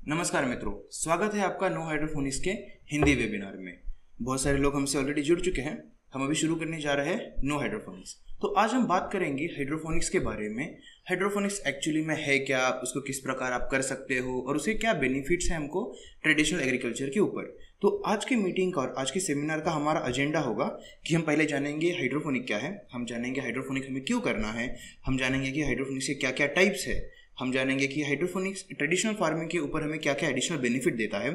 नमस्कार मित्रों, स्वागत है आपका नो हाइड्रोफोनिक्स के हिंदी वेबिनार में। बहुत सारे लोग हमसे ऑलरेडी जुड़ चुके हैं। हम अभी शुरू करने जा रहे हैं नो हाइड्रोफोनिक्स। तो आज हम बात करेंगे हाइड्रोफोनिक्स के बारे में। हाइड्रोफोनिक्स एक्चुअली में है क्या, उसको किस प्रकार आप कर सकते हो और उसके क्या बेनिफिट्स हैं हमको ट्रेडिशनल एग्रीकल्चर के ऊपर। तो आज की मीटिंग का और आज के सेमिनार का हमारा एजेंडा होगा कि हम पहले जानेंगे हाइड्रोफोनिक क्या है, हम जानेंगे हाइड्रोफोनिक हमें क्यों करना है, हम जानेंगे कि हाइड्रोफोनिक्स के क्या क्या टाइप्स है, हम जानेंगे कि हाइड्रोफोनिक्स ट्रेडिशनल फार्मिंग के ऊपर हमें क्या क्या एडिशनल बेनिफिट देता है,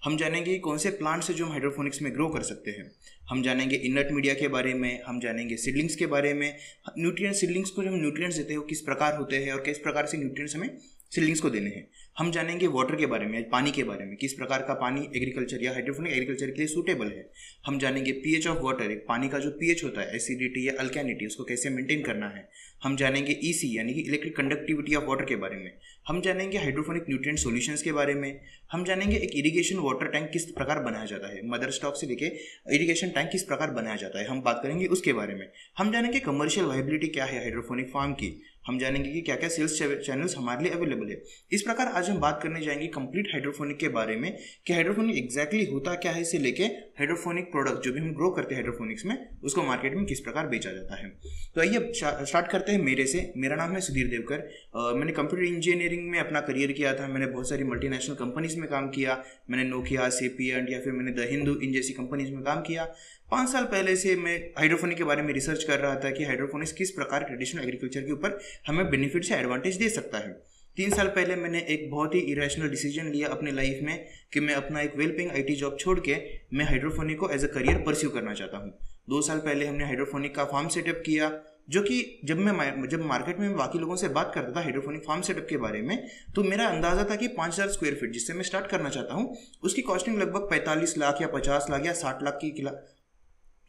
हम जानेंगे कि कौन से प्लांट्स है जो हम हाइड्रोफोनिक्स में ग्रो कर सकते हैं, हम जानेंगे इनर्ट मीडिया के बारे में, हम जानेंगे सीडलिंग्स के बारे में, न्यूट्रिएंट्स सीडलिंग्स को जो हम न्यूट्रिएंट्स देते हैं वो किस प्रकार होते हैं और किस प्रकार से न्यूट्रिएंट्स हमें सीडलिंग्स को देने हैं। हम जानेंगे वाटर के बारे में, पानी के बारे में, किस प्रकार का पानी एग्रीकल्चर या हाइड्रोफोनिक एग्रीकल्चर के लिए सूटेबल है। हम जानेंगे पीएच ऑफ वाटर, एक पानी का जो पीएच होता है, एसिडिटी या अल्कैनिटी, उसको कैसे मेंटेन करना है। हम जानेंगे ईसी यानी कि इलेक्ट्रिक कंडक्टिविटी ऑफ वाटर के बारे में। हम जानेंगे हाइड्रोफोनिक न्यूट्रिएंट सॉल्यूशंस के बारे में। हम जानेंगे एक इरिगेशन वाटर टैंक किस प्रकार बनाया जाता है, मदर स्टॉक से लेके इरिगेशन टैंक किस प्रकार बनाया जाता है, हम बात करेंगे उसके बारे में। हम जानेंगे कमर्शियल वायबिलिटी क्या है हाइड्रोफोनिक फार्म की। हम जानेंगे कि क्या क्या सेल्स चैनल्स हमारे लिए अवेलेबल है। इस प्रकार आज हम बात करने जाएंगे कंप्लीट हाइड्रोफोनिक के बारे में कि हाइड्रोफोनिक एग्जैक्टली होता क्या है से लेके हाइड्रोफोनिक प्रोडक्ट जो भी हम ग्रो करते हैं हाइड्रोफोनिक्स में उसको मार्केट में किस प्रकार बेचा जाता है। तो आइए स्टार्ट करते हैं मेरे से। मेरा नाम है सुधीर देवकर। मैंने कंप्यूटर इंजीनियरिंग में अपना करियर किया था। मैंने बहुत सारी मल्टीनेशनल कंपनीज में काम किया। मैंने नोकिया, सेपिएंट या फिर मैंने द हिंदू इन जैसी कंपनीज में काम किया। 5 साल पहले से मैं हाइड्रोफोनिक के बारे में रिसर्च कर रहा था कि हाइड्रोफोनिक्स किस प्रकार ट्रेडिशनल एग्रीकल्चर के ऊपर हमें बेनिफिट से एडवांटेज दे सकता है। 3 साल पहले मैंने एक बहुत ही इरेशनल डिसीजन लिया अपने लाइफ में कि मैं अपना एक वेल पेइंग आईटी जॉब छोड़ के मैं हाइड्रोफोनिक को एज अ करियर परस्यू करना चाहता हूँ। 2 साल पहले हमने हाइड्रोफोनिक का फार्म सेटअप किया, जो कि जब मार्केट में बाकी लोगों से बात करता था हाइड्रोफोनिक फार्म सेटअप के बारे में, तो मेरा अंदाजा था कि 5000 स्क्वायर फीट जिससे मैं स्टार्ट करना चाहता हूँ उसकी कॉस्टिंग लगभग 45 लाख या 50 लाख या 60 लाख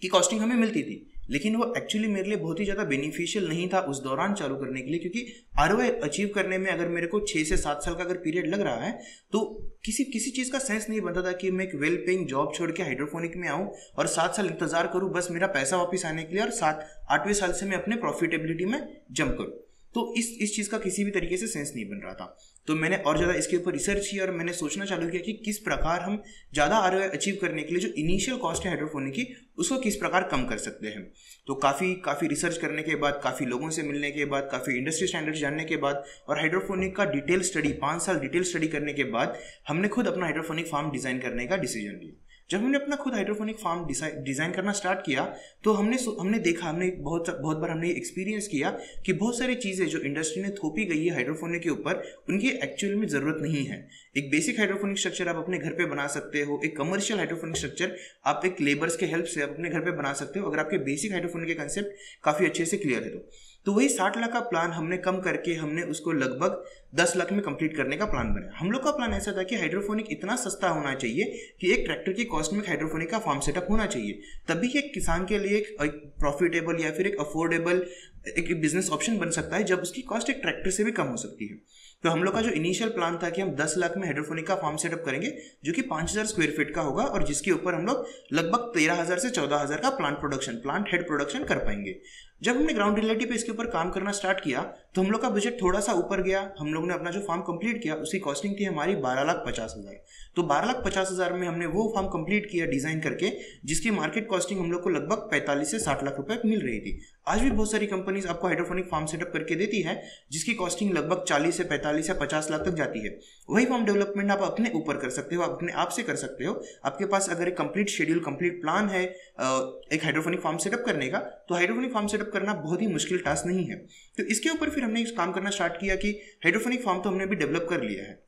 की कॉस्टिंग हमें मिलती थी। लेकिन वो एक्चुअली मेरे लिए बहुत ही ज़्यादा बेनिफिशियल नहीं था उस दौरान चालू करने के लिए, क्योंकि आरओआई अचीव करने में अगर मेरे को 6 से 7 साल का अगर पीरियड लग रहा है तो किसी चीज़ का सेंस नहीं बनता था कि मैं एक वेल पेइंग जॉब छोड़ के हाइड्रोफोनिक में आऊँ और 7 साल इंतजार करूँ बस मेरा पैसा वापस आने के लिए और 7-8वें साल से मैं अपने प्रॉफिटेबिलिटी में जंप करूँ। तो इस चीज़ का किसी भी तरीके से सेंस नहीं बन रहा था। तो मैंने और ज़्यादा इसके ऊपर रिसर्च की और मैंने सोचना चालू किया कि किस प्रकार हम ज़्यादा आरओआई अचीव करने के लिए जो इनिशियल कॉस्ट है हाइड्रोफोनिक की उसको किस प्रकार कम कर सकते हैं। तो काफ़ी रिसर्च करने के बाद, काफ़ी लोगों से मिलने के बाद, काफ़ी इंडस्ट्री स्टैंडर्ड्स जानने के बाद और हाइड्रोफोनिक का डिटेल स्टडी 5 साल डिटेल स्टडी करने के बाद हमने खुद अपना हाइड्रोफोनिक फार्म डिज़ाइन करने का डिसीजन लिया। जब हमने अपना खुद हाइड्रोफोनिक फार्म डिज़ाइन करना स्टार्ट किया तो हमने देखा, हमने बहुत बार हमने एक्सपीरियंस किया कि बहुत सारी चीज़ें जो इंडस्ट्री ने थोपी गई है हाइड्रोफोनिक के ऊपर उनकी एक्चुअल में ज़रूरत नहीं है। एक बेसिक हाइड्रोफोनिक स्ट्रक्चर आप अपने घर पे बना सकते हो, एक कमर्शियल हाइड्रोफोनिक स्ट्रक्चर आप एक लेबर्स के हेल्प से अपने घर पे बना सकते हो अगर आपके बेसिक हाइड्रोफोनिक के कंसेप्ट काफ़ी अच्छे से क्लियर है तो वही 60 लाख का प्लान हमने कम करके हमने उसको लगभग 10 लाख में कंप्लीट करने का प्लान बनाया। हम लोग का प्लान ऐसा था कि हाइड्रोफोनिक इतना सस्ता होना चाहिए कि एक ट्रैक्टर की कॉस्ट में हाइड्रोफोनिक का फार्म सेटअप होना चाहिए, तभी एक किसान के लिए एक प्रॉफिटेबल या फिर एक अफोर्डेबल एक बिजनेस ऑप्शन बन सकता है जब उसकी कॉस्ट एक ट्रैक्टर से भी कम हो सकती है। तो हम लोग का जो इनिशियल प्लान था कि हम 10 लाख में हाइड्रोफोनिक का फार्म सेटअप करेंगे जो कि 5000 स्क्वायर फीट का होगा और जिसके ऊपर हम लोग लगभग 13000 से 14000 का प्लांट हेड प्रोडक्शन कर पाएंगे। जब हमने ग्राउंड रियलिटी पे इसके ऊपर काम करना स्टार्ट किया तो हम लोग का बजट थोड़ा सा ऊपर गया। हम लोग ने अपना जो फार्म कंप्लीट किया उसकी कॉस्टिंग थी हमारी 12,50,000। तो 12,50,000 में हमने वो फार्म कंप्लीट किया डिजाइन करके जिसकी मार्केट कॉस्टिंग हम लोग को लगभग 45 से 60 लाख रुपए मिल रही थी। आज भी बहुत सारी कंपनीज आपको हाइड्रोफोनिक फार्म सेटअप करके देती है जिसकी कॉस्टिंग लगभग 40 से 45 या 50 लाख तक जाती है। वही फार्म डेवलपमेंट आप अपने ऊपर कर सकते हो, आप अपने आप से कर सकते हो। आपके पास अगर एक कंप्लीट शेड्यूल, कंप्लीट प्लान है एक हाइड्रोफोनिक फार्म सेटअप करने का, तो हाइड्रोफोनिक फार्म सेटअप करना बहुत ही मुश्किल टास्क नहीं है। तो इसके ऊपर फिर हमने काम करना स्टार्ट किया कि हाइड्रोफोनिक फार्म तो हमने भी डेवलप कर लिया है।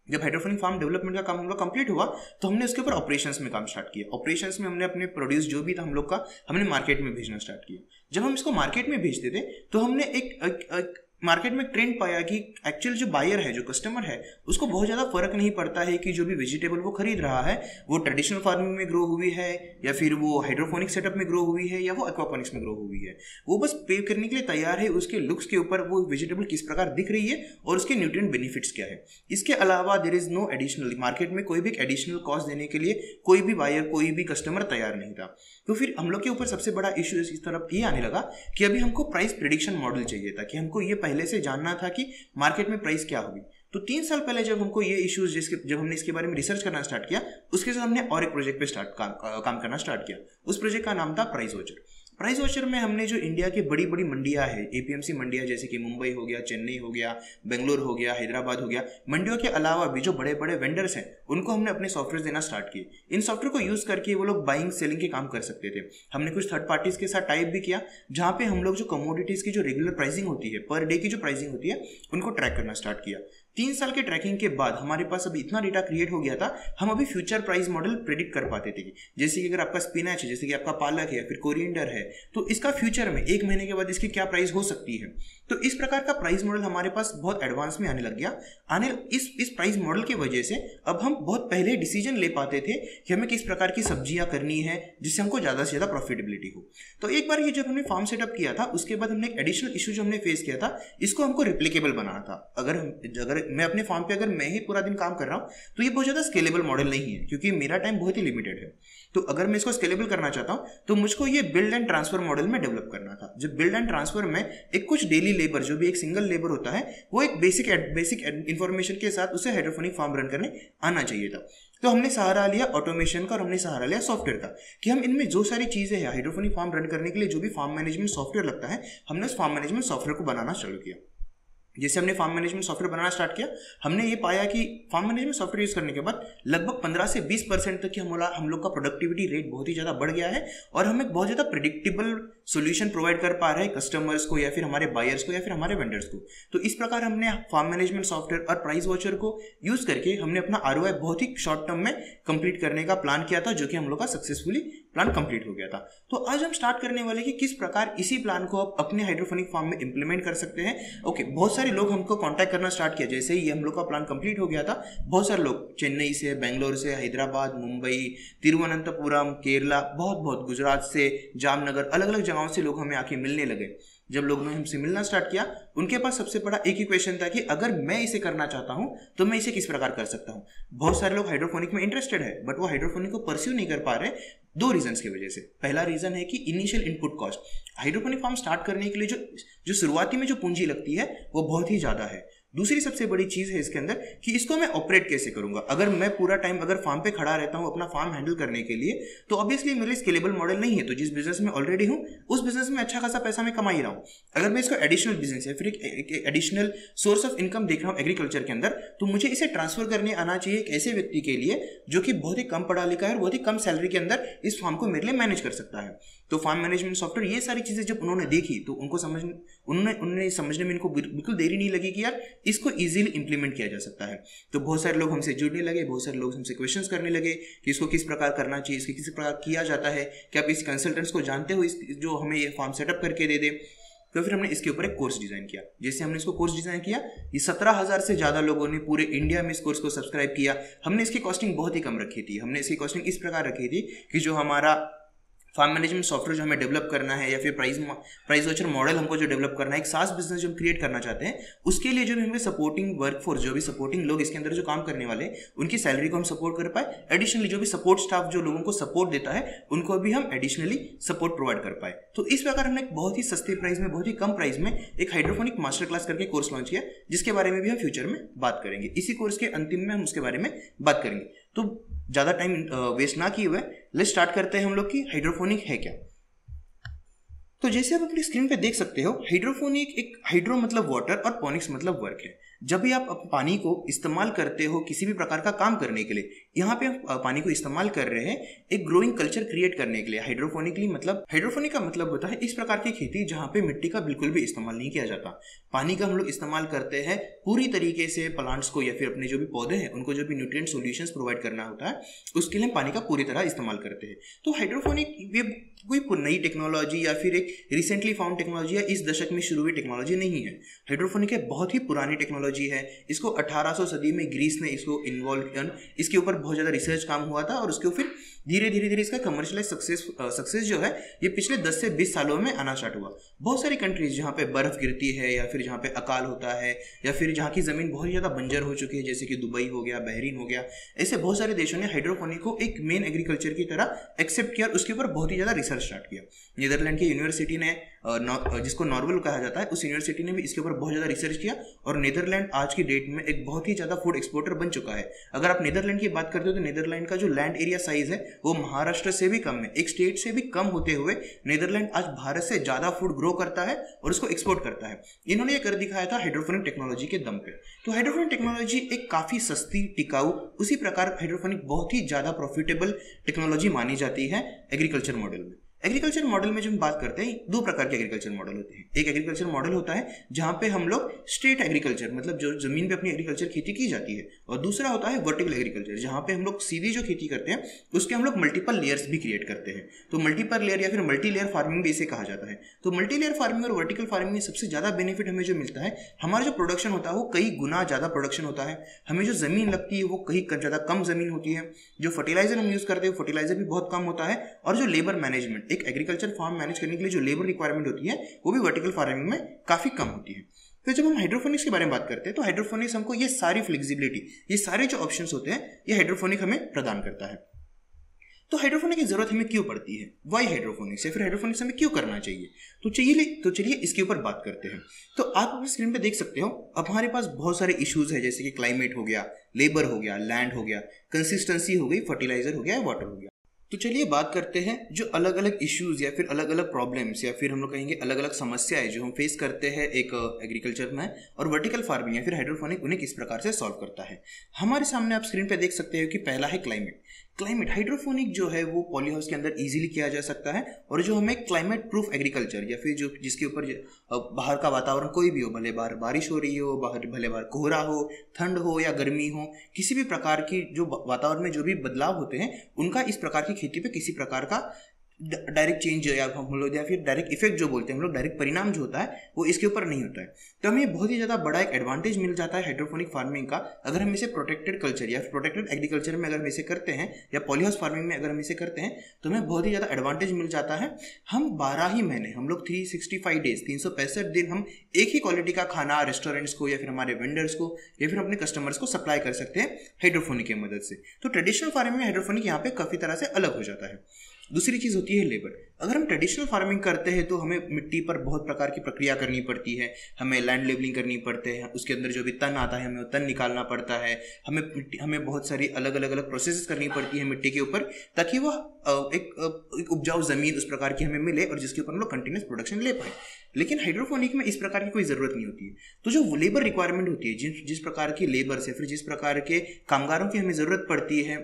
जब हाइड्रोफोनिक फार्म डेवलपमेंट का काम हम लोग कंप्लीट हुआ तो हमने उसके ऊपर ऑपरेशंस में काम स्टार्ट किया। ऑपरेशंस में हमने अपने प्रोड्यूस जो भी था हम लोग का हमने मार्केट में भेजना स्टार्ट किया। जब हम इसको मार्केट में भेजते थे तो हमने एक मार्केट में ट्रेंड पाया कि एक्चुअल जो बायर है, जो कस्टमर है, उसको बहुत ज़्यादा फर्क नहीं पड़ता है कि जो भी वेजिटेबल वो खरीद रहा है वो ट्रेडिशनल फार्मिंग में ग्रो हुई है या फिर वो हाइड्रोफोनिक सेटअप में ग्रो हुई है या वो एक्वापोनिक्स में ग्रो हुई है। वो बस पे करने के लिए तैयार है उसके लुक्स के ऊपर, वो वेजिटेबल किस प्रकार दिख रही है और उसके न्यूट्रिएंट बेनिफिट्स क्या है। इसके अलावा there is no additional, market में कोई भी एडिशनल कॉस्ट देने के लिए कोई भी बायर, कोई भी कस्टमर तैयार नहीं था। तो फिर हम लोग के ऊपर सबसे बड़ा इशू इस तरफ ये आने लगा कि अभी हमको प्राइस प्रेडिक्शन मॉडल चाहिए था कि हमको ये पहले से जानना था कि मार्केट में प्राइस क्या होगी। तो 3 साल पहले जब हमको ये इश्यूज जब हमने इसके बारे में रिसर्च करना स्टार्ट किया, उसके साथ हमने और एक प्रोजेक्ट पे काम करना स्टार्ट किया। उस प्रोजेक्ट का नाम था प्राइस वॉचर। प्राइस वॉचर में हमने जो इंडिया की बड़ी बड़ी मंडियां है, एपीएमसी मंडियां, जैसे कि मुंबई हो गया, चेन्नई हो गया, बेंगलोर हो गया, हैदराबाद हो गया, मंडियों के अलावा भी जो बड़े बड़े वेंडर्स हैं उनको हमने अपने सॉफ्टवेयर देना स्टार्ट किए। इन सॉफ्टवेयर को यूज करके वो लोग बाइंग सेलिंग के काम कर सकते थे। हमने कुछ थर्ड पार्टीज के साथ टाइप भी किया, जहां पे हम लोग जो कमोडिटीज की जो रेगुलर प्राइसिंग होती है, पर डे की जो प्राइसिंग होती है, उनको ट्रैक करना स्टार्ट किया। 3 साल के ट्रैकिंग के बाद हमारे पास अभी इतना डेटा क्रिएट हो गया था, हम अभी फ्यूचर प्राइस मॉडल प्रेडिक्ट कर पाते थे। जैसे कि अगर आपका स्पिनच है, जैसे कि आपका पालक है या फिर कोरिएंडर है, तो इसका फ्यूचर में 1 महीने के बाद इसकी क्या प्राइस हो सकती है। तो इस प्रकार का प्राइस मॉडल हमारे पास बहुत एडवांस में आने लग गया। इस प्राइस मॉडल की वजह से अब हम बहुत पहले डिसीजन ले पाते थे कि हमें किस प्रकार की सब्जियां करनी है जिससे हमको ज़्यादा से ज़्यादा प्रॉफिटेबिलिटी हो। तो एक बार ये जब हमने फार्म सेटअप किया था, उसके बाद हमने एक एडिशनल इशू जो हमने फेस किया था, इसको हमको रिप्लिकेबल बनाना था। अगर मैं अपने फार्म पे अगर मैं ही पूरा दिन काम कर रहा हूँ तो ये बहुत ज़्यादा स्केलेबल मॉडल नहीं है, क्योंकि मेरा टाइम बहुत ही लिमिटेड है। तो अगर मैं इसको स्केलेबल करना चाहता हूँ तो मुझको ये बिल्ड एंड ट्रांसफर मॉडल में डेवलप करना था। जब बिल्ड एंड ट्रांसफर में एक कुछ डेली लेबर, जो भी एक सिंगल लेबर होता है, वो एक बेसिक इन्फॉर्मेशन के साथ उसे हाइड्रोपोनिक फार्म रन करने आना चाहिए था। तो हमने सहारा लिया ऑटोमेशन का और हमने सहारा लिया सॉफ्टवेयर का, कि हम इनमें जो सारी चीज़ें हैं हाइड्रोपोनिक फार्म रन करने के लिए जो भी फार्म मैनेजमेंट सॉफ्टवेयर लगता है, हमने उस फार्म मैनेजमेंट सॉफ्टवेयर को बनाना शुरू किया। जैसे हमने फार्म मैनेजमेंट सॉफ्टवेयर बनाना स्टार्ट किया, हमने ये पाया कि फार्म मैनेजमेंट सॉफ्टवेयर यूज करने के बाद लगभग 15 से 20% तक की हम लोग का प्रोडक्टिविटी रेट बहुत ही ज़्यादा बढ़ गया है, और हम एक बहुत ज़्यादा प्रिडिक्टेबल सोल्यूशन प्रोवाइड कर पा रहे हैं कस्टमर्स को या फिर हमारे बायर्स को या फिर हमारे वेंडर्स को। तो इस प्रकार हमने फार्म मैनेजमेंट सॉफ्टवेयर और प्राइस वॉचर को यूज करके हमने अपना ROI बहुत ही शॉर्ट टर्म में कंप्लीट करने का प्लान किया था, जो कि हम लोग का सक्सेसफुली प्लान कंप्लीट हो गया था। तो आज हम स्टार्ट करने वाले कि किस प्रकार इसी प्लान को आप अपने हाइड्रोपोनिक फार्म में इंप्लीमेंट कर सकते हैं। ओके, बहुत सारे लोग हमको कांटेक्ट करना स्टार्ट किया। जैसे ही हम लोग का प्लान कंप्लीट हो गया था, बहुत सारे लोग चेन्नई से, बेंगलोर से, हैदराबाद, मुंबई, तिरुवनंतपुरम, केरला, बहुत गुजरात से, जामनगर, अलग अलग जगहों से लोग हमें आके मिलने लगे। जब लोगों ने हमसे मिलना स्टार्ट किया, उनके पास सबसे बड़ा एक ही क्वेश्चन था कि अगर मैं इसे करना चाहता हूं तो मैं इसे किस प्रकार कर सकता हूं। बहुत सारे लोग हाइड्रोपोनिक में इंटरेस्टेड है, बट वो हाइड्रोपोनिक को परस्यू नहीं कर पा रहे, 2 रीजंस की वजह से। पहला रीजन है कि initial input cost, hydroponic farm start करने के लिए जो शुरुआती में जो पूंजी लगती है वो बहुत ही ज्यादा है। दूसरी सबसे बड़ी चीज है इसके अंदर कि इसको मैं ऑपरेट कैसे करूंगा। अगर मैं पूरा टाइम अगर फार्म पे खड़ा रहता हूं अपना फार्म हैंडल करने के लिए, तो ऑब्वियसली मेरे लिए स्केलेबल मॉडल नहीं है। तो जिस बिजनेस में ऑलरेडी हूं उस बिजनेस में अच्छा खासा पैसा मैं कमा ही रहा हूं। अगर मैं इसको एडिशनल बिजनेस या फिर एक एडिशनल सोर्स ऑफ इनकम देख रहा हूं एग्रीकल्चर के अंदर, तो मुझे इसे ट्रांसफर करने आना चाहिए एक ऐसे व्यक्ति के लिए जो कि बहुत ही कम पढ़ा लिखा है और बहुत ही कम सैलरी के अंदर इस फार्म को मेरे लिए मैनेज कर सकता है। तो फार्म मैनेजमेंट सॉफ्टवेयर, ये सारी चीजें जब उन्होंने देखी तो उन्होंने समझने में इनको बिल्कुल देरी नहीं लगी कि यार इसको इजीली इंप्लीमेंट किया जा सकता है। तो बहुत सारे लोग हमसे जुड़ने लगे, बहुत सारे लोग हमसे क्वेश्चंस करने लगे कि इसको किस प्रकार करना चाहिए, इसको किस प्रकार किया जाता है, क्या आप इस कंसल्टेंट्स को जानते हो जो हमें ये फार्म सेटअप करके दे दे। तो फिर हमने इसके ऊपर एक कोर्स डिजाइन किया। जैसे हमने इसको कोर्स डिजाइन किया, ये 17,000 से ज़्यादा लोगों ने पूरे इंडिया में इस कोर्स को सब्सक्राइब किया। हमने इसकी कॉस्टिंग बहुत ही कम रखी थी। हमने इसकी कॉस्टिंग इस प्रकार रखी थी कि जो हमारा फार्म मैनेजमेंट सॉफ्टवेयर जो हमें डेवलप करना है या फिर प्राइस वॉचर मॉडल हमको जो डेवलप करना है, एक सास बिजनेस जो हम क्रिएट करना चाहते हैं, उसके लिए जो भी हमें सपोर्टिंग वर्कफोर्स, जो भी सपोर्टिंग लोग इसके अंदर जो काम करने वाले, उनकी सैलरी को हम सपोर्ट कर पाए। एडिशनली जो भी सपोर्ट स्टाफ जो लोगों को सपोर्ट देता है, उनको भी हम एडिशनली सपोर्ट प्रोवाइड कर पाए। तो इस प्रकार हमने बहुत ही सस्ते प्राइस में, बहुत ही कम प्राइस में एक हाइड्रोपोनिक मास्टर क्लास करके कोर्स लॉन्च किया, जिसके बारे में भी हम फ्यूचर में बात करेंगे। इसी कोर्स के अंतिम में हम उसके बारे में बात करेंगे। तो ज़्यादा टाइम वेस्ट ना किए हुए लेट्स स्टार्ट करते हैं हम लोग की हाइड्रोपोनिक है क्या। तो जैसे आप अपनी स्क्रीन पे देख सकते हो, हाइड्रोपोनिक, एक हाइड्रो मतलब वाटर और पोनिक्स मतलब वर्क है। जब भी आप पानी को इस्तेमाल करते हो किसी भी प्रकार का काम करने के लिए, यहाँ पे आप पानी को इस्तेमाल कर रहे हैं एक ग्रोइंग कल्चर क्रिएट करने के लिए। हाइड्रोपोनिक का मतलब होता है इस प्रकार की खेती जहाँ पे मिट्टी का बिल्कुल भी इस्तेमाल नहीं किया जाता। पानी का हम लोग इस्तेमाल करते हैं पूरी तरीके से प्लांट्स को या फिर अपने जो भी पौधे हैं उनको जो भी न्यूट्रिएंट सॉल्यूशंस प्रोवाइड करना होता है, उसके लिए हम पानी का पूरी तरह इस्तेमाल करते हैं। तो हाइड्रोपोनिक ये कोई नई टेक्नोलॉजी या फिर एक रिसेंटली फाउंड टेक्नोलॉजी या इस दशक में शुरू हुई टेक्नोलॉजी नहीं है। हाइड्रोपोनिक एक बहुत ही पुरानी टेक्नोलॉजी है। इसको 1800 सदी में ग्रीस ने इसको इन्वॉल्व किया, इसके ऊपर बहुत ज़्यादा रिसर्च काम हुआ था और उसके फिर धीरे धीरे इसका कमर्शियलाइज सक्सेस जो है ये पिछले 10 से 20 सालों में आना स्टार्ट हुआ। बहुत सारी कंट्रीज जहाँ पे बर्फ गिरती है या फिर जहाँ पे अकाल होता है या फिर जहाँ की ज़मीन बहुत ज़्यादा बंजर हो चुकी है, जैसे कि दुबई हो गया, बहरीन हो गया, ऐसे बहुत सारे देशों ने हाइड्रोपोनिक को एक मेन एग्रीकल्चर की तरह एक्सेप्ट किया और उसके ऊपर बहुत ही ज़्यादा रिसर्च स्टार्ट किया। नीदरलैंड की यूनिवर्सिटी ने जिसको नॉर्वल कहा जाता है, उस यूनिवर्सिटी ने भी इसके ऊपर बहुत ज़्यादा रिसर्च किया और नीदरलैंड नीदरलैंड आज की डेट में एक बहुत ही ज़्यादा फूड एक्सपोर्टर बन चुका है। अगर आप नीदरलैंड की बात करते हो तो नीदरलैंड का जो लैंड एरिया साइज है वो महाराष्ट्र से भी कम है, एक स्टेट से भी कम होते हुए नीदरलैंड आज भारत से ज़्यादा फूड ग्रो करता है और उसको एक्सपोर्ट करता है। इन्होंने ये कर दिखाया था हाइड्रोपोनिक टेक्नोलॉजी के दम पे। तो हाइड्रोपोनिक टेक्नोलॉजी एक काफ़ी सस्ती, टिकाऊ, उसी प्रकार हाइड्रोपोनिक बहुत ही ज़्यादा प्रॉफिटेबल टेक्नोलॉजी मानी जाती है एग्रीकल्चर मॉडल में। एग्रीकल्चर मॉडल में जब हम बात करते हैं, दो प्रकार के एग्रीकल्चर मॉडल होते हैं। एक एग्रीकल्चर मॉडल होता है जहां पे हम लोग स्ट्रेट एग्रीकल्चर, मतलब जो जमीन पे अपनी एग्रीकल्चर खेती की जाती है, और दूसरा होता है वर्टिकल एग्रीकल्चर, जहां पे हम लोग सीधी जो खेती करते हैं उसके हम लोग मल्टीपल लेयर्स भी क्रिएट करते हैं। तो मल्टीपल लेयर या फिर मल्टी लेयर फार्मिंग भी इसे कहा जाता है। तो मल्टी लेयर फार्मिंग और वर्टिकल फार्मिंग में सबसे ज्यादा बेनिफिट हमें जो मिलता है, हमारा जो प्रोडक्शन होता है वो कई गुना ज्यादा प्रोडक्शन होता है। हमें जो जमीन लगती है वो कहीं ज्यादा कम जमीन होती है। जो फर्टिलाइजर हम यूज करते हैं फर्टिलाइजर भी बहुत कम होता है। और जो लेबर मैनेजमेंट, एक एग्रीकल्चर फार्म मैनेज करने के लिए जो लेबर रिक्वायरमेंट होती है वो भी वर्टिकल फार्मिंग में काफी कम होती है। फिर जब हम हाइड्रोपोनिक्स के बारे में बात करते हैं तो हाइड्रोपोनिक्स हमको ये सारी फ्लेक्सिबिलिटी, ये सारे जो ऑप्शंस होते हैं, ये हाइड्रोपोनिक हमें प्रदान करता है। तो हाइड्रोपोनिक की जरूरत हमें क्यों पड़ती है, वाई हाइड्रोपोनिक्स, या फिर हाइड्रोपोनिक्स हमें क्यों करना चाहिए? तो चलिए इसके ऊपर बात करते हैं। तो आप अपनी स्क्रीन पे देख सकते हो, अब हमारे पास बहुत सारे इश्यूज है, जैसे कि क्लाइमेट हो गया, लेबर हो गया, लैंड हो गया, कंसिस्टेंसी हो गई, फर्टिलाइजर हो गया, वाटर हो गया। तो चलिए बात करते हैं जो अलग अलग इश्यूज या फिर अलग अलग प्रॉब्लम्स या फिर हम लोग कहेंगे अलग अलग समस्याएं जो हम फेस करते हैं एक एग्रीकल्चर में, और वर्टिकल फार्मिंग या फिर हाइड्रोपोनिक उन्हें किस प्रकार से सॉल्व करता है। हमारे सामने आप स्क्रीन पे देख सकते हो कि पहला है क्लाइमेट। हाइड्रोपोनिक जो है वो पॉली हाउस के अंदर इजीली किया जा सकता है, और जो हमें क्लाइमेट प्रूफ एग्रीकल्चर या फिर जो जिसके ऊपर बाहर का वातावरण कोई भी हो, भले बाहर बारिश हो रही हो, भले बाहर कोहरा हो, ठंड हो या गर्मी हो, किसी भी प्रकार की जो वातावरण में जो भी बदलाव होते हैं उनका इस प्रकार की खेती पे किसी प्रकार का डायरेक्ट चेंज या हम लोग या फिर डायरेक्ट इफेक्ट जो बोलते हैं हम लोग, डायरेक्ट परिणाम जो होता है वो इसके ऊपर नहीं होता है। तो हमें बहुत ही ज़्यादा बड़ा एक एडवांटेज मिल जाता है हाइड्रोपोनिक फार्मिंग का, अगर हम इसे प्रोटेक्टेड कल्चर या फिर प्रोटेक्टेड एग्रीकल्चर में अगर हम इसे करते हैं, या पॉलीहाउस फार्मिंग में अगर हम इसे करते हैं, तो हमें बहुत ही ज़्यादा एडवांटेज मिल जाता है। हम 12 ही महीने, हम लोग 365 डेज, 365 दिन हम एक ही क्वालिटी का खाना रेस्टोरेंट्स को या फिर हमारे वेंडर्स को या फिर अपने कस्टमर्स को सप्लाई कर सकते हैं हाइड्रोपोनिक की मदद से। तो ट्रेडिशनल फार्मिंग में हाइड्रोपोनिक यहाँ पे काफ़ी तरह से अलग हो जाता है। दूसरी चीज़ होती है लेबर। अगर हम ट्रेडिशनल फार्मिंग करते हैं तो हमें मिट्टी पर बहुत प्रकार की प्रक्रिया करनी पड़ती है, हमें लैंड लेवलिंग करनी पड़ते हैं, उसके अंदर जो भी तन आता है हमें वो तन निकालना पड़ता है, हमें बहुत सारी अलग अलग प्रोसेस करनी पड़ती है मिट्टी के ऊपर, ताकि वह एक उपजाऊ ज़मीन उस प्रकार की हमें मिले और जिसके ऊपर हम लोग कंटिन्यूस प्रोडक्शन ले पाए। लेकिन हाइड्रोपोनिक में इस प्रकार की कोई ज़रूरत नहीं होती है। तो जो लेबर रिक्वायरमेंट होती है, जिस प्रकार की लेबर से फिर जिस प्रकार के कामगारों की हमें ज़रूरत पड़ती है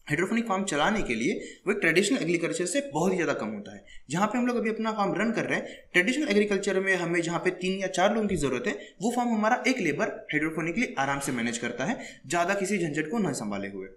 हाइड्रोपोनिक फार्म चलाने के लिए, वो एक ट्रेडिशनल एग्रीकल्चर से बहुत ही ज़्यादा कम होता है। जहाँ पे हम लोग अभी अपना फार्म रन कर रहे हैं, ट्रेडिशनल एग्रीकल्चर में हमें जहाँ पे 3 या 4 लोगों की ज़रूरत है, वो फार्म हमारा एक लेबर हाइड्रोपोनिकली आराम से मैनेज करता है, ज़्यादा किसी झंझट को न संभाले हुए।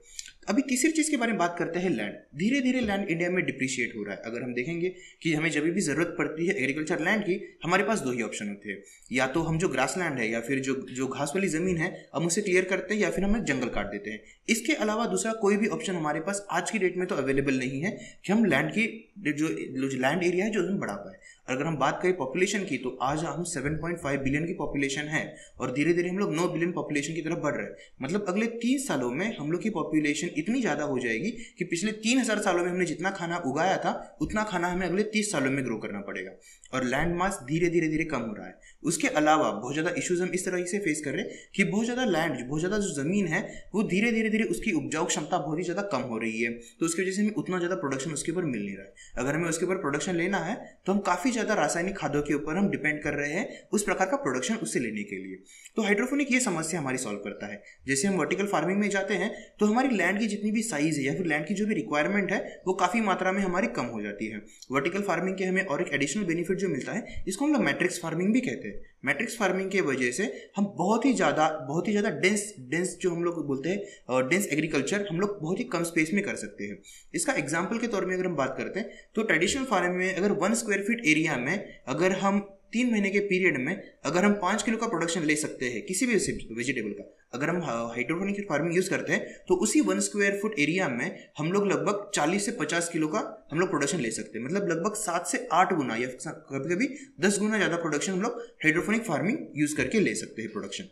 अभी तीसरी चीज़ के बारे में बात करते हैं, लैंड। धीरे धीरे लैंड इंडिया में डिप्रिशिएट हो रहा है। अगर हम देखेंगे कि हमें जब भी ज़रूरत पड़ती है एग्रीकल्चर लैंड की, हमारे पास 2 ही ऑप्शन होते हैं, या तो हम जो ग्रास लैंड है या फिर जो घास वाली ज़मीन है हम उसे क्लियर करते हैं, या फिर हम जंगल काट देते हैं। इसके अलावा दूसरा कोई भी ऑप्शन हमारे पास आज की डेट में तो अवेलेबल नहीं है कि हम लैंड की जो लैंड एरिया है जो हम बढ़ा पाए। अगर हम बात करें पॉपुलेशन की, तो आज हम 7.5 बिलियन की पॉपुलेशन है और धीरे धीरे हम लोग 9 बिलियन पॉपुलेशन की तरफ बढ़ रहे हैं। मतलब अगले 30 सालों में हम लोग की पॉपुलेशन इतनी ज़्यादा हो जाएगी कि पिछले 3000 सालों में हमने जितना खाना उगाया था उतना खाना हमें अगले 30 सालों में ग्रो करना पड़ेगा, और लैंड मास धीरे धीरे कम हो रहा है। उसके अलावा बहुत ज़्यादा इश्यूज हम इस तरह से फेस कर रहे हैं कि बहुत ज़्यादा लैंड, बहुत ज़्यादा जो ज़मीन है वो धीरे धीरे उसकी उपजाऊ क्षमता बहुत ही ज़्यादा कम हो रही है। तो उसकी वजह से हमें उतना ज़्यादा प्रोडक्शन उसके ऊपर मिल नहीं रहा है। अगर हमें उसके ऊपर प्रोडक्शन लेना है तो हम काफ़ी ज़्यादा रासायनिक खादों के ऊपर हम डिपेंड कर रहे हैं उस प्रकार का प्रोडक्शन उससे लेने के लिए। तो हाइड्रोपोनिक ये समस्या हमारी सॉल्व करता है। जैसे हम वर्टिकल फार्मिंग में जाते हैं तो हमारी लैंड की जितनी भी साइज है या फिर लैंड की जो भी रिक्वायरमेंट है वो काफ़ी मात्रा में हमारी कम हो जाती है। वर्टिकल फार्मिंग के हमें और एक एडिशनल बेनिफिट जो मिलता है, इसको हम लोग मैट्रिक्स फार्मिंग भी कहते हैं। मैट्रिक्स फार्मिंग की वजह से हम बहुत ही ज़्यादा डेंस जो हम लोग बोलते हैं डेंस एग्रीकल्चर हम लोग बहुत ही कम स्पेस में कर सकते हैं। इसका एग्जाम्पल के तौर में अगर हम बात करते हैं तो ट्रेडिशनल फार्मिंग में अगर 1 स्क्वायर फीट एरिया में अगर हम 3 महीने के पीरियड में अगर हम 5 किलो का प्रोडक्शन ले सकते हैं किसी भी वेजिटेबल का, अगर हम हाइड्रोपोनिक फार्मिंग यूज़ करते हैं तो उसी 1 स्क्वायर फुट एरिया में हम लोग लगभग 40 से 50 किलो का हम लोग प्रोडक्शन ले सकते हैं। मतलब लगभग 7 से 8 गुना या कभी कभी 10 गुना ज़्यादा प्रोडक्शन हम लोग हाइड्रोपोनिक फार्मिंग यूज़ करके ले सकते हैं प्रोडक्शन।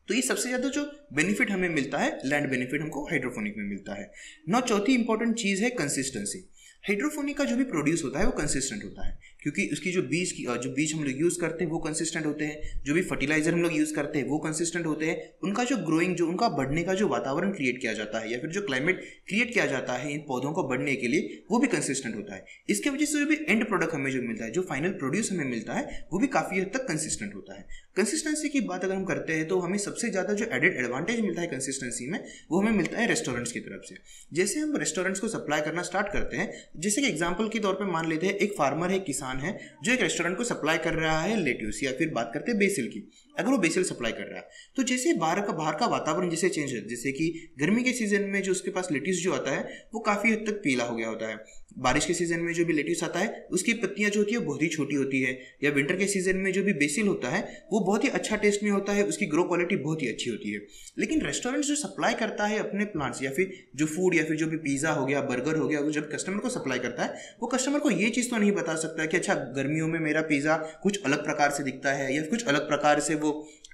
तो ये सबसे ज़्यादा जो बेनिफिट हमें मिलता है, लैंड बेनिफिट हमको हाइड्रोपोनिक में मिलता है। नौ चौथी इंपॉर्टेंट चीज़ है कंसिस्टेंसी। हाइड्रोपोनिक का जो भी प्रोड्यूस होता है वो कंसिस्टेंट होता है, क्योंकि उसकी जो बीज हम लोग यूज़ करते हैं वो कंसिस्टेंट होते हैं, जो भी फर्टिलाइजर हम लोग यूज़ करते हैं वो कंसिस्टेंट होते हैं, उनका जो ग्रोइंग, जो उनका बढ़ने का जो वातावरण क्रिएट किया जाता है या फिर जो क्लाइमेट क्रिएट किया जाता है इन पौधों को बढ़ने के लिए, वो भी कंसिस्टेंट होता है। इसके वजह से जो भी एंड प्रोडक्ट हमें जो मिलता है, जो फाइनल प्रोड्यूस हमें मिलता है, वो भी काफ़ी हद तक कंसिस्टेंट होता है। कंसिस्टेंसी की बात अगर हम करते हैं तो हमें सबसे ज़्यादा जो एडेड एडवांटेज मिलता है कंसिस्टेंसी में, वो हमें मिलता है रेस्टोरेंट्स की तरफ से। जैसे हम रेस्टोरेंट्स को सप्लाई करना स्टार्ट करते हैं, जैसे कि एग्जांपल के तौर पे मान लेते हैं एक फार्मर है, किसान है, जो एक रेस्टोरेंट को सप्लाई कर रहा है लेट्यूस, या फिर बात करते हैं बेसिल की, अगर वो बेसिल सप्लाई कर रहा है, तो जैसे बाहर का वातावरण जैसे चेंज है, जैसे कि गर्मी के सीजन में जो उसके पास लेट्यूस जो आता है वो काफ़ी हद तक पीला हो गया होता है, बारिश के सीजन में जो भी लेट्यूस आता है उसकी पत्तियां जो होती है बहुत ही छोटी होती है, या विंटर के सीजन में जो भी बेसिल होता है वो बहुत ही अच्छा टेस्ट में होता है, उसकी ग्रो क्वालिटी बहुत ही अच्छी होती है। लेकिन रेस्टोरेंट जो सप्लाई करता है अपने प्लांट्स या फिर जो फूड या फिर जो भी पिज़्ज़ा हो गया, बर्गर हो गया, वो जब कस्टमर को सप्लाई करता है, वो कस्टमर को ये चीज़ तो नहीं बता सकता कि अच्छा गर्मियों में मेरा पिज़्ज़ा कुछ अलग प्रकार से दिखता है या कुछ अलग प्रकार से वो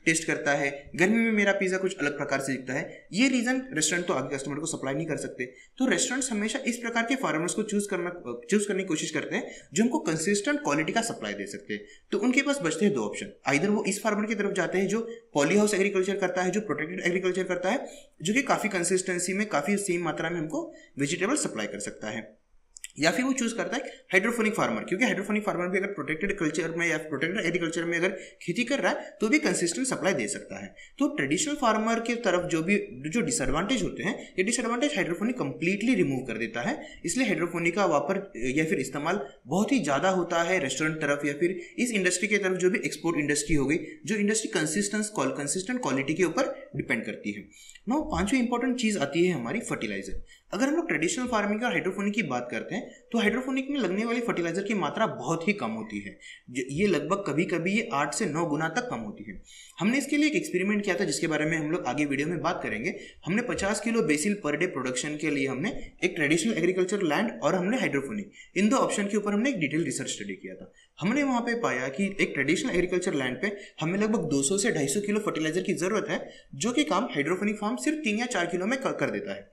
टेस्ट करता है, गर्मी में मेरा पिज़्ज़ा कुछ अलग प्रकार से दिखता है। ये रीज़न रेस्टोरेंट तो आगे कस्टमर को सप्लाई नहीं कर सकते। तो रेस्टोरेंट्स हमेशा इस प्रकार के फार्मर्स को चूज करने की कोशिश करते हैं जो हमको कंसिस्टेंट क्वालिटी का सप्लाई दे सकते हैं। तो उनके पास बचते हैं दो ऑप्शन, आइदर वो इस फार्मर की तरफ जाते हैं जो पॉली हाउस एग्रीकल्चर करता है, जो प्रोटेक्टेड एग्रीकल्चर करता है, जो कि काफ़ी कंसिस्टेंसी में, काफ़ी सेम मात्रा में हमको वेजिटेबल सप्लाई कर सकता है, या फिर वो चूज करता है हाइड्रोफोनिक फार्मर, क्योंकि हाइड्रोफोनिक फार्मर भी अगर प्रोटेक्टेड कल्चर में या प्रोटेक्टेड एग्रीकल्चर में अगर खेती कर रहा है तो भी कंसिस्टेंट सप्लाई दे सकता है। तो ट्रेडिशनल फार्मर के तरफ जो डिसएडवांटेज होते हैं, ये डिसएडवांटेज हाइड्रोफोनिक कंप्लीटली रिमूव कर देता है। इसलिए हाइड्रोफोनिक का वापर या फिर इस्तेमाल बहुत ही ज़्यादा होता है रेस्टोरेंट तरफ या फिर इस इंडस्ट्री की तरफ, जो भी एक्सपोर्ट इंडस्ट्री हो गई, जो इंडस्ट्री कंसिस्टेंट क्वालिटी के ऊपर डिपेंड करती है। ना पांचवी इंपॉर्टेंट चीज़ आती है हमारी फर्टिलाइजर। अगर हम लोग ट्रेडिशनल फार्मिंग और हाइड्रोफोनिक की बात करते हैं तो हाइड्रोफोनिक में लगने वाली फर्टिलाइजर की मात्रा बहुत ही कम होती है, ये लगभग कभी कभी ये 8 से 9 गुना तक कम होती है। हमने इसके लिए एक एक्सपेरिमेंट किया था जिसके बारे में हम लोग आगे वीडियो में बात करेंगे। हमने 50 kilo BECIL per day production के लिए हमने एक ट्रेडिशनल एग्रीकल्चर लैंड और हमने हाइड्रोफोनिक, इन दो ऑप्शन के ऊपर हमने एक डिटेल रिसर्च स्टडी किया था। हमने वहाँ पे पाया कि एक ट्रेडिशनल एग्रीकल्चर लैंड पे हमें लगभग 200 से 250 किलो फर्टिलाइजर की जरूरत है, जो कि काम हाइड्रोफोनिक फार्म सिर्फ 3 या 4 किलो में कर देता है।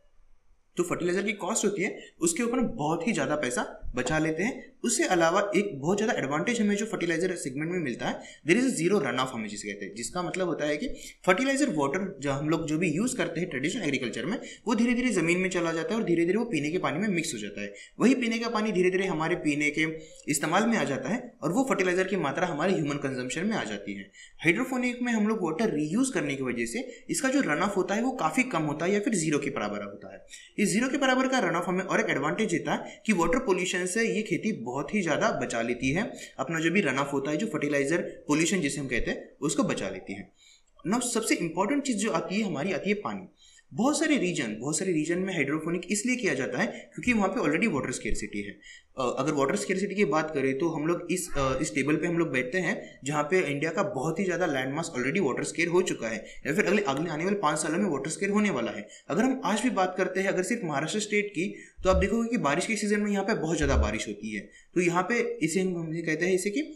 तो फर्टिलाइजर की कॉस्ट होती है उसके ऊपर बहुत ही ज़्यादा पैसा बचा लेते हैं। उससे अलावा एक बहुत ज़्यादा एडवांटेज हमें जो फर्टिलाइजर सेगमेंट में मिलता है, there is zero run off, हमें जिसे कहते हैं, जिसका मतलब होता है कि फर्टिलाइजर वाटर जो हम लोग जो भी यूज़ करते हैं ट्रेडिशनल एग्रीकल्चर में, वो धीरे धीरे ज़मीन में चला जाता है और धीरे धीरे वो पीने के पानी में मिक्स हो जाता है। वही पीने का पानी धीरे धीरे हमारे पीने के इस्तेमाल में आ जाता है और वो फर्टिलाइजर की मात्रा हमारे ह्यूमन कंजम्पशन में आ जाती है। हाइड्रोफोनिक में हम लोग वाटर रीयूज करने की वजह से इसका जो रन ऑफ होता है वो काफ़ी कम होता है या फिर जीरो के बराबर होता है। इस जीरो के बराबर का रन ऑफ हमें और एक एडवांटेज देता है कि वाटर पोल्यूशन से ये खेती बहुत ही ज़्यादा बचा लेती है, अपना जो भी रन ऑफ होता है, जो फर्टिलाइजर पोल्यूशन जिसे हम कहते हैं, उसको बचा लेती है। ना सबसे इंपॉर्टेंट चीज़ जो आती है हमारी, आती है पानी। बहुत सारे रीजन में हाइड्रोफोनिक इसलिए किया जाता है क्योंकि वहाँ पे ऑलरेडी वाटर स्केर्सिटी है। अगर वाटर स्केर्सिटी की बात करें तो हम लोग इस टेबल पे हम लोग बैठते हैं जहाँ पे इंडिया का बहुत ही ज़्यादा land mass already water square हो चुका है या फिर अगले आने वाले 5 सालों में वाटर स्केर होने वाला है। अगर हम आज भी बात करते हैं अगर सिर्फ महाराष्ट्र स्टेट की, तो आप देखोगे कि बारिश के सीजन में यहाँ पे बहुत ज़्यादा बारिश होती है। तो यहाँ पे इसे हम कहते हैं इसे कि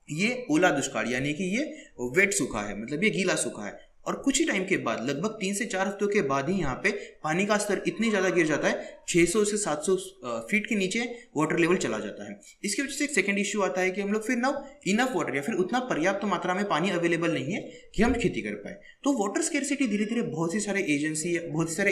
ये ओला दुष्काल, यानी कि ये वेट सूखा है, मतलब ये गीला सूखा है। और कुछ ही टाइम के बाद, लगभग 3 से 4 हफ्तों के बाद ही यहाँ पे पानी का स्तर इतनी ज़्यादा गिर जाता है, 600 से 700 फीट के नीचे वाटर लेवल चला जाता है। इसकी वजह से एक सेकंड इश्यू आता है कि हम लोग फिर नाउ इनफ वाटर या फिर उतना पर्याप्त मात्रा में पानी अवेलेबल नहीं है कि हम खेती कर पाए। तो वाटर स्केर्सिटी धीरे धीरे बहुत सारे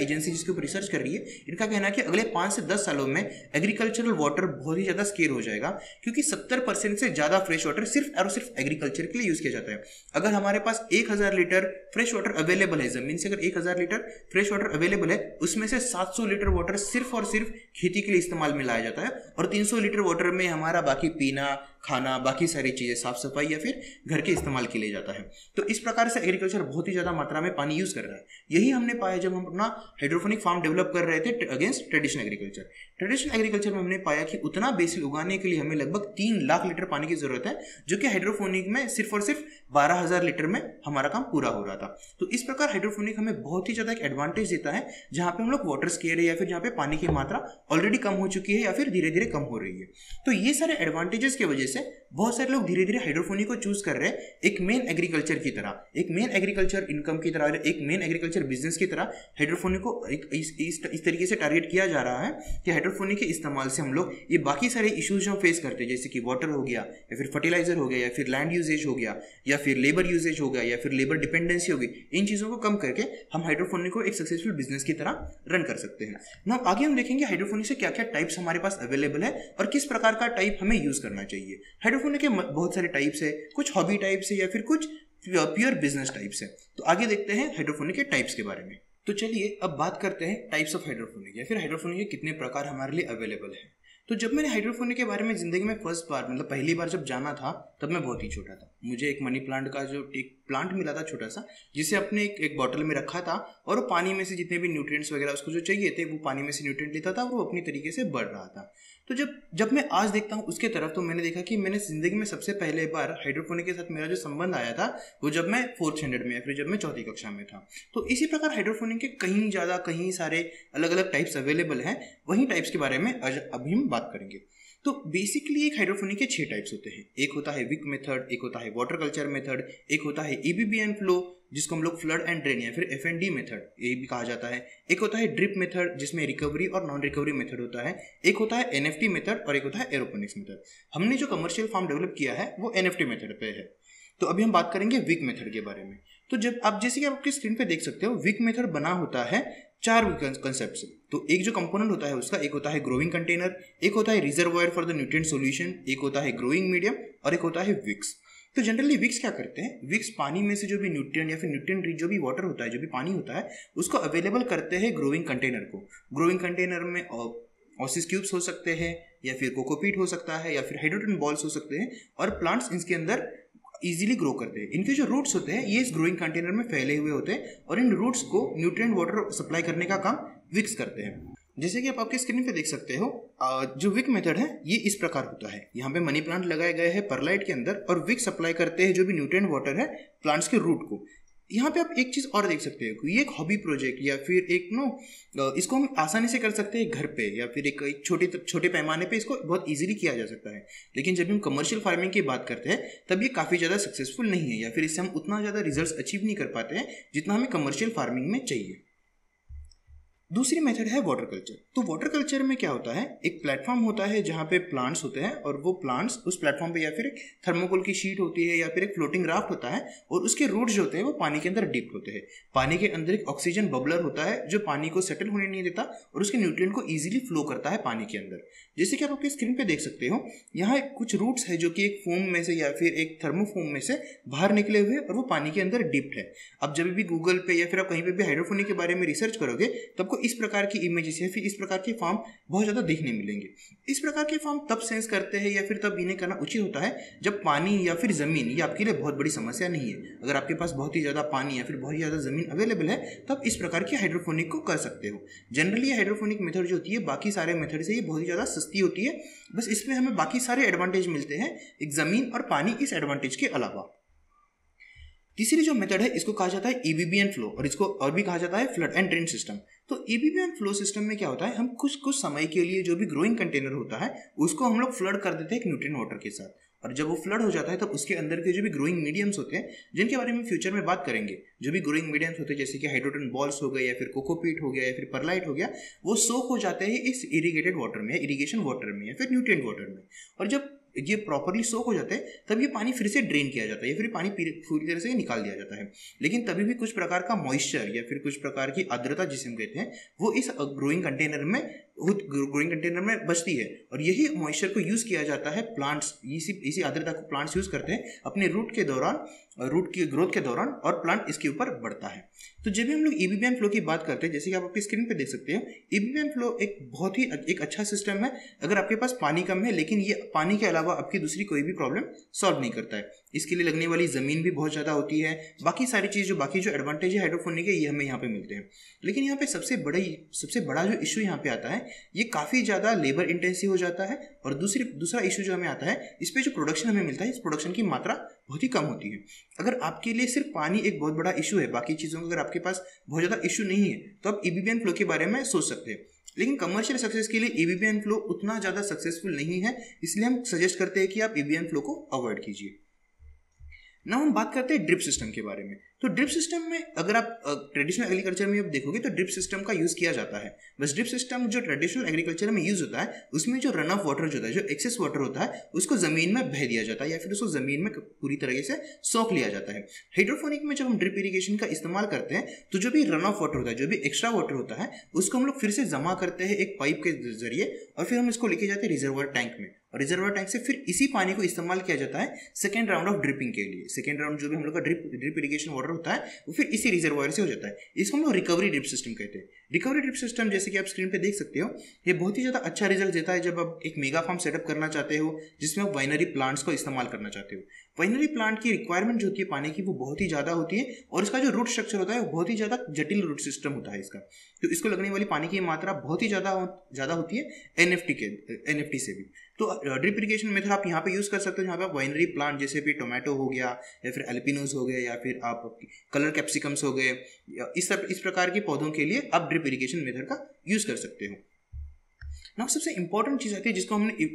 एजेंसी जिसके ऊपर रिसर्च कर रही है, इनका कहना है कि अगले 5 से 10 सालों में एग्रीकल्चरल वाटर बहुत ही ज़्यादा स्केर हो जाएगा, क्योंकि 70% से ज़्यादा फ्रेश वाटर सिर्फ और सिर्फ एग्रीकल्चर के लिए यूज़ किया जाता है। अगर हमारे पास 1000 लीटर फ्रेश वाटर अवेलेबल है, जमीन से अगर 1000 लीटर फ्रेश वाटर अवेलेबल है, उसमें से 700 लीटर वाटर सिर्फ और सिर्फ खेती के लिए इस्तेमाल में लाया जाता है और 300 लीटर वाटर में हमारा बाकी पीना, खाना, बाकी सारी चीज़ें, साफ सफाई या फिर घर के इस्तेमाल के लिए जाता है। तो इस प्रकार से एग्रीकल्चर बहुत ही ज़्यादा मात्रा में पानी यूज़ कर रहा है। यही हमने पाया जब हम अपना हाइड्रोफोनिक फार्म डेवलप कर रहे थे against traditional agriculture. Traditional agriculture में हमने पाया कि उतना बेसिल उगाने के लिए हमें लगभग 3 लाख लीटर पानी की जरूरत है, जो कि हाइड्रोफोनिक में सिर्फ और सिर्फ 12,000 लीटर में हमारा काम पूरा हो रहा था। तो इस प्रकार हाइड्रोफोनिक हमें बहुत ही ज़्यादा एक एडवांटेज देता है, जहाँ पे हम लोग वाटर स्केयर है या फिर जहाँ पे पानी की मात्रा ऑलरेडी कम हो चुकी है या फिर धीरे धीरे कम हो रही है। तो ये सारे एडवांटेजेस की वजह से बहुत सारे लोग धीरे धीरे हाइड्रोपोनिक को चूज कर रहे हैं एक मेन एग्रीकल्चर की तरह, एक मेन एग्रीकल्चर इनकम की तरह, एक मेन एग्रीकल्चर बिजनेस की तरह हाइड्रोपोनिक को इस तरीके से टारगेट किया जा रहा है कि हाइड्रोपोनिक के इस्तेमाल से हम लोग ये बाकी सारे इश्यूज जो फेस करते हैं, जैसे कि वाटर हो गया या फिर फर्टिलाइजर हो गया या फिर लैंड यूजेज हो गया या फिर लेबर यूजेज हो गया या फिर लेबर डिपेंडेंसी हो गई, इन चीज़ों को कम करके हम हाइड्रोपोनिक को एक सक्सेसफुल बिजनेस की तरह रन कर सकते हैं ना। आगे हम देखेंगे हाइड्रोपोनिक से क्या क्या टाइप्स हमारे पास अवेलेबल है और किस प्रकार का टाइप हमें यूज करना चाहिए। हाइड्रोपोनिक के बहुत सारे टाइप्स है, कुछ हॉबी टाइप्स है या फिर कुछ प्योर बिजनेस टाइप्स है। तो आगे देखते हैं हाइड्रोपोनिक के टाइप्स के बारे में। तो चलिए अब बात करते हैं टाइप्स ऑफ हाइड्रोपोनिक या फिर हाइड्रोपोनिक के कितने प्रकार हमारे लिए अवेलेबल है। तो जब मैंने हाइड्रोपोनिक के बारे में ज़िंदगी में फर्स्ट बार मतलब पहली बार जब जाना था तब मैं बहुत ही छोटा था। मुझे एक मनी प्लांट का जो एक प्लांट मिला था छोटा सा, जिसे अपने एक बॉटल में रखा था और वो पानी में से जितने भी न्यूट्रिएंट्स वगैरह उसको जो चाहिए थे वो पानी में से न्यूट्रिएंट लेता था और वो अपनी तरीके से बढ़ रहा था। तो जब मैं आज देखता हूँ उसके तरफ तो मैंने देखा कि मैंने ज़िंदगी में सबसे पहले बार हाइड्रोपोनिक के साथ मेरा जो संबंध आया था वो जब मैं 4th स्टैंडर्ड में या फिर जब मैं 4th कक्षा में था। तो इसी प्रकार हाइड्रोपोनिक के कहीं सारे अलग अलग टाइप्स अवेलेबल हैं। वही टाइप्स के बारे में आज अभी हम बात करेंगे। तो बेसिकली एक हाइड्रोपोनिक के 6 टाइप्स होते हैं। एक होता है विक मेथड, एक होता है वाटर कल्चर मेथड, एक होता है ईबीबी एंड फ्लो जिसको हम लोग फ्लड एंड ड्रेन या फिर एफएनडी मेथड ये भी कहा जाता है, एक होता है ड्रिप मेथड जिसमें रिकवरी और नॉन रिकवरी मेथड होता है, एक होता है एनएफटी मेथड और एक होता है एरोपोनिक्स मेथड। हमने जो कमर्शियल फार्म डेवलप किया है वो एनएफटी मेथड पे है। तो अभी हम बात करेंगे विक मेथड के बारे में। तो जब आप जैसे कि आप आपकी स्क्रीन पे देख सकते हो विक मेथड बना होता है 4 कंसेप्ट से। तो एक जो कंपोनेंट होता है उसका, एक होता है ग्रोइंग कंटेनर, एक होता है reservoir for the nutrient solution, एक होता है ग्रोइंग मीडियम और एक होता है विक्स। तो जनरली विक्स क्या करते हैं, विक्स पानी में से जो भी न्यूट्रिएंट या फिर न्यूट्रिएंट रिच जो भी वाटर होता है, जो भी पानी होता है, उसको अवेलेबल करते हैं ग्रोइंग कंटेनर को। ग्रोइंग कंटेनर में ऑसिस क्यूब्स हो सकते हैं या फिर कोकोपीट हो सकता है या फिर हाइड्रोजन बॉल्स हो सकते हैं और प्लांट्स इसके अंदर इजीली ग्रो करते हैं। इनके जो रूट्स होते हैं ये इस ग्रोइंग कंटेनर में फैले हुए होते हैं और इन रूट्स को न्यूट्रिएंट वाटर सप्लाई करने का काम विक्स करते हैं। जैसे कि आप आपकी स्क्रीन पे देख सकते हो जो विक मेथड है ये इस प्रकार होता है। यहाँ पे मनी प्लांट लगाए गए हैं परलाइट के अंदर और विक सप्लाई करते हैं जो भी न्यूट्रिएंट वाटर है प्लांट्स के रूट को। यहाँ पे आप एक चीज़ और देख सकते हो, ये एक हॉबी प्रोजेक्ट या फिर एक इसको हम आसानी से कर सकते हैं घर पे या फिर एक छोटे पैमाने पे इसको बहुत इजीली किया जा सकता है। लेकिन जब हम कमर्शियल फार्मिंग की बात करते हैं तब ये काफ़ी ज़्यादा सक्सेसफुल नहीं है या फिर इससे हम उतना ज़्यादा रिजल्ट अचीव नहीं कर पाते हैं जितना हमें कमर्शियल फार्मिंग में चाहिए। दूसरी मेथड है वाटर कल्चर। तो वाटर कल्चर में क्या होता है, एक प्लेटफॉर्म होता है जहाँ पे प्लांट्स होते हैं और वो प्लांट्स उस प्लेटफॉर्म पे या फिर एक थर्मोकोल की शीट होती है या फिर एक फ्लोटिंग राफ्ट होता है और उसके रूट्स जो होते हैं वो पानी के अंदर डिप होते हैं। पानी के अंदर एक ऑक्सीजन बबलर होता है जो पानी को सेटल होने नहीं देता और उसके न्यूट्रिएंट को ईजिली फ्लो करता है पानी के अंदर। जैसे कि आप अपनी स्क्रीन पे देख सकते हो, यहाँ कुछ रूट्स है जो कि एक फोम में से या फिर एक थर्मोफोम में से बाहर निकले हुए और वो पानी के अंदर डिप्ड है। अब जब भी गूगल पे या फिर आप कहीं पे भी हाइड्रोपोनिक के बारे में रिसर्च करोगे तो आपको इस प्रकार की इमेजेस या फिर इस प्रकार के फार्म बहुत ज़्यादा देखने मिलेंगे। इस प्रकार के फार्म तब सेंस करते हैं या फिर तब इन्हें करना उचित होता है जब पानी या फिर ज़मीन ये आपके लिए बहुत बड़ी समस्या नहीं है। अगर आपके पास बहुत ही ज़्यादा पानी या फिर बहुत ही ज़्यादा ज़मीन अवेलेबल है तब इस प्रकार की हाइड्रोपोनिक को कर सकते हो। जनरली हाइड्रोपोनिक मेथड जो होती है बाकी सारे मेथड से ये बहुत ही ज़्यादा सस्ती होती है, बस इसमें हमें बाकी सारे एडवांटेज मिलते हैं एक ज़मीन और पानी इस एडवांटेज के अलावा। तीसरी जो मेथड है इसको कहा जाता है ईबीबी एंड फ्लो और इसको और भी कहा जाता है फ्लड एंड ड्रेन सिस्टम। तो ईबीबी एंड फ्लो सिस्टम में क्या होता है, हम कुछ समय के लिए जो भी ग्रोइंग कंटेनर होता है उसको हम लोग फ्लड कर देते हैं एक न्यूट्रिएंट वाटर के साथ और जब वो फ्लड हो जाता है तब उसके अंदर के जो भी ग्रोइंग मीडियम्स होते हैं जिनके बारे में फ्यूचर में बात करेंगे, जो भी ग्रोइंग मीडियम्स होते हैं जैसे कि हाइड्रोजन बॉल्स हो गए या फिर कोकोपीट हो गया या फिर परलाइट हो गया, वो सोक हो जाते हैं इस इरीगेटेड वाटर में या इरीगेशन वाटर में या फिर न्यूट्रिएंट वाटर में। और जब ये प्रॉपरली सोक हो जाते हैं तब ये पानी फिर से ड्रेन किया जाता है या फिर पानी पूरी तरह से निकाल दिया जाता है। लेकिन तभी भी कुछ प्रकार का मॉइस्चर या फिर कुछ प्रकार की आर्द्रता जिसे हम कहते हैं वो इस ग्रोइंग कंटेनर में बचती है और यही मॉइस्चर को यूज़ किया जाता है प्लांट्स, इसी आर्द्रता को प्लांट्स यूज़ करते हैं अपने रूट की ग्रोथ के दौरान और प्लांट इसके ऊपर बढ़ता है। तो जब भी हम लोग ईबीबी एंड फ्लो की बात करते हैं, जैसे कि आप आपकी स्क्रीन पे देख सकते हो, ईबीबी एंड फ्लो एक बहुत ही एक अच्छा सिस्टम है अगर आपके पास पानी कम है, लेकिन ये पानी के अलावा आपकी दूसरी कोई भी प्रॉब्लम सॉल्व नहीं करता है। इसके लिए लगने वाली ज़मीन भी बहुत ज़्यादा होती है, बाकी सारी चीज़ बाकी जो एडवांटेज है हाइड्रोपोनिक के ये हमें यहाँ पे मिलते हैं। लेकिन यहाँ पे सबसे बड़ा जो इशू यहाँ पे आता है ये काफ़ी ज़्यादा लेबर इंटेंसिव हो जाता है और दूसरा इशू जो हमें आता है इस पर जो प्रोडक्शन हमें मिलता है इस प्रोडक्शन की मात्रा बहुत ही कम होती है। अगर आपके लिए सिर्फ पानी एक बहुत बड़ा इशू है, बाकी चीज़ों का अगर आपके पास बहुत ज़्यादा इशू नहीं है तो आप ईबीबी एंड फ्लो के बारे में सोच सकते हैं। लेकिन कमर्शियल सक्सेस के लिए एबीबीएन फ्लो उतना ज़्यादा सक्सेसफुल नहीं है, इसलिए हम सजेस्ट करते हैं कि आप एबीबीएन फ्लो को अवॉइड कीजिए। ना हम बात करते हैं ड्रिप सिस्टम के बारे में। तो ड्रिप सिस्टम में अगर आप ट्रेडिशनल एग्रीकल्चर में आप देखोगे तो ड्रिप सिस्टम का यूज़ किया जाता है। बस ड्रिप सिस्टम जो ट्रेडिशनल एग्रीकल्चर में यूज़ होता है उसमें जो रन ऑफ वाटर जो होता है, जो एक्सेस वाटर होता है, उसको ज़मीन में बह दिया जाता है या फिर उसको ज़मीन में पूरी तरीके से सोख लिया जाता है। हाइड्रोफोनिक में जब हम ड्रिप इरीगेशन का इस्तेमाल करते हैं तो जो भी रन ऑफ वाटर होता है, जो भी एक्स्ट्रा वाटर होता है, उसको हम लोग फिर से जमा करते हैं एक पाइप के जरिए और फिर हम इसको लेके जाते हैं रिजर्वर टैंक में, और रिजर्वर टैंक से फिर इसी पानी को इस्तेमाल किया जाता है सेकेंड राउंड ऑफ ड्रिपिंग के लिए। सेकेंड राउंड जो भी हम लोग का ड्रिप इरीगेशन वाटर होता है वो फिर इसी रिजर्वायर से हो जाता है। इसको हम लोग रिकवरी ड्रिप सिस्टम कहते हैं। रिकवरी ड्रिप सिस्टम जैसे कि आप स्क्रीन पे देख सकते हो, ये बहुत ही ज़्यादा अच्छा रिजल्ट देता है जब आप एक मेगा फार्म सेटअप करना चाहते हो जिसमें आप वाइनरी प्लांट्स को इस्तेमाल करना चाहते हो। वाइनरी प्लांट की रिक्वायरमेंट जो होती है पानी की वो बहुत ही ज़्यादा होती है और इसका जो रूट स्ट्रक्चर होता है वो बहुत ही ज़्यादा जटिल रूट सिस्टम होता है इसका। तो इसको लगने वाली पानी की मात्रा बहुत ही ज़्यादा होती है एनएफटी से भी। तो ड्रिप इरिगेशन मेथड आप यहाँ पे यूज़ कर सकते हो जहाँ पे आप वाइनरी प्लांट जैसे भी टोमेटो हो गया या फिर एल्पिनोस हो गए या फिर आप कलर कैप्सिकम्स हो गए, इस प्रकार के पौधों के लिए आप ड्रिप इरिगेशन मेथड का यूज़ कर सकते हो। ना सबसे इंपॉर्टेंट चीज़ आती है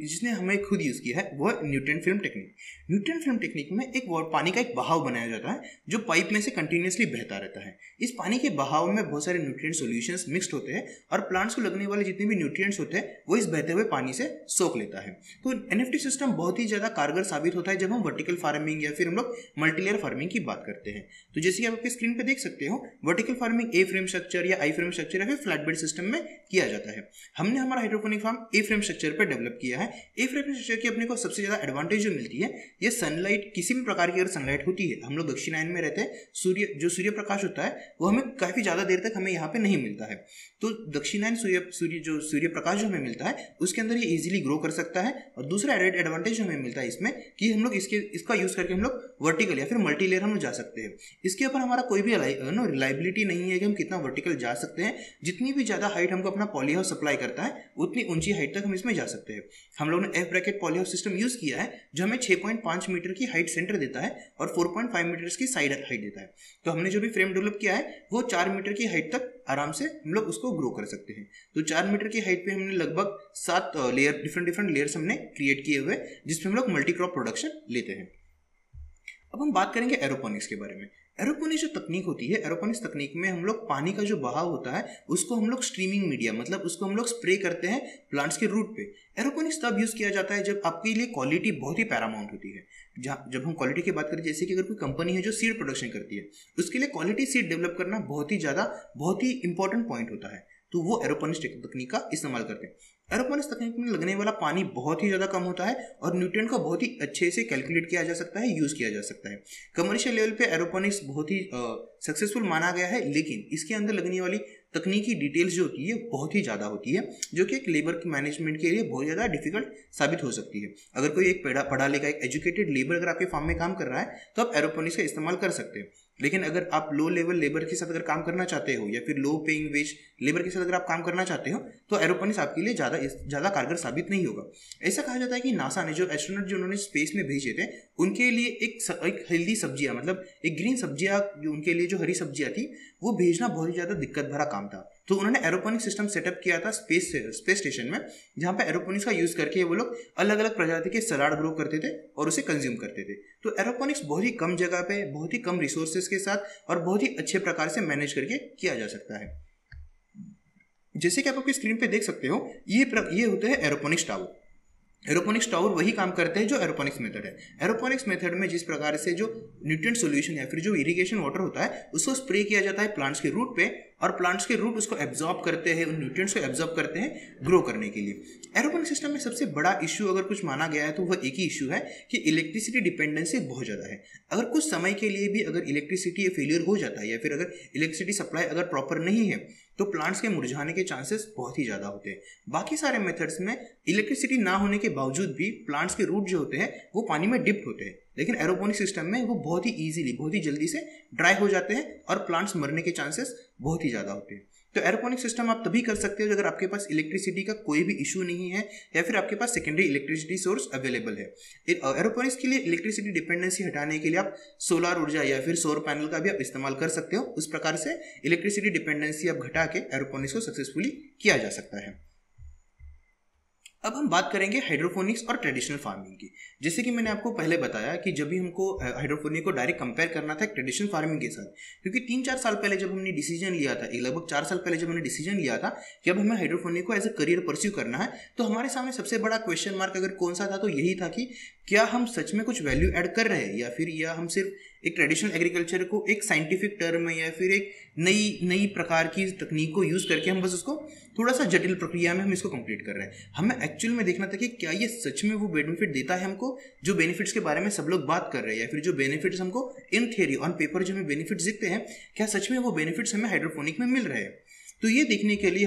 जिसने हमें खुद यूज़ किया है वो है nutrient film technique. Nutrient film technique में पानी का एक बहाव बनाया जाता है जो पाइप में से कंटिन्यूसली बहता रहता है। इस पानी के बहाव में बहुत सारे न्यूट्रिएंट सॉल्यूशंस मिक्स्ड होते हैं और प्लांट्स को लगने वाले जितने भी न्यूट्रिएंट्स होते हैं वो इस बहते हुए पानी से सोख लेता है। तो एनएफटी सिस्टम बहुत ही ज़्यादा कारगर साबित होता है जब हम वर्टिकल फार्मिंग या फिर हम लोग मल्टीलेयर फार्मिंग की बात करते हैं। तो जैसे कि आप आपकी स्क्रीन पर देख सकते हो, vertical farming a frame structure या आई फ्रेम स्ट्रक्चर या फिर फ्लैट बेड सिस्टम में किया जाता है। हमने हमारा hydroponic farm a frame structure पर डेवलप किया है। ए फ्रेम स्ट्रक्चर की अपने को सबसे ज़्यादा एडवांटेज जो मिलती है, ये सनलाइट किसी भी प्रकार की अगर सनलाइट होती है, हम लोग दक्षिणायन में रहते हैं, सूर्य प्रकाश होता है वो हमें काफ़ी ज़्यादा देर तक हमें यहाँ पे नहीं मिलता है। तो दक्षिणायन सूर्य प्रकाश जो हमें मिलता है उसके अंदर ये इजीली ग्रो कर सकता है। और दूसरा एडेड एडवांटेज हमें मिलता है इसमें कि हम लोग इसका यूज़ करके हम लोग वर्टिकल या फिर मल्टी लेयर हम लोग जा सकते हैं। इसके ऊपर हमारा कोई भी रिलायबिलिटी नहीं है कि हम कितना वर्टिकल जा सकते हैं। जितनी भी ज़्यादा हाइट हमको अपना पॉली हाउस सप्लाई करता है उतनी ऊंची हाइट तक हम इसमें जा सकते हैं। हम लोग ने F bracket poly house system use किया है जो हमें 6.5 मीटर की हाइट सेंटर देता है और 4.5 मीटर्स की साइड हाइट देता है। तो हमने जो भी फ्रेम डेवलप किया है वो 4 मीटर की हाइट तक आराम से हम लोग उसको ग्रो कर सकते हैं। तो 4 मीटर की हाइट पे हमने लगभग 7 लेयर डिफरेंट लेयर्स हमने क्रिएट किए हुए जिसमें हम लोग मल्टी क्रॉप प्रोडक्शन लेते हैं। अब हम बात करेंगे एरोपोनिक्स के बारे में। एरोपोनिक्स जो तकनीक होती है, एरोपोनिक्स तकनीक में हम लोग पानी का जो बहाव होता है उसको हम लोग स्ट्रीमिंग मीडिया मतलब उसको हम लोग स्प्रे करते हैं प्लांट्स के रूट पे। एरोपोनिक्स तब यूज़ किया जाता है जब आपके लिए क्वालिटी बहुत ही पैरामाउंट होती है। जब हम क्वालिटी की बात करें, जैसे कि अगर कोई कंपनी है जो सीड प्रोडक्शन करती है उसके लिए क्वालिटी सीड डेवलप करना बहुत ही इंपॉर्टेंट पॉइंट होता है। तो वो एरोपोनिक्स तकनीक का इस्तेमाल करते हैं। एरोपोनिक्स तकनीक में लगने वाला पानी बहुत ही ज़्यादा कम होता है और न्यूट्रिएंट को बहुत ही अच्छे से कैलकुलेट किया जा सकता है, यूज़ किया जा सकता है। कमर्शियल लेवल पे एरोपोनिक्स बहुत ही सक्सेसफुल माना गया है, लेकिन इसके अंदर लगने वाली तकनीकी डिटेल्स जो होती है बहुत ही ज़्यादा होती है जो कि एक लेबर के मैनेजमेंट के लिए बहुत ज़्यादा डिफिकल्ट साबित हो सकती है। अगर कोई एक पढ़ा लिखा एक एजुकेटेड लेबर अगर आपके फार्म में काम कर रहा है तो आप एरोपोनिक्स का इस्तेमाल कर सकते हैं। लेकिन अगर आप लो लेवल लेबर के साथ अगर काम करना चाहते हो या फिर लो पेइंग वेज लेबर के साथ अगर आप काम करना चाहते हो तो एरोपोनिक्स आपके लिए ज़्यादा कारगर साबित नहीं होगा। ऐसा कहा जाता है कि नासा ने जो एस्ट्रोनॉट जो उन्होंने स्पेस में भेजे थे उनके लिए एक हेल्दी सब्जियाँ मतलब एक ग्रीन सब्जियाँ जो उनके लिए जो हरी सब्जियाँ थी वो भेजना बहुत ही ज़्यादा दिक्कत भरा काम था। तो उन्होंने एरोपोनिक्स सिस्टम सेटअप किया था स्पेस स्टेशन में, जहाँ पे एरोपोनिक्स का यूज़ करके वो लोग अलग अलग प्रजाति के सलाड ग्रो करते थे और उसे कंज्यूम करते थे। तो एरोपोनिक्स बहुत ही कम जगह पे बहुत ही कम रिसोर्सेज के साथ और बहुत ही अच्छे प्रकार से मैनेज करके किया जा सकता है। जैसे कि आप आपकी स्क्रीन पे देख सकते हो, ये होते हैं एरोपोनिक्स टावर। एरोपोनिक्स टावर वही काम करते हैं जो एरोपोनिक्स मेथड है। एरोपोनिक्स मेथड में जिस प्रकार से जो न्यूट्रिएंट सॉल्यूशन या फिर जो इरिगेशन वाटर होता है उसको स्प्रे किया जाता है प्लांट्स के रूट पे और प्लांट्स के रूट उसको एब्जॉर्ब करते हैं, उन न्यूट्रिएंट्स को एब्जॉर्ब करते हैं ग्रो करने के लिए। एरोपोनिक सिस्टम में सबसे बड़ा इशू अगर कुछ माना गया है तो वह एक ही इशू है कि इलेक्ट्रिसिटी डिपेंडेंसी बहुत ज़्यादा है। अगर कुछ समय के लिए भी अगर इलेक्ट्रिसिटी फेलियर हो जाता है या फिर अगर इलेक्ट्रिसिटी सप्लाई अगर प्रॉपर नहीं है तो प्लांट्स के मुरझाने के चांसेस बहुत ही ज़्यादा होते हैं। बाकी सारे मेथड्स में इलेक्ट्रिसिटी ना होने के बावजूद भी प्लांट्स के रूट जो होते हैं वो पानी में डिप्ट होते हैं, लेकिन एरोपोनिक सिस्टम में वो बहुत ही ईजिली, बहुत ही जल्दी से ड्राई हो जाते हैं और प्लांट्स मरने के चांसेस बहुत ही ज़्यादा होते हैं। तो एरोपोनिक सिस्टम आप तभी कर सकते हो अगर आपके पास इलेक्ट्रिसिटी का कोई भी इशू नहीं है या फिर आपके पास सेकेंडरी इलेक्ट्रिसिटी सोर्स अवेलेबल है। एरोपोनिक्स के लिए इलेक्ट्रिसिटी डिपेंडेंसी हटाने के लिए आप सोलर ऊर्जा या फिर सौर पैनल का भी आप इस्तेमाल कर सकते हो। उस प्रकार से इलेक्ट्रिसिटी डिपेंडेंसी आप घटा के एरोपोनिक्स को सक्सेसफुली किया जा सकता है। अब हम बात करेंगे हाइड्रोपोनिक्स और ट्रेडिशनल फार्मिंग की। जैसे कि मैंने आपको पहले बताया कि जब भी हमको हाइड्रोपोनिक को डायरेक्ट कंपेयर करना था ट्रेडिशनल फार्मिंग के साथ, क्योंकि 3-4 साल पहले जब हमने डिसीजन लिया था, लगभग 4 साल पहले जब हमने डिसीजन लिया था कि अब हमें हाइड्रोपोनिक को एज अ करियर परस्यू करना है, तो हमारे सामने सबसे बड़ा क्वेश्चन मार्क अगर कौन सा था तो यही था कि क्या हम सच में कुछ वैल्यू ऐड कर रहे हैं या हम सिर्फ एक ट्रेडिशनल एग्रीकल्चर को एक साइंटिफिक टर्म में या फिर एक नई प्रकार की तकनीक को यूज़ करके हम बस उसको थोड़ा सा जटिल प्रक्रिया में हम इसको कंप्लीट कर रहे हैं। हमें एक्चुअल में देखना था कि क्या ये सच में वो बेनिफिट देता है हमको, जो बेनिफिट्स के बारे में सब लोग बात कर रहे हैं, या फिर जो बेनिफिट्स हमको इन थियरी ऑन पेपर जो हमें बेनिफिट्स दिखते हैं, क्या सच में वो बेनिफिट्स हमें हाइड्रोपोनिक में मिल रहे हैं। तो ये देखने के लिए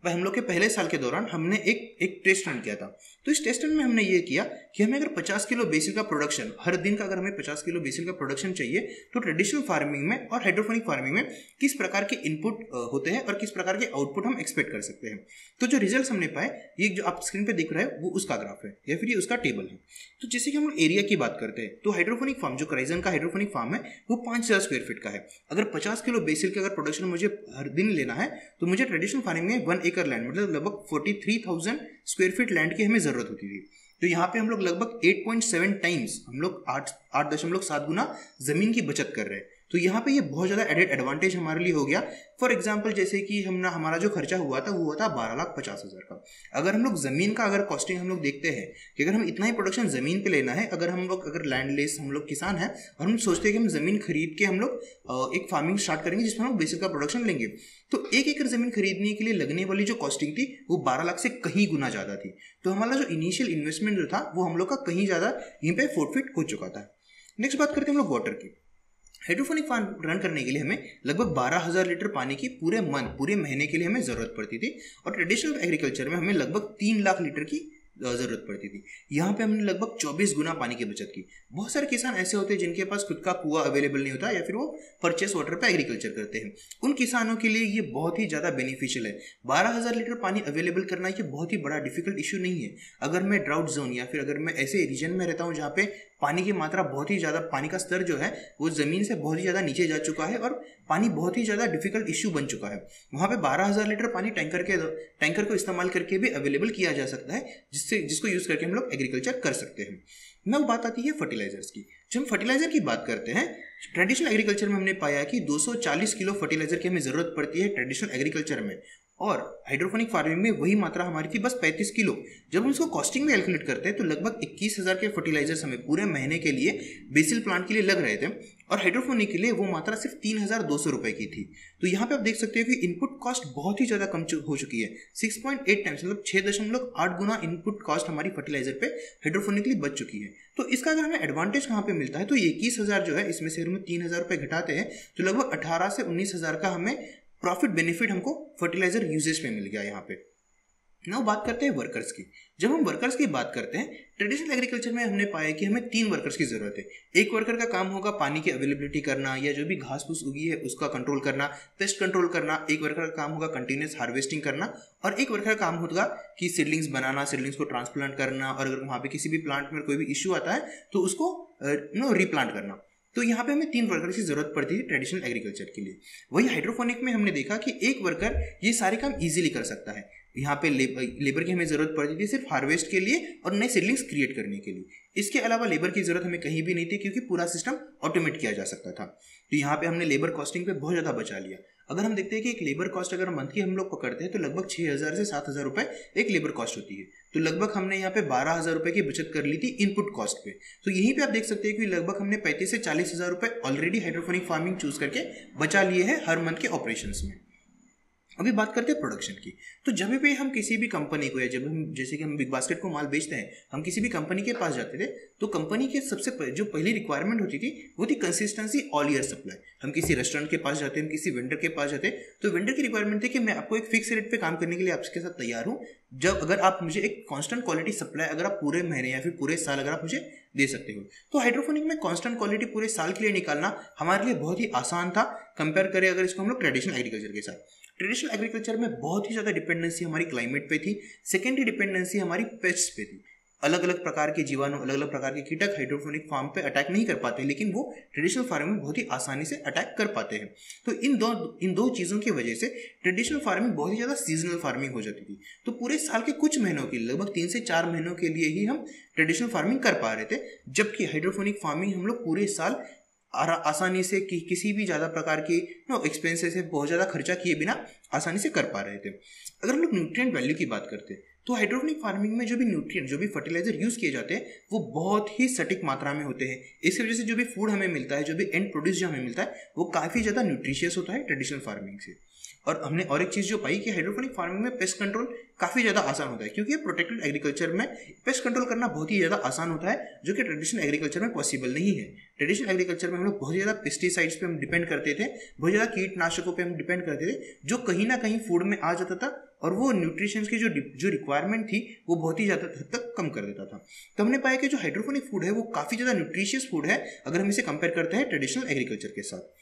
हम लोग के पहले साल के दौरान हमने एक टेस्ट रन किया था। तो इस टेस्ट रन में हमने ये किया कि हमें अगर 50 किलो बेसिल का प्रोडक्शन हर दिन का, अगर हमें 50 किलो बेसिल का प्रोडक्शन चाहिए तो ट्रेडिशनल फार्मिंग में और हाइड्रोपोनिक फार्मिंग में किस प्रकार के इनपुट होते हैं और किस प्रकार के आउटपुट हम एक्सपेक्ट कर सकते हैं। तो जो रिजल्ट हमने पाए, ये जो आप स्क्रीन पर दिख रहा है वो उसका ग्राफ है या फिर ये उसका टेबल है। तो जैसे कि हम एरिया की बात करते हैं तो हाइड्रोपोनिक फार्म, जो क्राइजन का हाइड्रोपोनिक फार्म है, वो 5000 स्क्वायर फीट का है। अगर 50 किलो बेसिल का अगर प्रोडक्शन मुझे हर दिन लेना है तो मुझे ट्रेडिशनल फार्मिंग में 1 एकड़ लैंड, मतलब लगभग 43,000 स्क्वायर फीट लैंड की हमें जरूरत होती थी। तो यहाँ पे हम लोग लगभग 8.7 टाइम्स, हम लोग 8.7 गुना जमीन की बचत कर रहे हैं। तो यहाँ पे ये बहुत ज़्यादा एडेड एडवांटेज हमारे लिए हो गया। फॉर एग्जांपल जैसे कि हमारा जो खर्चा हुआ था वो हुआ था 12,50,000 का। अगर हम लोग ज़मीन का अगर कॉस्टिंग हम लोग देखते हैं कि अगर हम इतना ही प्रोडक्शन ज़मीन पे लेना है, अगर लैंड लेस हम लोग किसान हैं और हम सोचते हैं कि हम ज़मीन खरीद के हम लोग एक फार्मिंग स्टार्ट करेंगे जिसमें हम लोग बेसिक का प्रोडक्शन लेंगे, तो 1 एकड़ ज़मीन खरीदने के लिए लगने वाली जो कॉस्टिंग थी वो 12 लाख से कहीं गुना ज़्यादा थी। तो हमारा जो इनिशियल इन्वेस्टमेंट जो था वो हम लोग का कहीं ज़्यादा यहीं पे फोरफिट हो चुका था। नेक्स्ट बात करते हैं हम लोग वाटर की। हाइड्रोपोनिक फार्म रन करने के लिए हमें लगभग 12,000 लीटर पानी की पूरे महीने के लिए हमें ज़रूरत पड़ती थी, और ट्रेडिशनल एग्रीकल्चर में हमें लगभग 3 लाख लीटर की ज़रूरत पड़ती थी। यहाँ पे हमने लगभग 24 गुना पानी की बचत की। बहुत सारे किसान ऐसे होते हैं जिनके पास खुद का कुआं अवेलेबल नहीं होता या फिर वो परचेस वाटर पे एग्रीकल्चर करते हैं। उन किसानों के लिए ये बहुत ही ज़्यादा बेनिफिशियल है। 12,000 लीटर पानी अवेलेबल करना ये बहुत ही बड़ा डिफिकल्ट इशू नहीं है। अगर मैं ड्राउट जोन या फिर अगर मैं ऐसे रीजन में रहता हूँ जहाँ पे पानी की मात्रा बहुत ही ज़्यादा, पानी का स्तर जो है वो ज़मीन से बहुत ही ज़्यादा नीचे जा चुका है और पानी बहुत ही ज़्यादा डिफिकल्ट इशू बन चुका है, वहाँ पे 12,000 लीटर पानी टैंकर को इस्तेमाल करके भी अवेलेबल किया जा सकता है, जिसको यूज़ करके हम लोग एग्रीकल्चर कर सकते हैं। अब बात आती है फर्टिलाइजर्स की। जब हम फर्टिलाइजर की बात करते हैं, ट्रेडिशनल एग्रीकल्चर में हमने पाया कि 240 किलो फर्टिलाइजर की हमें ज़रूरत पड़ती है ट्रेडिशनल एग्रीकल्चर में, और हाइड्रोपोनिक फार्मिंग में वही मात्रा हमारी थी बस 35 किलो। जब हम इसको कॉस्टिंग में कैलकुलेट करते हैं तो लगभग 21,000 के फर्टिलाइजर्स हमें पूरे महीने के लिए बेसिल प्लांट के लिए लग रहे थे, और हाइड्रोपोनिक के लिए वो मात्रा सिर्फ 3,200 रुपये की थी। तो यहाँ पे आप देख सकते हो कि इनपुट कॉस्ट बहुत ही ज़्यादा कम हो चुकी है। 6.8 टाइम्स, मतलब 6.8 गुना इनपुट कॉस्ट हमारी फर्टिलाइजर पे हाइड्रोपोनिकली बच चुकी है। तो इसका अगर हमें एडवांटेज कहाँ पे मिलता है, तो 21,000 जो है इसमें से हम 3,000 रुपये घटाते हैं तो लगभग 18 से 19,000 का हमें प्रॉफिट बेनिफिट हमको फर्टिलाइजर यूजेज पे मिल गया यहाँ पे। नाउ बात करते हैं वर्कर्स की। जब हम वर्कर्स की बात करते हैं, ट्रेडिशनल एग्रीकल्चर में हमने पाया कि हमें 3 वर्कर्स की जरूरत है। एक वर्कर का काम होगा पानी की अवेलेबिलिटी करना या जो भी घास फूस उगी है उसका कंट्रोल करना, पेस्ट कंट्रोल करना। एक वर्कर का काम होगा कंटिन्यूस हार्वेस्टिंग करना, और एक वर्कर का काम होगा कि सीडलिंग्स बनाना, सीडलिंग्स को ट्रांसप्लांट करना, और अगर वहाँ पे किसी भी प्लांट में कोई भी इश्यू आता है तो उसको रिप्लांट करना। तो यहाँ पे हमें 3 वर्कर की जरूरत पड़ती है ट्रेडिशनल एग्रीकल्चर के लिए। वही हाइड्रोपोनिक में हमने देखा कि एक वर्कर ये सारे काम इजीली कर सकता है। यहाँ पे लेबर की हमें जरूरत पड़ती थी सिर्फ हार्वेस्ट के लिए और नए सीडलिंग्स क्रिएट करने के लिए। इसके अलावा लेबर की जरूरत हमें कहीं भी नहीं थी क्योंकि पूरा सिस्टम ऑटोमेट किया जा सकता था। तो यहाँ पे हमने लेबर कॉस्टिंग पे बहुत ज़्यादा बचा लिया। अगर हम देखते हैं कि एक लेबर कॉस्ट अगर मंथ की हम लोग पकड़ते हैं तो लगभग 6,000 से 7,000 रुपये एक लेबर कॉस्ट होती है। तो लगभग हमने यहाँ पे 12,000 रुपये की बचत कर ली थी इनपुट कॉस्ट पे। तो यहीं पे आप देख सकते हैं कि लगभग हमने 35 से 40,000 रुपये ऑलरेडी हाइड्रोपोनिक फार्मिंग चूज करके बचा लिए हैं हर मंथ के ऑपरेशंस में। अभी बात करते हैं प्रोडक्शन की। तो जब भी हम किसी भी कंपनी को, या जब हम जैसे कि हम बिग बास्केट को माल बेचते हैं, हम किसी भी कंपनी के पास जाते थे, तो कंपनी के जो पहली रिक्वायरमेंट होती थी वो थी कंसिस्टेंसी ऑल ईयर सप्लाई। हम किसी रेस्टोरेंट के पास जाते हैं, हम किसी वेंडर के पास जाते हैं, तो वेंडर की रिक्वायरमेंट थी कि मैं आपको एक फिक्स रेट पे काम करने के लिए आपके साथ तैयार हूँ, जब अगर आप मुझे एक कांस्टेंट क्वालिटी सप्लाई अगर आप पूरे महीने या फिर पूरे साल अगर आप मुझे दे सकते हो। तो हाइड्रोपोनिक में कांस्टेंट क्वालिटी पूरे साल के लिए निकालना हमारे लिए बहुत ही आसान था, कंपेयर करें अगर इसको हम लोग ट्रेडिशनल एग्रीकल्चर के साथ। ट्रेडिशनल एग्रीकल्चर में बहुत ही ज़्यादा डिपेंडेंसी हमारी क्लाइमेट पे थी, सेकेंडरी डिपेंडेंसी हमारी पेस्ट पे थी। अलग अलग प्रकार के जीवाणु, अलग अलग प्रकार के कीटक हाइड्रोपोनिक फार्म पे अटैक नहीं कर पाते, लेकिन वो ट्रेडिशनल फार्मिंग में बहुत ही आसानी से अटैक कर पाते हैं। तो इन दो चीज़ों की वजह से ट्रेडिशनल फार्मिंग बहुत ही ज़्यादा सीजनल फार्मिंग हो जाती थी। तो पूरे साल के कुछ महीनों के लिए, लगभग 3 से 4 महीनों के लिए ही हम ट्रेडिशनल फार्मिंग कर पा रहे थे, जबकि हाइड्रोपोनिक फार्मिंग हम लोग पूरे साल आसानी से किसी भी ज़्यादा प्रकार की एक्सपेंसेस से बहुत ज़्यादा खर्चा किए बिना आसानी से कर पा रहे थे। अगर हम लोग न्यूट्रिएंट वैल्यू की बात करते हैं, तो हाइड्रोपोनिक फार्मिंग में जो भी न्यूट्रिएंट, जो भी फर्टिलाइजर यूज़ किए जाते हैं, वो बहुत ही सटीक मात्रा में होते हैं। इसकी वजह से जो भी फूड हमें मिलता है, जो भी एंड प्रोड्यूस जो हमें मिलता है, वो काफ़ी ज़्यादा न्यूट्रिशियस होता है ट्रेडिशनल फार्मिंग से। और हमने और एक चीज़ जो पाई कि हाइड्रोपोनिक फार्मिंग में पेस्ट कंट्रोल काफ़ी ज़्यादा आसान होता है, क्योंकि प्रोटेक्टेड एग्रीकल्चर में पेस्ट कंट्रोल करना बहुत ही ज़्यादा आसान होता है, जो कि ट्रेडिशनल एग्रीकल्चर में पॉसिबल नहीं है। ट्रेडिशनल एग्रीकल्चर में हम लोग बहुत ज़्यादा पेस्टिसाइड्स पे हम डिपेंड करते थे, बहुत ज़्यादा कीटनाशकों पे हम डिपेंड करते थे, जो कहीं ना कहीं फूड में आ जाता था और वो न्यूट्रिशंस की जो रिक्वायरमेंट थी वो बहुत ही ज़्यादा हद तक कम कर देता था। तो हमने पाया कि जो हाइड्रोपोनिक फूड है वो काफ़ी ज़्यादा न्यूट्रिशियस फूड है अगर हम इसे कंपेयर करते हैं ट्रेडिशनल एग्रीकल्चर के साथ।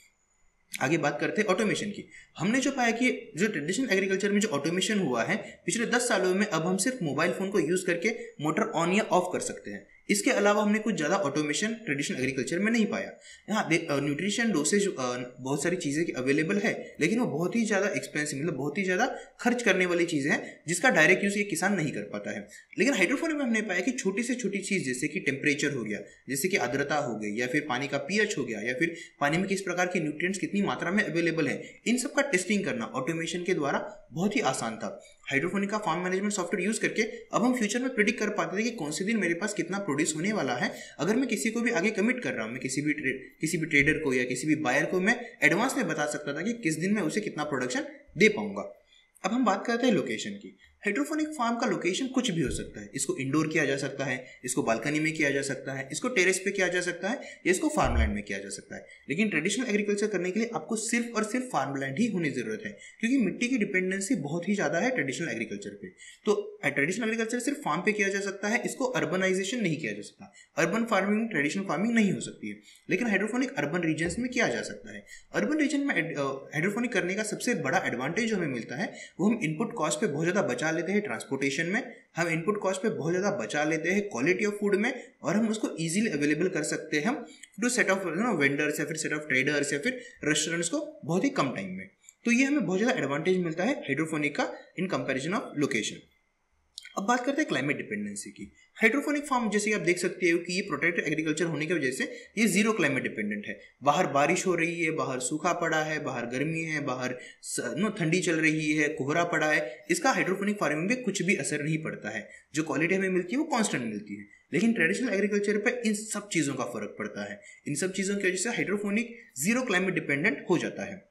आगे बात करते हैं ऑटोमेशन की। हमने जो पाया कि जो ट्रेडिशनल एग्रीकल्चर में जो ऑटोमेशन हुआ है पिछले 10 सालों में, अब हम सिर्फ मोबाइल फ़ोन को यूज़ करके मोटर ऑन या ऑफ कर सकते हैं। इसके अलावा हमने कुछ ज़्यादा ऑटोमेशन ट्रेडिशनल एग्रीकल्चर में नहीं पाया। यहाँ न्यूट्रिशन डोसेज बहुत सारी चीज़ें की अवेलेबल है, लेकिन वो बहुत ही ज़्यादा एक्सपेंसिव, मतलब बहुत ही ज़्यादा खर्च करने वाली चीज़ें हैं, जिसका डायरेक्ट यूज़ ये किसान नहीं कर पाता है। लेकिन हाइड्रोपोनिक में हमने पाया कि छोटी से छोटी चीज़, जैसे कि टेम्परेचर हो गया, जैसे कि आर्द्रता हो गई, या फिर पानी का पीएच हो गया, या फिर पानी में किस प्रकार के न्यूट्रिएंट्स कितनी मात्रा में अवेलेबल है, इन सब का टेस्टिंग करना ऑटोमेशन के द्वारा बहुत ही आसान था। हाइड्रोपोनिक का फार्म मैनेजमेंट सॉफ्टवेयर यूज करके अब हम फ्यूचर में प्रिडिक्ट कर पाते थे कि कौन से दिन मेरे पास कितना प्रोड्यूस होने वाला है। अगर मैं किसी को भी आगे कमिट कर रहा हूँ, मैं किसी भी ट्रेडर को या किसी भी बायर को मैं एडवांस में बता सकता था कि किस दिन मैं उसे कितना प्रोडक्शन दे पाऊंगा। अब हम बात करते हैं लोकेशन की। हाइड्रोपोनिक फार्म का लोकेशन कुछ भी हो सकता है। इसको इंडोर किया जा सकता है, इसको बालकनी में किया जा सकता है, इसको टेरेस पे किया जा सकता है, या इसको फार्मलैंड में किया जा सकता है। लेकिन ट्रेडिशनल एग्रीकल्चर करने के लिए आपको सिर्फ और सिर्फ फार्मलैंड ही होने की जरूरत है, क्योंकि मिट्टी की डिपेंडेंसी बहुत ही ज़्यादा है ट्रेडिशनल एग्रीकल्चर पे। तो ट्रेडिशनल एग्रीकल्चर सिर्फ फार्म पे किया जा सकता है, इसको अर्बनाइजेशन नहीं किया जा सकता। अर्बन फार्मिंग ट्रेडिशनल फार्मिंग नहीं हो सकती है, लेकिन हाइड्रोपोनिक अर्बन रीजन्स में किया जा सकता है। अर्बन रीजन में हाइड्रोपोनिक करने का सबसे बड़ा एडवांटेज जो हमें मिलता है वो हम इनपुट कॉस्ट पे बहुत ज़्यादा बचा लेते हैं। ट्रांसपोर्टेशन में हम इनपुट कॉस्ट पे बहुत ज़्यादा बचा लेते हैं, क्वालिटी ऑफ फूड में, और हम उसको इजीली अवेलेबल कर सकते हैं हम टू सेट ऑफ वेंडर्स या फिर सेट ऑफ ट्रेडर्स या फिर रेस्टोरेंट्स को बहुत ही कम टाइम में। तो ये हमें बहुत ज़्यादा एडवांटेज मिलता है हाइड्रोपोनिक का इन कंपैरिजन ऑफ लोकेशन। अब बात करते हैं क्लाइमेट डिपेंडेंसी की। हाइड्रोपोनिक फार्म जैसे आप देख सकते हो कि ये प्रोटेक्टेड एग्रीकल्चर होने की वजह से ये जीरो क्लाइमेट डिपेंडेंट है। बाहर बारिश हो रही है, बाहर सूखा पड़ा है, बाहर गर्मी है, बाहर ठंडी चल रही है, कोहरा पड़ा है, इसका हाइड्रोपोनिक फार्मिंग में कुछ भी असर नहीं पड़ता है। जो क्वालिटी हमें मिलती है वो कांस्टेंट मिलती है। लेकिन ट्रेडिशनल एग्रीकल्चर पे इन सब चीज़ों का फर्क पड़ता है। इन सब चीज़ों की वजह से हाइड्रोपोनिक जीरो क्लाइमेट डिपेंडेंट हो जाता है।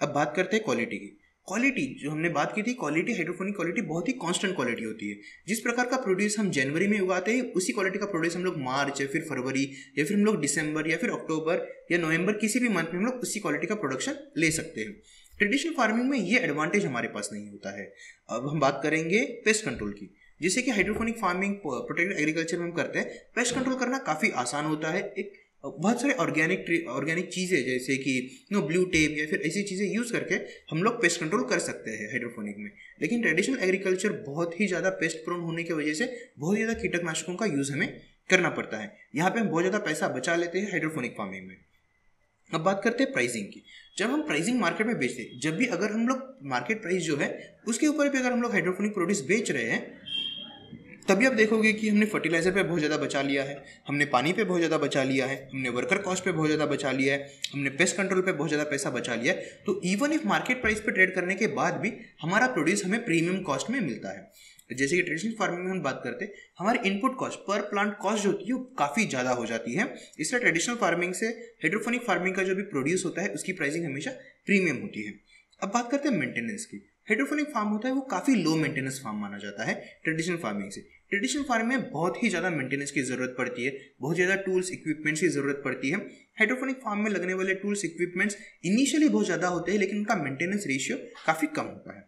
अब बात करते हैं क्वालिटी की। क्वालिटी जो हमने बात की थी, क्वालिटी हाइड्रोपोनिक क्वालिटी बहुत ही कांस्टेंट क्वालिटी होती है। जिस प्रकार का प्रोड्यूस हम जनवरी में उगाते हैं, उसी क्वालिटी का प्रोड्यूस हम लोग मार्च या फिर फरवरी या फिर हम लोग दिसंबर या फिर अक्टूबर या नवंबर किसी भी मंथ में हम लोग उसी क्वालिटी का प्रोडक्शन ले सकते हैं। ट्रेडिशनल फार्मिंग में ये एडवांटेज हमारे पास नहीं होता है। अब हम बात करेंगे पेस्ट कंट्रोल की। जैसे कि हाइड्रोपोनिक फार्मिंग प्रोटेक्टेड एग्रीकल्चर में हम करते हैं, पेस्ट कंट्रोल करना काफ़ी आसान होता है। एक बहुत सारे ऑर्गेनिक चीज़ें जैसे कि ब्लू टेप या फिर ऐसी चीज़ें यूज़ करके हम लोग पेस्ट कंट्रोल कर सकते हैं हाइड्रोपोनिक में। लेकिन ट्रेडिशनल एग्रीकल्चर बहुत ही ज़्यादा पेस्ट प्रोन होने की वजह से बहुत ज़्यादा कीटनाशकों का यूज़ हमें करना पड़ता है। यहाँ पे हम बहुत ज़्यादा पैसा बचा लेते हैं हाइड्रोपोनिक फार्मिंग में। अब बात करते हैं प्राइसिंग की। जब हम प्राइसिंग मार्केट में बेचते हैं, जब भी अगर हम लोग मार्केट प्राइस जो है उसके ऊपर भी अगर हम लोग हाइड्रोपोनिक प्रोड्यूस बेच रहे हैं, तभी आप देखोगे कि हमने फर्टिलाइजर पे बहुत ज़्यादा बचा लिया है, हमने पानी पे बहुत ज़्यादा बचा लिया है, हमने वर्कर कॉस्ट पे बहुत ज़्यादा बचा लिया है, हमने पेस्ट कंट्रोल पे बहुत ज़्यादा पैसा बचा लिया है। तो इवन इफ मार्केट प्राइस पे ट्रेड करने के बाद भी हमारा प्रोड्यूस हमें प्रीमियम कॉस्ट में मिलता है। जैसे कि ट्रेडिशनल फार्मिंग में हम बात करते हैं, हमारी input cost per plant cost जो होती है वो काफ़ी ज़्यादा हो जाती है। इसलिए ट्रेडिशनल फार्मिंग से हाइड्रोपोनिक फार्मिंग का जो भी प्रोड्यूस होता है उसकी प्राइसिंग हमेशा प्रीमियम होती है। अब बात करते हैं मेंटेनेंस की। हाइड्रोपोनिक फार्म होता है वो काफ़ी लो मेंटेनेंस फार्म माना जाता है ट्रेडिशनल फार्मिंग से। ट्रेडिशनल फार्म में बहुत ही ज़्यादा मेंटेनेंस की ज़रूरत पड़ती है, बहुत ज़्यादा टूल्स इक्विपमेंट्स की ज़रूरत पड़ती है। हाइड्रोपोनिक फार्म में लगने वाले टूल्स इक्विपमेंट्स इनिशियली बहुत ज़्यादा होते हैं, लेकिन उनका मेंटेनेंस रेशियो काफ़ी कम होता है।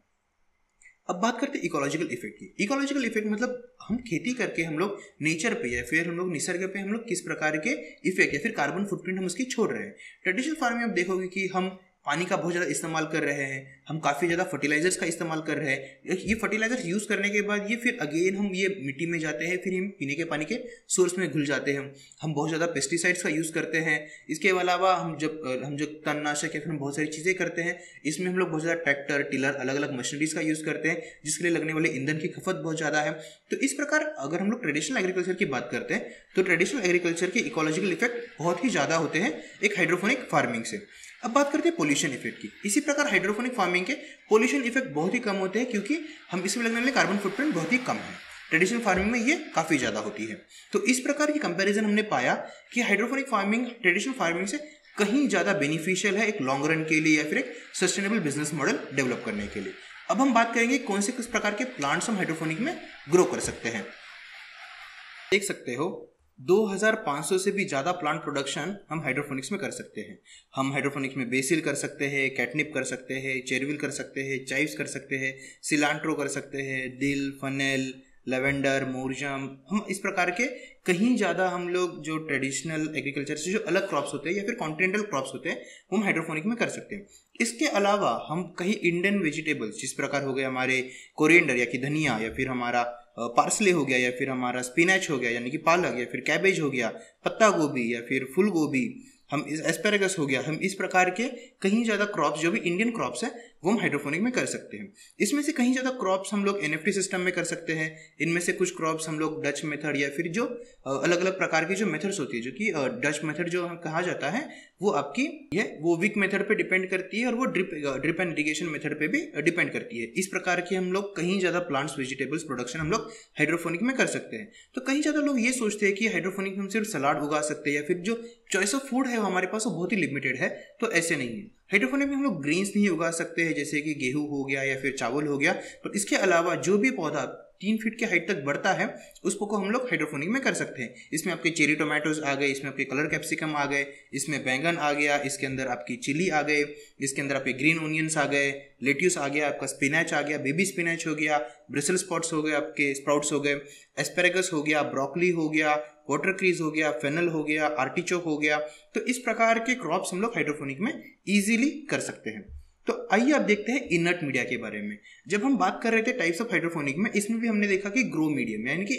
अब बात करते हैं इकोलॉजिकल इफेक्ट की। इकोलॉजिकल इफेक्ट मतलब हम खेती करके हम लोग नेचर पे या फिर हम लोग निसर्ग पे हम लोग किस प्रकार के इफेक्ट या फिर कार्बन फुटप्रिंट हम उसकी छोड़ रहे हैं। ट्रेडिशनल फार्म में आप देखोगे कि हम पानी का बहुत ज़्यादा इस्तेमाल कर रहे हैं, हम काफ़ी ज़्यादा फर्टिलाइजर्स का इस्तेमाल कर रहे हैं। ये फर्टिलाइजर्स यूज़ करने के बाद ये फिर अगेन हम ये मिट्टी में जाते हैं, फिर हम पीने के पानी के सोर्स में घुल जाते हैं। हम बहुत ज़्यादा पेस्टिसाइड्स का यूज़ करते हैं। इसके अलावा हम जो तणनाशक या फिर हम बहुत सारी चीज़ें करते हैं, इसमें हम लोग बहुत ज़्यादा ट्रैक्टर, टिलर, अलग अलग मशीनरीज का यूज़ करते हैं, जिसके लिए लगने वाले ईंधन की खपत बहुत ज़्यादा है। तो इस प्रकार अगर हम लोग ट्रेडिशनल एग्रीकल्चर की बात करते हैं तो ट्रेडिशनल एग्रीकल्चर के इकोलॉजिकल इफेक्ट बहुत ही ज़्यादा होते हैं एक हाइड्रोपोनिक फार्मिंग से। अब बात करते हैं पोल्यूशन इफेक्ट की। इसी प्रकार हाइड्रोपोनिक फार्मिंग के पोल्यूशन इफेक्ट बहुत ही कम होते हैं, क्योंकि हम इसमें लगने वाले कार्बन फुटप्रिंट बहुत ही कम है। ट्रेडिशनल फार्मिंग में ये काफ़ी ज़्यादा होती है। तो इस प्रकार की कंपैरिजन हमने पाया कि हाइड्रोपोनिक फार्मिंग ट्रेडिशनल फार्मिंग से कहीं ज़्यादा बेनिफिशियल है एक लॉन्ग रन के लिए या फिर एक सस्टेनेबल बिजनेस मॉडल डेवलप करने के लिए। अब हम बात करेंगे कौन से किस प्रकार के प्लांट्स हम हाइड्रोपोनिक में ग्रो कर सकते हैं। देख सकते हो 2500 से भी ज़्यादा प्लांट प्रोडक्शन हम हाइड्रोपोनिक्स में कर सकते हैं। हम हाइड्रोपोनिक्स में बेसिल कर सकते हैं, कैटनिप कर सकते हैं, चेरविल कर सकते हैं, चाइव्स कर सकते हैं, सिलांट्रो कर सकते हैं, दिल, फनेल, लेवेंडर, मोरजम। हम इस प्रकार के कहीं ज़्यादा हम लोग जो ट्रेडिशनल एग्रीकल्चर से जो अलग क्रॉप्स होते हैं या फिर कॉन्टिनेंटल क्रॉप्स होते हैं वो हम हाइड्रोपोनिक में कर सकते हैं। इसके अलावा हम कहीं इंडियन वेजिटेबल्स जिस प्रकार हो गए हमारे कोरिएंडर या कि धनिया, या फिर हमारा पार्सले हो गया, या फिर हमारा स्पिनच हो गया यानी कि पालक, या फिर कैबेज हो गया, पत्ता गोभी या फिर फूल गोभी, हम इस एस्पेरेगस हो गया, हम इस प्रकार के कहीं ज़्यादा क्रॉप्स जो भी इंडियन क्रॉप्स हैं वो हम हाइड्रोपोनिक में कर सकते हैं। इसमें से कहीं ज़्यादा क्रॉप्स हम लोग एनएफटी सिस्टम में कर सकते हैं। इनमें से कुछ क्रॉप्स हम लोग डच मेथड या फिर जो अलग अलग प्रकार की जो मेथड्स होती है, जो कि डच मेथड जो कहा जाता है वो आपकी वो विक मेथड पे डिपेंड करती है, और वो ड्रिप एंड इरिगेशन मेथड पे भी डिपेंड करती है। इस प्रकार की हम लोग कहीं ज़्यादा प्लांट्स वेजिटेबल्स प्रोडक्शन हम लोग हाइड्रोपोनिक में कर सकते हैं। तो कहीं ज़्यादा लोग ये सोचते हैं कि हाइड्रोपोनिक में हम सिर्फ सलाद उगा सकते हैं या फिर जो चॉइस ऑफ फूड है वो हमारे पास वो बहुत ही लिमिटेड है। तो ऐसे नहीं है। हाइड्रोपोनिक में हम लोग ग्रेन्स नहीं उगा सकते हैं, जैसे कि गेहूं हो गया या फिर चावल हो गया। तो इसके अलावा जो भी पौधा 3 फीट के हाइट तक बढ़ता है उसको हम लोग हाइड्रोपोनिक में कर सकते हैं। इसमें आपके चेरी टोमेटोज आ गए, इसमें आपके कलर कैप्सिकम आ गए, इसमें बैंगन आ गया, इसके अंदर आपकी चिली आ गए, इसके अंदर आपके ग्रीन ओनियंस आ गए, लेट्यूस आ गया, आपका स्पिनच आ गया, बेबी स्पिनच हो गया, ब्रिसल स्पॉट्स हो गए, आपके स्प्राउट्स हो गए, एस्पेरेगस हो गया, ब्रोकली हो गया, वाटर क्रीज हो गया, फेनल हो गया, आर्टिचोक हो गया। तो इस प्रकार के क्रॉप्स हम लोग हाइड्रोपोनिक में इजीली कर सकते हैं। तो आइए अब देखते हैं इनर्ट मीडिया के बारे में। जब हम बात कर रहे थे टाइप्स ऑफ हाइड्रोपोनिक में, इसमें भी हमने देखा कि ग्रो मीडियम यानी कि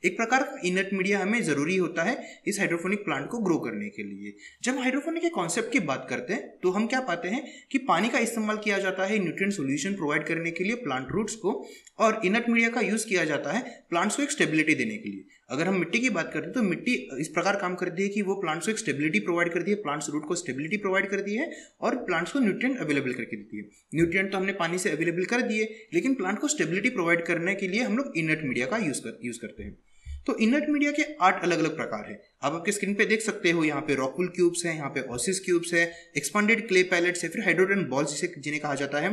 एक प्रकार का इनर्ट मीडिया हमें जरूरी होता है इस हाइड्रोपोनिक प्लांट को ग्रो करने के लिए। जब हाइड्रोपोनिक के कॉन्सेप्ट की बात करते हैं तो हम क्या पाते हैं कि पानी का इस्तेमाल किया जाता है न्यूट्रिएंट सॉल्यूशन प्रोवाइड करने के लिए प्लांट रूट्स को, और इनर्ट मीडिया का यूज किया जाता है प्लांट्स को एक स्टेबिलिटी देने के लिए। अगर हम मिट्टी की बात करते हैं तो मिट्टी इस प्रकार काम करती है कि वो प्लांट्स को एक स्टेबिलिटी प्रोवाइड करती है, प्लांट्स रूट को स्टेबिलिटी प्रोवाइड करती है, और प्लांट्स को न्यूट्रिएंट अवेलेबल करके देती है। न्यूट्रिएंट तो हमने पानी से अवेलेबल कर दिए, लेकिन प्लांट को स्टेबिलिटी प्रोवाइड करने के लिए हम लोग इनर्ट मीडिया का यूज करते हैं। तो इनर्ट मीडिया के 8 अलग अलग प्रकार है। आप आपके स्क्रीन पे देख सकते हो, यहाँ पे रॉकवूल क्यूब्स है, यहाँ पे ओसिस क्यूब्स है, एक्सपांडेड क्ले पैलेट्स है, फिर हाइड्रोजन बॉल्स जिन्हें कहा जाता है,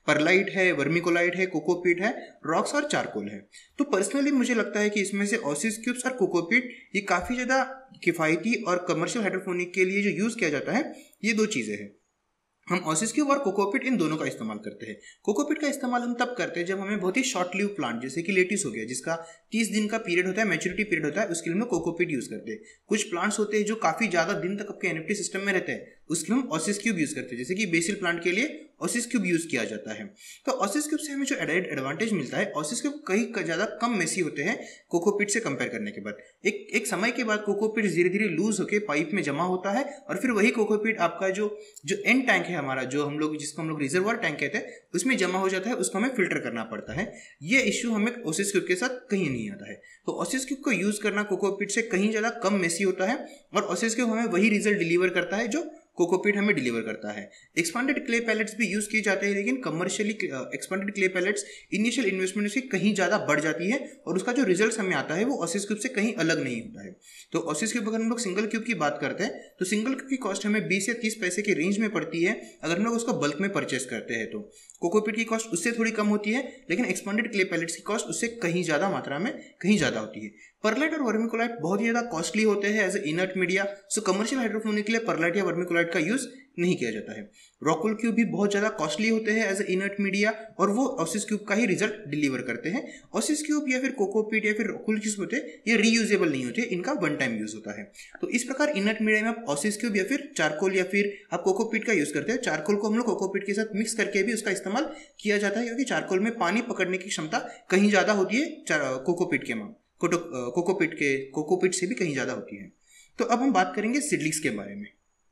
परलाइट है, वर्मिकोलाइट है, कोकोपीट है, रॉक्स और चारकोल है। तो पर्सनली मुझे लगता है कि इसमें से ओसिस क्यूब्स और कोकोपीट ये काफ़ी ज़्यादा किफ़ायती और कमर्शियल हाइड्रोपोनिक के लिए जो यूज़ किया जाता है ये 2 चीज़ें हैं। हम ओसिस क्यूब और कोकोपीट इन दोनों का इस्तेमाल करते हैं। कोकोपीट का इस्तेमाल हम तब करते हैं जब हमें बहुत ही शॉर्ट लिव प्लांट जैसे कि लेटिस हो गया, जिसका 30 दिन का पीरियड होता है, मैच्योरिटी पीरियड होता है, उसके लिए हम कोकोपीट यूज करते हैं। कुछ प्लांट्स होते हैं जो काफी ज्यादा दिन तक आपके एनएफटी सिस्टम में रहते हैं, उसके लिए हम ओसिस क्यूब यूज करते हैं। जैसे कि बेसिल प्लांट के लिए ओसिस क्यूब यूज किया जाता है। तो ओसिस क्यूब से हमें जो एडवांटेज मिलता है, ओसिस क्यूब कहीं ज्यादा कम मेसी होते हैं कोकोपीट से कंपेयर करने के बाद। एक समय के बाद कोकोपीट धीरे धीरे लूज होकर पाइप में जमा होता है, और फिर वही कोकोपीट आपका जो एंड टैंक है हमारा, जो हम लोग जिसको हम लोग रिजर्वायर टैंक कहते हैं, उसमें जमा हो जाता है, उसको हमें फिल्टर करना पड़ता है। ये इश्यू हमें ओसिस क्यूब के साथ कहीं नहीं आता है। तो ओसिस क्यूब को यूज करना कोकोपीट से कहीं ज्यादा कम मेसी होता है, और ओसिस क्यूब हमें वही रिजल्ट डिलीवर करता है जो कोकोपीट हमें डिलीवर करता है। एक्सपांडेड क्ले पैलेट्स भी यूज किए जाते हैं, लेकिन commercially expanded clay pellets initial investment से कहीं ज़्यादा बढ़ जाती है और उसका जो रिजल्ट हमें आता है वो ओसिस क्यूब से कहीं अलग नहीं होता है। तो ओसिस क्यूब अगर हम लोग सिंगल क्यूब की बात करते हैं तो सिंगल क्यूब की कॉस्ट हमें 20 से 30 पैसे की रेंज में पड़ती है अगर हम लोग उसको बल्क में परचेस करते हैं। तो कोकोपीट की कॉस्ट उससे थोड़ी कम होती है, लेकिन एक्सपांडेड क्ले पैलेट्स की कॉस्ट उससे कहीं ज़्यादा मात्रा में कहीं ज़्यादा होती है। परलाइट और वर्मिकुलाइट बहुत ही ज़्यादा कॉस्टली होते हैं as a inert media, so commercial hydroponic के लिए परलाइट या वर्मिकुलाइट का यूज नहीं किया जाता है। रॉकवूल क्यूब भी बहुत ज़्यादा कॉस्टली होते हैं एज ए इनर्ट मीडिया और वो ओसिस क्यूब का ही रिजल्ट डिलीवर करते हैं। ओसिस क्यूब या फिर कोकोपीट या फिर रॉकवूल क्यूब होते हैं ये रीयूजेबल नहीं होते, इनका वन टाइम यूज होता है। तो इस प्रकार इनर्ट मीडिया में आप ओसिस क्यूब या फिर चारकोल या फिर आप कोकोपीट का यूज करते हैं। चारकोल को हम लोग कोकोपीट के साथ मिक्स करके भी उसका इस्तेमाल किया जाता है, क्योंकि चारकोल में पानी पकड़ने की क्षमता कहीं ज़्यादा होती है कोकोपीट से भी कहीं ज़्यादा होती है। तो अब हम बात करेंगे सीडलिंग्स के बारे में।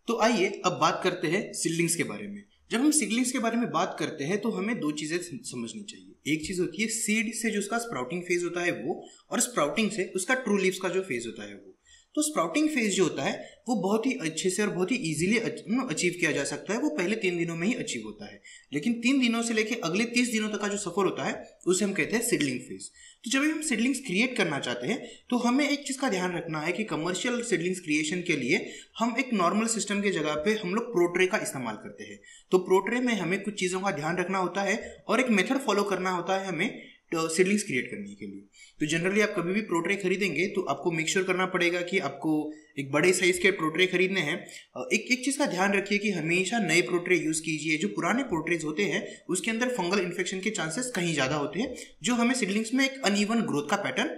तो आइए अब बात करते हैं सीडलिंग्स के बारे में। जब हम सीडलिंग्स के बारे में बात करते हैं तो हमें दो चीज़ें समझनी चाहिए। एक चीज़ होती है सीड से जो उसका स्प्राउटिंग फेज होता है वो, और स्प्राउटिंग से उसका ट्रू लीव्स का जो फेज होता है वो। तो स्प्राउटिंग फेज जो होता है वो बहुत ही अच्छे से और बहुत ही इजीली अचीव किया जा सकता है। वो पहले 3 दिनों में ही अचीव होता है, लेकिन 3 दिनों से लेकर अगले 30 दिनों तक का जो सफर होता है उसे हम कहते हैं सीडलिंग फेज। तो जब हम सीडलिंग्स क्रिएट करना चाहते हैं तो हमें एक चीज़ का ध्यान रखना है कि कमर्शियल सीडलिंग्स क्रिएशन के लिए हम एक नॉर्मल सिस्टम के जगह पे हम लोग प्रोट्रे का इस्तेमाल करते हैं। तो प्रोट्रे में हमें कुछ चीज़ों का ध्यान रखना होता है और एक मेथड फॉलो करना होता है हमें सीडलिंग्स क्रिएट करने के लिए। तो जनरली आप कभी भी प्रोट्रे खरीदेंगे तो आपको मेक श्योर करना पड़ेगा कि आपको एक बड़े साइज के प्रोट्रे खरीदने हैं। एक चीज़ का ध्यान रखिए कि हमेशा नए प्रोट्रे यूज़ कीजिए। जो पुराने प्रोट्रेज होते हैं उसके अंदर फंगल इन्फेक्शन के चांसेस कहीं ज़्यादा होते हैं, जो हमें सीडलिंग्स में एक अनइवन ग्रोथ का पैटर्न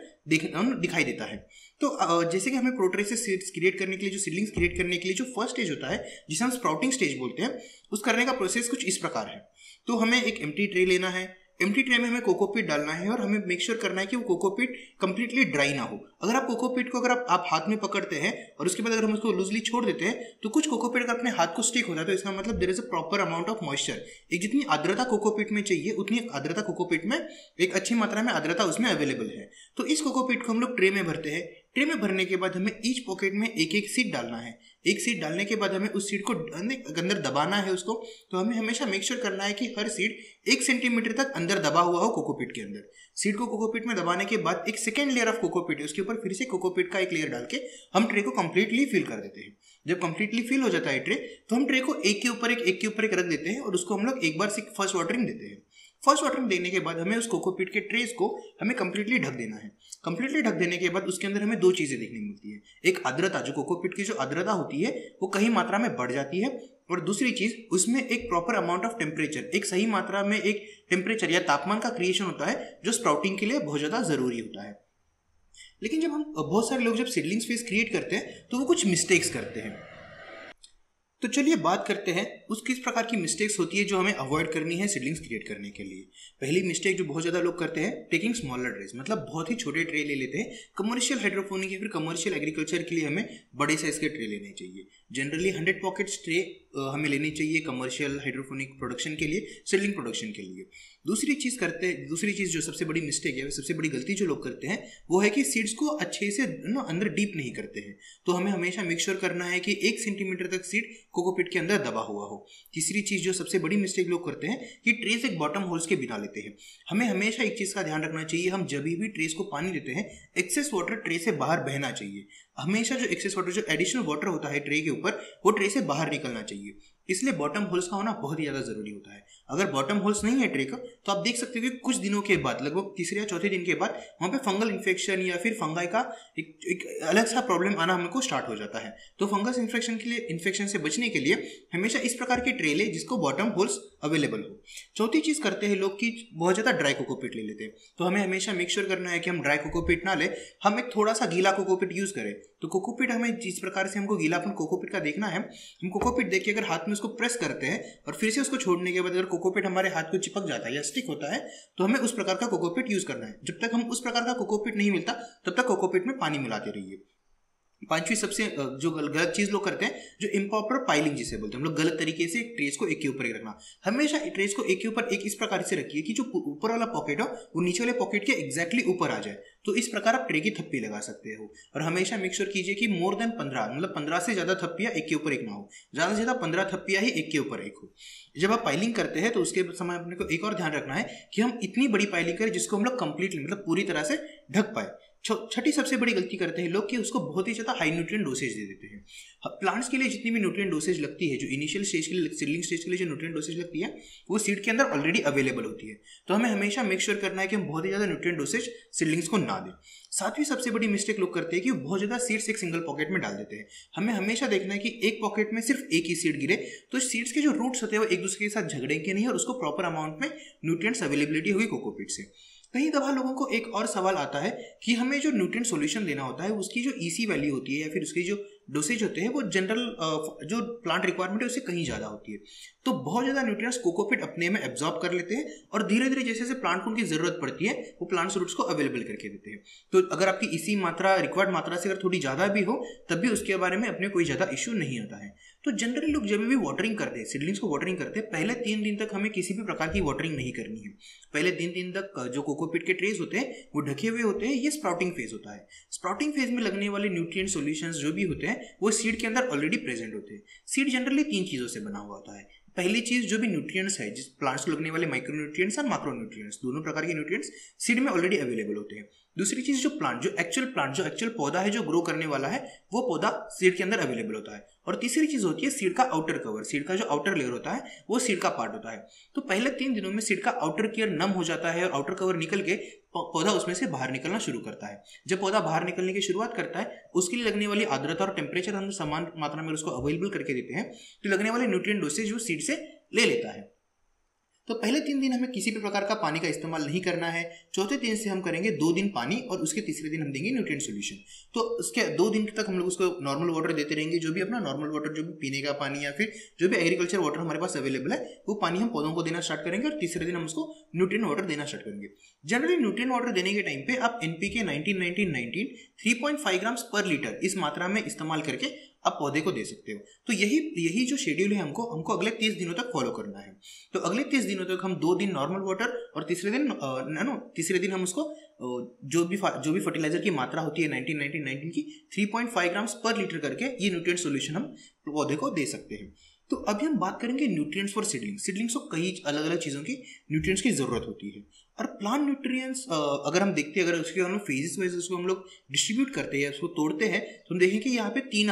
दिखाई देता है। तो जैसे कि हमें प्रोट्रे से सीड्स क्रिएट करने के लिए, जो सीडलिंग्स क्रिएट करने के लिए जो फर्स्ट स्टेज होता है जिसे हम स्प्राउटिंग स्टेज बोलते हैं, उस करने का प्रोसेस कुछ इस प्रकार है। तो हमें एक एम्प्टी ट्रे लेना है। एम्प्टी ट्रे में हमें कोकोपीट डालना है और हमें मेक श्योर करना है कि वो कोकोपीट कंप्लीटली ड्राई ना हो। अगर आप कोकोपीट को आप हाथ में पकड़ते हैं और उसके बाद अगर हम उसको लूजली छोड़ देते हैं तो कुछ कोकोपीट अगर अपने हाथ को स्टिक होता है तो इसका मतलब there is a proper amount of moisture. एक जितनी आर्द्रता कोकोपीट में चाहिए उतनी आर्द्रता कोकोपीट में, एक अच्छी मात्रा में आर्द्रता उसमें अवेलेबल है। तो इस कोकोपीट को हम लोग ट्रे में भरते हैं। ट्रे में भरने के बाद हमें ईच पॉकेट में एक एक सीड डालना है। एक सीड डालने के बाद हमें उस सीड को अंदर दबाना है उसको। तो हमें हमेशा मेक श्योर करना है कि हर सीड 1 सेंटीमीटर तक अंदर दबा हुआ हो कोकोपीट के अंदर। सीड को कोकोपीट में दबाने के बाद एक सेकेंड लेयर ऑफ कोकोपीट है, उसके ऊपर फिर से कोकोपीट का एक लेयर डाल के हम ट्रे को कंप्लीटली फिल कर देते हैं। जब कंप्लीटली फिल हो जाता है ट्रे तो हम ट्रे को एक के ऊपर एक रख देते हैं और उसको हम लोग एक बार से फर्स्ट वाटरिंग देते हैं। फर्स्ट वाटरिंग देने के बाद हमें उस कोकोपीट के ट्रेस को हमें कंप्लीटली ढक देना है। कंप्लीटली ढक देने के बाद उसके अंदर हमें 2 चीज़ें देखने मिलती है। एक आर्द्रता, जो कोकोपीट की जो आर्द्रता होती है वो कहीं मात्रा में बढ़ जाती है, और दूसरी चीज़ उसमें एक प्रॉपर अमाउंट ऑफ टेम्परेचर, एक सही मात्रा में एक टेम्परेचर या तापमान का क्रिएशन होता है जो स्प्राउटिंग के लिए बहुत ज़्यादा ज़रूरी होता है। लेकिन जब हम बहुत सारे लोग जब सीडलिंग्स फेज क्रिएट करते हैं तो वो कुछ मिस्टेक्स करते हैं। तो चलिए बात करते हैं उस किस प्रकार की मिस्टेक्स होती है जो हमें अवॉइड करनी है सीडलिंग्स क्रिएट करने के लिए। पहली मिस्टेक जो बहुत ज़्यादा लोग करते हैं, टेकिंग स्मॉलर ट्रेस, मतलब बहुत ही छोटे ट्रे ले लेते हैं। कमर्शियल हाइड्रोपोनिक या फिर कमर्शियल एग्रीकल्चर के लिए हमें बड़े साइज के ट्रे लेने चाहिए। जनरली 100 पॉकेट्स ट्रे हमें लेनी चाहिए कमर्शियल हाइड्रोपोनिक प्रोडक्शन के लिए, सीडलिंग प्रोडक्शन के लिए। दूसरी चीज़ जो सबसे बड़ी मिस्टेक है, सबसे बड़ी गलती जो लोग करते हैं वो है कि सीड्स को अच्छे से अंदर डीप नहीं करते हैं। तो हमें हमेशा मेक श्योर करना है कि 1 सेंटीमीटर तक सीड कोकोपीट के अंदर दबा हुआ हो। तीसरी चीज़ जो सबसे बड़ी मिस्टेक लोग करते हैं कि ट्रेस एक बॉटम होल्स के बिना लेते हैं। हमें हमेशा एक चीज़ का ध्यान रखना चाहिए, हम जब भी ट्रेस को पानी देते हैं एक्सेस वाटर ट्रे से बाहर बहना चाहिए। हमेशा जो एक्सेस वाटर, जो एडिशनल वाटर होता है ट्रे के ऊपर, वो ट्रे से बाहर निकलना चाहिए। इसलिए बॉटम होल्स का होना बहुत ही ज़्यादा ज़रूरी होता है। अगर बॉटम होल्स नहीं है ट्रे का तो आप देख सकते हो कि कुछ दिनों के बाद, लगभग तीसरे या चौथे दिन के बाद, वहाँ पे फंगल इन्फेक्शन या फिर फंगाई का एक अलग सा प्रॉब्लम आना हमको स्टार्ट हो जाता है। तो फंगस इन्फेक्शन से बचने के लिए हमेशा इस प्रकार के ट्रे ले जिसको बॉटम होल्स अवेलेबल हो। चौथी चीज़ करते हैं लोग कि बहुत ज़्यादा ड्राई कोकोपीट ले लेते हैं। तो हमें हमेशा मेक श्योर करना है कि हम ड्राई कोकोपीट ना ले, हम एक थोड़ा सा गीला कोकोपीट यूज़ करें। तो कोकोपीट हमें जिस प्रकार से हमको गीलापन कोकोपीट का देखना है, हम कोकोपीट देख के अगर हाथ में उसको प्रेस करते हैं और फिर से उसको छोड़ने के बाद अगर कोकोपीट हमारे हाथ को चिपक जाता है या स्टिक होता है तो हमें उस प्रकार का कोकोपीट यूज करना है। जब तक हम उस प्रकार का कोकोपीट नहीं मिलता तब तक कोकोपीट में पानी मिलाते रहिए। 5वीं सबसे जो गलत चीज़ लोग करते हैं, जो इम्प्रॉपर पाइलिंग जिसे बोलते हैं, हम लोग गलत तरीके से ट्रेस को एक के ऊपर एक रखना। हमेशा ट्रेस को एक के ऊपर एक इस प्रकार से रखिए कि जो ऊपर वाला पॉकेट हो वो नीचे वाले पॉकेट के एग्जैक्टली ऊपर आ जाए। तो इस प्रकार आप ट्रे की थप्पी लगा सकते हो। और हमेशा मेक श्योर कीजिए कि मोर देन 15, मतलब 15 से ज़्यादा थप्पियाँ एक के ऊपर एक ना हो, ज़्यादा से ज़्यादा 15 थप्पियाँ ही एक के ऊपर एक हो। जब आप पाइलिंग करते हैं तो उसके समय अपने को एक और ध्यान रखना है कि हम इतनी बड़ी पाइलिंग करें जिसको हम लोग कंप्लीटली, मतलब पूरी तरह से ढक पाए। छठी सबसे बड़ी गलती करते हैं लोग कि उसको बहुत ही ज़्यादा हाई न्यूट्रिएंट डोसेज दे देते हैं। प्लांट्स के लिए जितनी भी न्यूट्रिएंट डोसेज लगती है, जो इनिशियल स्टेज के लिए, सीडलिंग स्टेज के लिए जो न्यूट्रिएंट डोसेज लगती है, वो सीड के अंदर ऑलरेडी अवेलेबल होती है। तो हमें हमेशा मेक श्योर करना है कि हम बहुत ही ज़्यादा न्यूट्रिएंट डोसेज सीडलिंग्स को ना दें। सातवीं सबसे बड़ी मिस्टेक लोग करते हैं कि वो बहुत ज़्यादा सीड्स एक सिंगल पॉकेट में डाल देते हैं। हमें हमेशा देखना है कि एक पॉकेट में सिर्फ एक ही सीड गिरे, तो सीड्स के जो रूट्स होते हैं वो एक दूसरे के साथ झगड़ेंगे नहीं और उसको प्रॉपर अमाउंट में न्यूट्रिएंट्स अवेलेबिलिटी होगी कोकोपीट से। कई दफा लोगों को एक और सवाल आता है कि हमें जो न्यूट्रिएंट सॉल्यूशन देना होता है उसकी जो ईसी वैल्यू होती है या फिर उसकी जो डोसेज होते हैं वो जनरल जो प्लांट रिक्वायरमेंट है उससे कहीं ज़्यादा होती है। तो बहुत ज़्यादा न्यूट्रिएंट्स कोकोपीट अपने में एब्जॉर्ब कर लेते हैं और धीरे धीरे जैसे जैसे प्लांट को उनकी ज़रूरत पड़ती है वो प्लांट्स रूट्स को अवेलेबल करके देते हैं। तो अगर आपकी इसी मात्रा, रिक्वायर्ड मात्रा से अगर थोड़ी ज़्यादा भी हो तब भी उसके बारे में अपने कोई ज़्यादा इशू नहीं आता है। तो जनरली लोग जब भी वाटरिंग करते हैं, सीडलिंग्स को वाटरिंग करते हैं, पहले 3 दिन तक हमें किसी भी प्रकार की वाटरिंग नहीं करनी है। पहले 3 दिन तक जो कोकोपीट के ट्रेस होते हैं वो ढके हुए होते हैं। ये स्प्राउटिंग फेज होता है। स्प्राउटिंग फेज में लगने वाले न्यूट्रिएंट सॉल्यूशंस जो भी होते हैं वो सीड के अंदर ऑलरेडी प्रेजेंट होते हैं। सीड जनरली 3 चीज़ों से बना हुआ होता है। पहली चीज जो भी न्यूट्रिएंट्स है, जिस प्लांट्स को लगने वाले माइक्रो न्यूट्रिएंट्स और मैक्रो न्यूट्रिएंट्स, दोनों प्रकार के न्यूट्रिएंट्स सीड में ऑलरेडी अवेलेबल होते हैं। दूसरी चीज जो एक्चुअल पौधा है जो ग्रो करने वाला है वो पौधा सीड के अंदर अवेलेबल होता है। और तीसरी चीज होती है सीड का आउटर कवर। सीड का जो आउटर लेयर होता है वो सीड का पार्ट होता है। तो पहले 3 दिनों में सीड का आउटर केयर नम हो जाता है और आउटर कवर निकल के पौधा उसमें से बाहर निकलना शुरू करता है। जब पौधा बाहर निकलने की शुरुआत करता है उसके लिए लगने वाली आर्द्रता और टेम्परेचर हम समान मात्रा में उसको अवेलेबल करके देते हैं, तो लगने वाले न्यूट्रिएंट डोसेज वो सीड से ले लेता है। तो पहले 3 दिन हमें किसी भी प्रकार का पानी का इस्तेमाल नहीं करना है। चौथे दिन से हम करेंगे 2 दिन पानी और उसके तीसरे दिन हम देंगे न्यूट्रिएंट सॉल्यूशन। तो उसके 2 दिन तक हम लोग उसको नॉर्मल वाटर देते रहेंगे, जो भी अपना नॉर्मल वाटर, जो भी पीने का पानी या फिर जो भी एग्रीकल्चर वाटर हमारे पास अवेलेबल है वो पानी हम पौधों को देना स्टार्ट करेंगे और तीसरे दिन हम उसको न्यूट्रिएंट वाटर देना स्टार्ट करेंगे। जनरली न्यूट्रिएंट वाटर देने के टाइम पे आप NPK 19-19-19 3.5 ग्राम्स पर लीटर इस मात्रा में इस्तेमाल करके आप पौधे को दे सकते हो। तो यही जो शेड्यूल है हमको अगले 30 दिनों तक फॉलो करना है। तो अगले 30 दिनों तक हम 2 दिन नॉर्मल वाटर और तीसरे दिन हम उसको जो भी फर्टिलाइजर की मात्रा होती है 19-19-19 की 3.5 ग्राम्स पर लीटर करके ये न्यूट्रिएंट सॉल्यूशन हम पौधे को दे सकते हैं। तो अभी हम बात करेंगे न्यूट्रिएंट्स फॉर सीडलिंग्स। सीडलिंग्स को कई अलग अलग चीज़ों की न्यूट्रिएंट्स की ज़रूरत होती है और प्लांट न्यूट्रिएंट्स अगर हम देखते हैं, अगर उसके हम लोग फेजेस वाइज उसको हम लोग डिस्ट्रीब्यूट करते हैं, उसको तोड़ते हैं, तो हम देखें कि यहाँ पे 3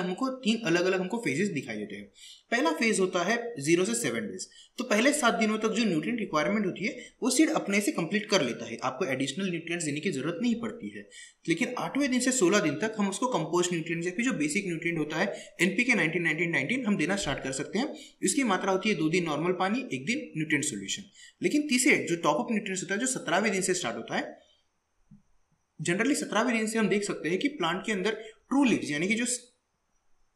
अलग अलग हमको फेजेस दिखाई देते हैं। पहला फेज होता है 0 से 7 डेज। तो पहले 7 दिनों तक जो न्यूट्रिएंट रिक्वायरमेंट होती है वो सीड अपने से कंप्लीट कर लेता है, आपको एडिशनल न्यूट्रिएंट्स देने की जरूरत नहीं पड़ती है। लेकिन 8वें दिन से 16 दिन तक हम उसको कंपोस्ट न्यूट्रिएंट्स या फिर जो बेसिक न्यूट्रिएंट होता है NPK 19-19-19 हम देना स्टार्ट कर सकते हैं। इसकी मात्रा होती है 2 दिन नॉर्मल पानी, 1 दिन न्यूट्रिएंट सॉल्यूशन। लेकिन तीसरे जो टॉप अप न्यूट्रिएंट्स होता है जो 17वें दिन से स्टार्ट होता है। जनरली 17वें दिन से हम देख सकते हैं कि प्लांट के अंदर ट्रू लीव्स यानी कि जो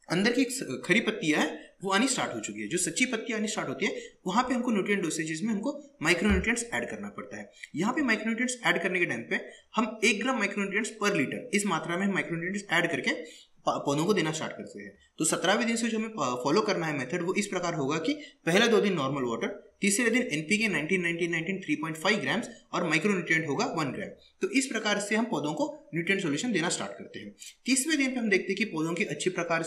अंदर की खरी पत्तियां है वो आनी स्टार्ट हो चुकी है। जो सच्ची पत्तियां आनी स्टार्ट होती है वहां पे हमको न्यूट्रिएंट डोसेजेस में हमको माइक्रोन्यूट्रिएंट्स ऐड करना पड़ता है। यहाँ पे माइक्रोन्यूट्रिएंट्स ऐड करने के टाइम पे हम 1 ग्राम माइक्रोन्यूट्रिएंट्स पर लीटर इस मात्रा में माइक्रोन्यूट्रिएंट्स ऐड करके पौधों को देना स्टार्ट करते हैं। तो 17वें दिन से जो हमें फॉलो करना है मेथड वो इस प्रकार होगा कि पहला 2 दिन नॉर्मल वाटर, तीसरे दिन NPK 19-19-19 3.5 ग्राम्स और माइक्रोन्यूट्रिएंट होगा 1 ग्राम। तो इस प्रकार से हम पौधों को न्यूट्रिएंट सॉल्यूशन देना स्टार्ट करते हैं। तीसरे दिन पे हम देखते हैं कि पौधों की अच्छी प्रकार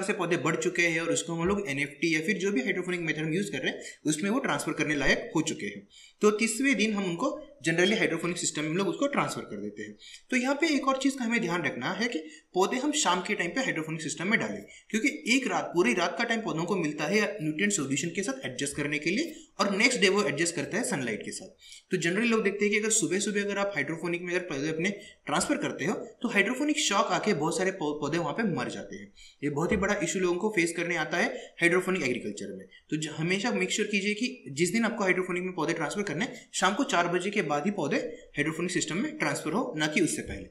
से पौधे बढ़ चुके हैं और उसको हम लोग NFT या फिर जो भी हाइड्रोपोनिक मेथड हम यूज कर रहे हैं उसमें वो ट्रांसफर करने लायक हो चुके हैं। तो तीसरे दिन हम उनको जनरली हाइड्रोपोनिक सिस्टम में हम लोग उसको ट्रांसफर कर देते हैं। तो यहाँ पे एक और चीज का हमें ध्यान रखना है कि पौधे हम शाम के टाइम पे हाइड्रोपोनिक सिस्टम में डालें, क्योंकि पूरी रात का टाइम पौधों को मिलता है न्यूट्रिएंट सॉल्यूशन के साथ एडजस्ट करने के लिए और नेक्स्ट डे वो एडजस्ट करता है सनलाइट के साथ। तो जनरली लोग देखते हैं कि अगर सुबह अगर आप हाइड्रोपोनिक में अगर पौधे अपने ट्रांसफर करते हो तो हाइड्रोपोनिक शॉक आके बहुत सारे पौधे वहां पे मर जाते हैं। ये बहुत ही बड़ा इशू लोगों को फेस करने आता है हाइड्रोपोनिक एग्रीकल्चर में। तो हमेशा मेक श्योर कीजिए कि जिस दिन आपको हाइड्रोपोनिक में पौधे ट्रांसफर करने शाम को 4 बजे के बाद ही पौधे हाइड्रोपोनिक सिस्टम में ट्रांसफर हो, ना कि उससे पहले।